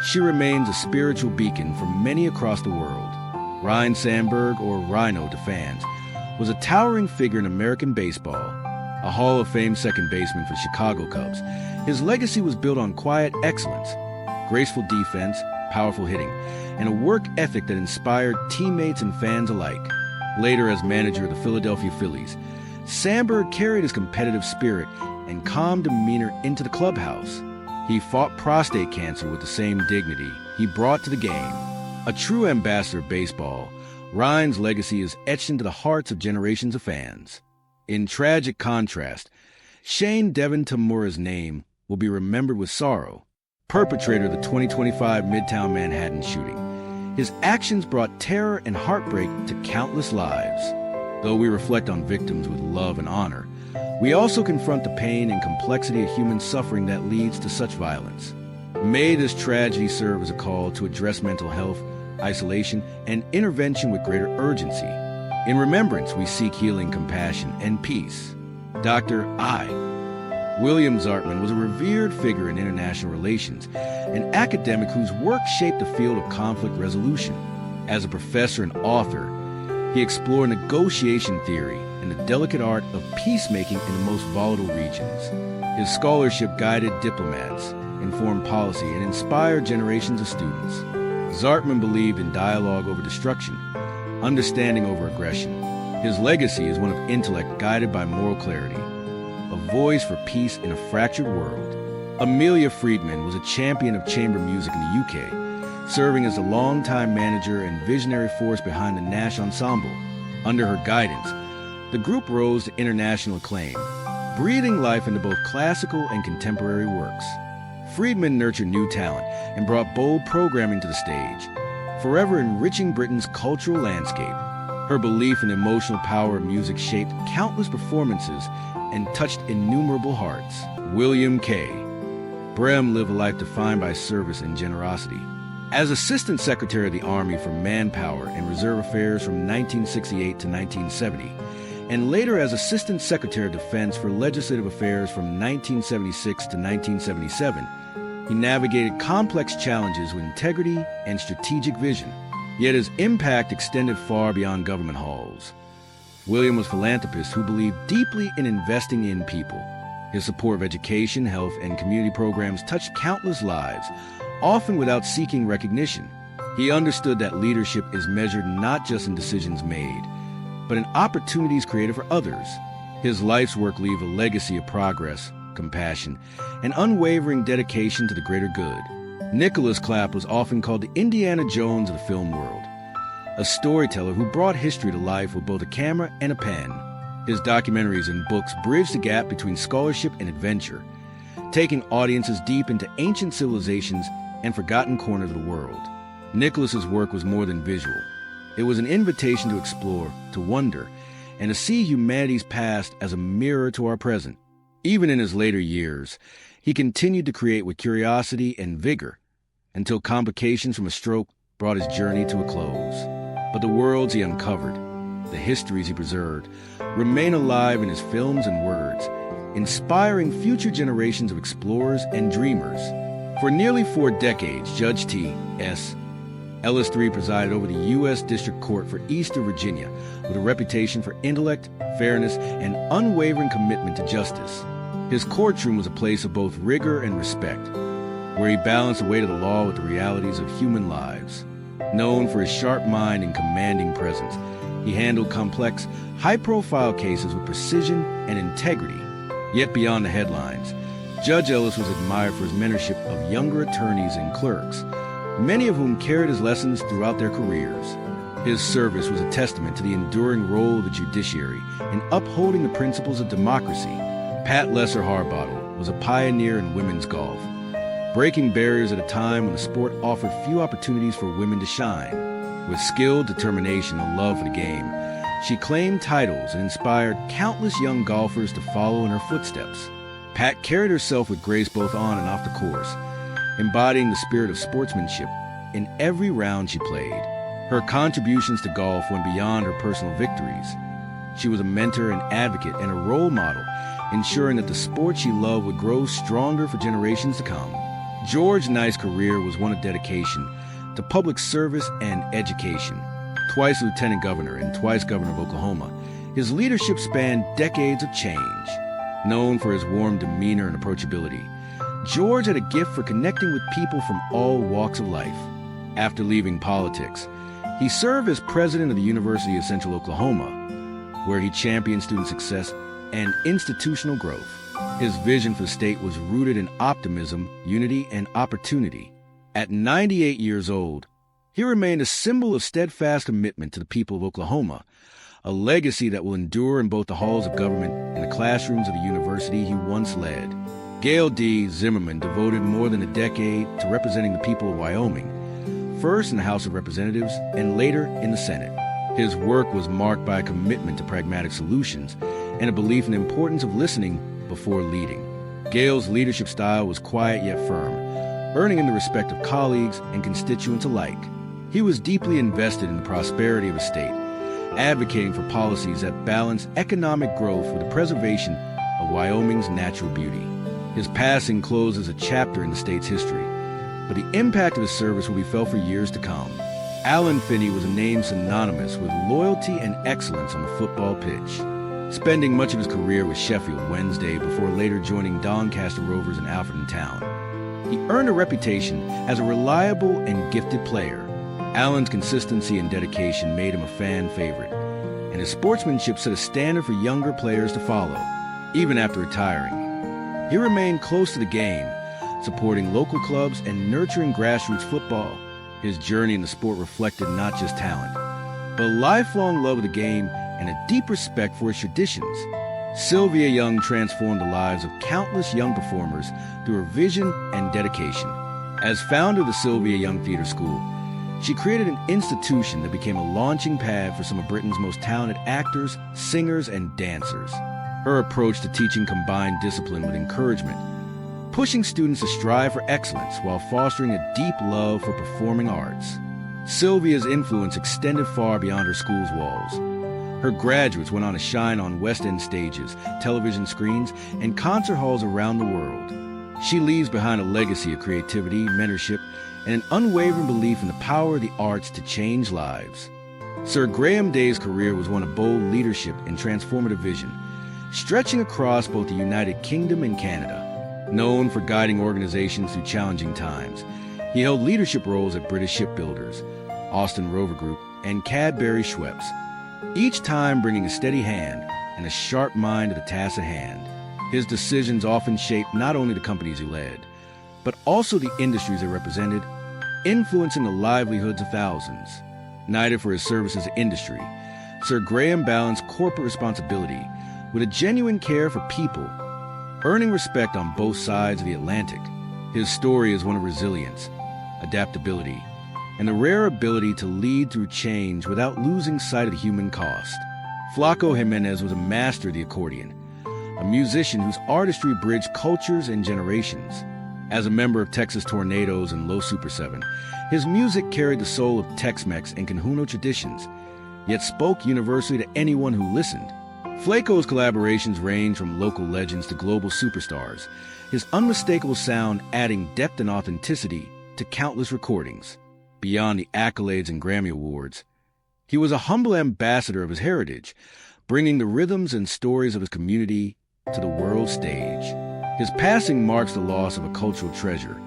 She remains a spiritual beacon for many across the world. Ryne Sandberg, or Rhino to fans, was a towering figure in American baseball, a Hall of Fame second baseman for Chicago Cubs. His legacy was built on quiet excellence, graceful defense, powerful hitting, and a work ethic that inspired teammates and fans alike. Later, as manager of the Philadelphia Phillies, Sandberg carried his competitive spirit and calm demeanor into the clubhouse. He fought prostate cancer with the same dignity he brought to the game. A true ambassador of baseball, Ryne's legacy is etched into the hearts of generations of fans. In tragic contrast, Shane Devon Tamura's name will be remembered with sorrow, perpetrator of the 2025 Midtown Manhattan shooting. His actions brought terror and heartbreak to countless lives. Though we reflect on victims with love and honor, we also confront the pain and complexity of human suffering that leads to such violence. May this tragedy serve as a call to address mental health, isolation, and intervention with greater urgency. In remembrance, we seek healing, compassion, and peace. Dr. I. William Zartman was a revered figure in international relations, an academic whose work shaped the field of conflict resolution. As a professor and author, he explored negotiation theory and the delicate art of peacemaking in the most volatile regions. His scholarship guided diplomats, informed policy, and inspired generations of students. Zartman believed in dialogue over destruction, understanding over aggression. His legacy is one of intellect guided by moral clarity, a voice for peace in a fractured world. Amelia Friedman was a champion of chamber music in the UK, serving as the longtime manager and visionary force behind the Nash Ensemble. Under her guidance, the group rose to international acclaim, breathing life into both classical and contemporary works. Friedman nurtured new talent and brought bold programming to the stage, forever enriching Britain's cultural landscape. Her belief in the emotional power of music shaped countless performances and touched innumerable hearts. William K. Brehm lived a life defined by service and generosity. As Assistant Secretary of the Army for Manpower and Reserve Affairs from 1968 to 1970, and later as Assistant Secretary of Defense for Legislative Affairs from 1976 to 1977, he navigated complex challenges with integrity and strategic vision. Yet his impact extended far beyond government halls. William was a philanthropist who believed deeply in investing in people. His support of education, health, and community programs touched countless lives, often without seeking recognition. He understood that leadership is measured not just in decisions made, but in opportunities created for others. His life's work leaves a legacy of progress, compassion, and unwavering dedication to the greater good. Nicholas Clapp was often called the Indiana Jones of the film world, a storyteller who brought history to life with both a camera and a pen. His documentaries and books bridge the gap between scholarship and adventure, taking audiences deep into ancient civilizations and forgotten corners of the world. Nicholas's work was more than visual. It was an invitation to explore, to wonder, and to see humanity's past as a mirror to our present. Even in his later years, he continued to create with curiosity and vigor until complications from a stroke brought his journey to a close. But the worlds he uncovered, the histories he preserved, remain alive in his films and words, inspiring future generations of explorers and dreamers. For nearly 4 decades, Judge T.S. Ellis III presided over the U.S. District Court for Eastern Virginia with a reputation for intellect, fairness, and unwavering commitment to justice. His courtroom was a place of both rigor and respect, where he balanced the weight of the law with the realities of human lives. Known for his sharp mind and commanding presence, he handled complex, high-profile cases with precision and integrity. Yet beyond the headlines, Judge Ellis was admired for his mentorship of younger attorneys and clerks, many of whom carried his lessons throughout their careers. His service was a testament to the enduring role of the judiciary in upholding the principles of democracy. Pat Lesser-Harbottle was a pioneer in women's golf, breaking barriers at a time when the sport offered few opportunities for women to shine. With skill, determination, and love for the game, she claimed titles and inspired countless young golfers to follow in her footsteps. Pat carried herself with grace both on and off the course, embodying the spirit of sportsmanship in every round she played. Her contributions to golf went beyond her personal victories. She was a mentor and advocate and a role model, ensuring that the sport she loved would grow stronger for generations to come. George Knight's career was one of dedication to public service and education. Twice lieutenant governor and twice governor of Oklahoma, his leadership spanned decades of change. Known for his warm demeanor and approachability, George had a gift for connecting with people from all walks of life. After leaving politics, he served as president of the University of Central Oklahoma, where he championed student success and institutional growth. His vision for the state was rooted in optimism, unity, and opportunity. At 98 years old, he remained a symbol of steadfast commitment to the people of Oklahoma, a legacy that will endure in both the halls of government and the classrooms of the university he once led. Gail D. Zimmerman devoted more than a decade to representing the people of Wyoming, first in the House of Representatives and later in the Senate. His work was marked by a commitment to pragmatic solutions and a belief in the importance of listening before leading. Gail's leadership style was quiet yet firm, earning him the respect of colleagues and constituents alike. He was deeply invested in the prosperity of his state, advocating for policies that balance economic growth with the preservation of Wyoming's natural beauty. His passing closes a chapter in the state's history, but the impact of his service will be felt for years to come. Alan Finney was a name synonymous with loyalty and excellence on the football pitch, spending much of his career with Sheffield Wednesday before later joining Doncaster Rovers in Alfreton Town. He earned a reputation as a reliable and gifted player. Alan's consistency and dedication made him a fan favorite, and his sportsmanship set a standard for younger players to follow, even after retiring. He remained close to the game, supporting local clubs and nurturing grassroots football. His journey in the sport reflected not just talent, but a lifelong love of the game and a deep respect for its traditions. Sylvia Young transformed the lives of countless young performers through her vision and dedication. As founder of the Sylvia Young Theatre School, she created an institution that became a launching pad for some of Britain's most talented actors, singers, and dancers. Her approach to teaching combined discipline with encouragement, pushing students to strive for excellence while fostering a deep love for performing arts. Sylvia's influence extended far beyond her school's walls. Her graduates went on to shine on West End stages, television screens, and concert halls around the world. She leaves behind a legacy of creativity, mentorship, and an unwavering belief in the power of the arts to change lives. Sir Graham Day's career was one of bold leadership and transformative vision, stretching across both the United Kingdom and Canada. Known for guiding organizations through challenging times, he held leadership roles at British shipbuilders, Austin Rover Group, and Cadbury Schweppes, each time bringing a steady hand and a sharp mind to the task at hand. His decisions often shaped not only the companies he led, but also the industries they represented, influencing the livelihoods of thousands. Knighted for his services to industry, Sir Graham balanced corporate responsibility with a genuine care for people, earning respect on both sides of the Atlantic. His story is one of resilience, adaptability, and the rare ability to lead through change without losing sight of the human cost. Flaco Jimenez was a master of the accordion, a musician whose artistry bridged cultures and generations. As a member of Texas Tornadoes and Los Super 7, his music carried the soul of Tex-Mex and Conjuno traditions, yet spoke universally to anyone who listened. Flaco's collaborations range from local legends to global superstars, his unmistakable sound adding depth and authenticity to countless recordings. Beyond the accolades and Grammy Awards, he was a humble ambassador of his heritage, bringing the rhythms and stories of his community to the world stage. His passing marks the loss of a cultural treasure,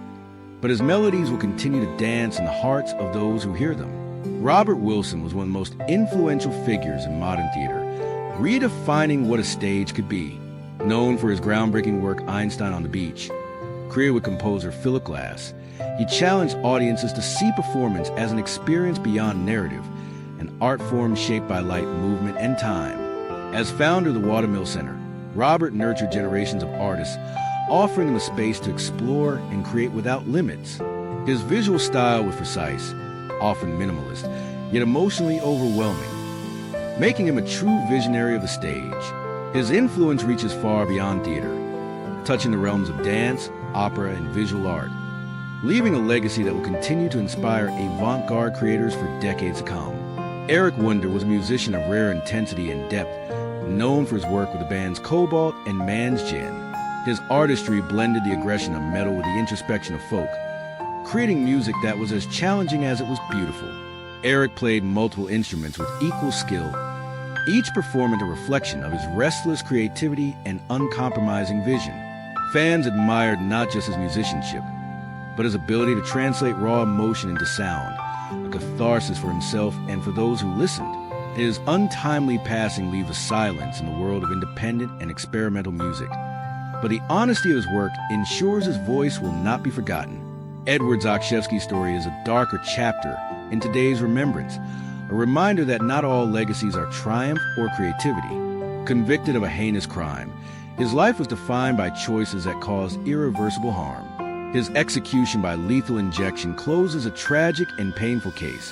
but his melodies will continue to dance in the hearts of those who hear them. Robert Wilson was one of the most influential figures in modern theater, redefining what a stage could be. Known for his groundbreaking work Einstein on the Beach, created with composer Philip Glass, he challenged audiences to see performance as an experience beyond narrative, an art form shaped by light, movement, and time. As founder of the Watermill Center, Robert nurtured generations of artists, offering them a space to explore and create without limits. His visual style was precise, often minimalist, yet emotionally overwhelming, making him a true visionary of the stage. His influence reaches far beyond theater, touching the realms of dance, opera, and visual art, leaving a legacy that will continue to inspire avant-garde creators for decades to come. Eric Wunder was a musician of rare intensity and depth, known for his work with the bands Cobalt and Man's Gin. His artistry blended the aggression of metal with the introspection of folk, creating music that was as challenging as it was beautiful. Eric played multiple instruments with equal skill, each performing a reflection of his restless creativity and uncompromising vision. Fans admired not just his musicianship, but his ability to translate raw emotion into sound, a catharsis for himself and for those who listened. His untimely passing leaves a silence in the world of independent and experimental music, but the honesty of his work ensures his voice will not be forgotten. Edward Zakshevsky's story is a darker chapter in today's remembrance, a reminder that not all legacies are triumph or creativity. Convicted of a heinous crime, his life was defined by choices that caused irreversible harm. His execution by lethal injection closes a tragic and painful case,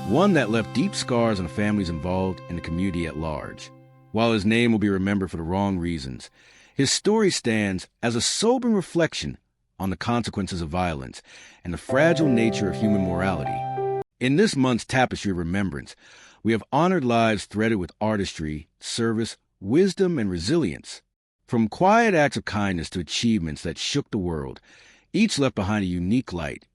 one that left deep scars on the families involved and the community at large. While his name will be remembered for the wrong reasons, his story stands as a sobering reflection on the consequences of violence and the fragile nature of human morality. In this month's Tapestry of Remembrance, we have honored lives threaded with artistry, service, wisdom, and resilience. From quiet acts of kindness to achievements that shook the world, each left behind a unique light,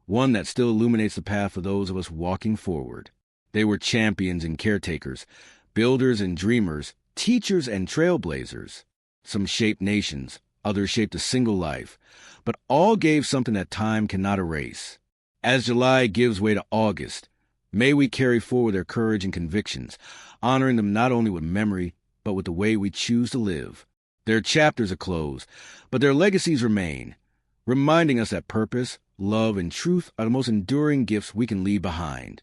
one that still illuminates the path for those of us walking forward. They were champions and caretakers, builders and dreamers, teachers and trailblazers. Some shaped nations, others shaped a single life, but all gave something that time cannot erase. As July gives way to August, may we carry forward their courage and convictions, honoring them not only with memory, but with the way we choose to live. Their chapters are closed, but their legacies remain, reminding us that purpose, love, and truth are the most enduring gifts we can leave behind.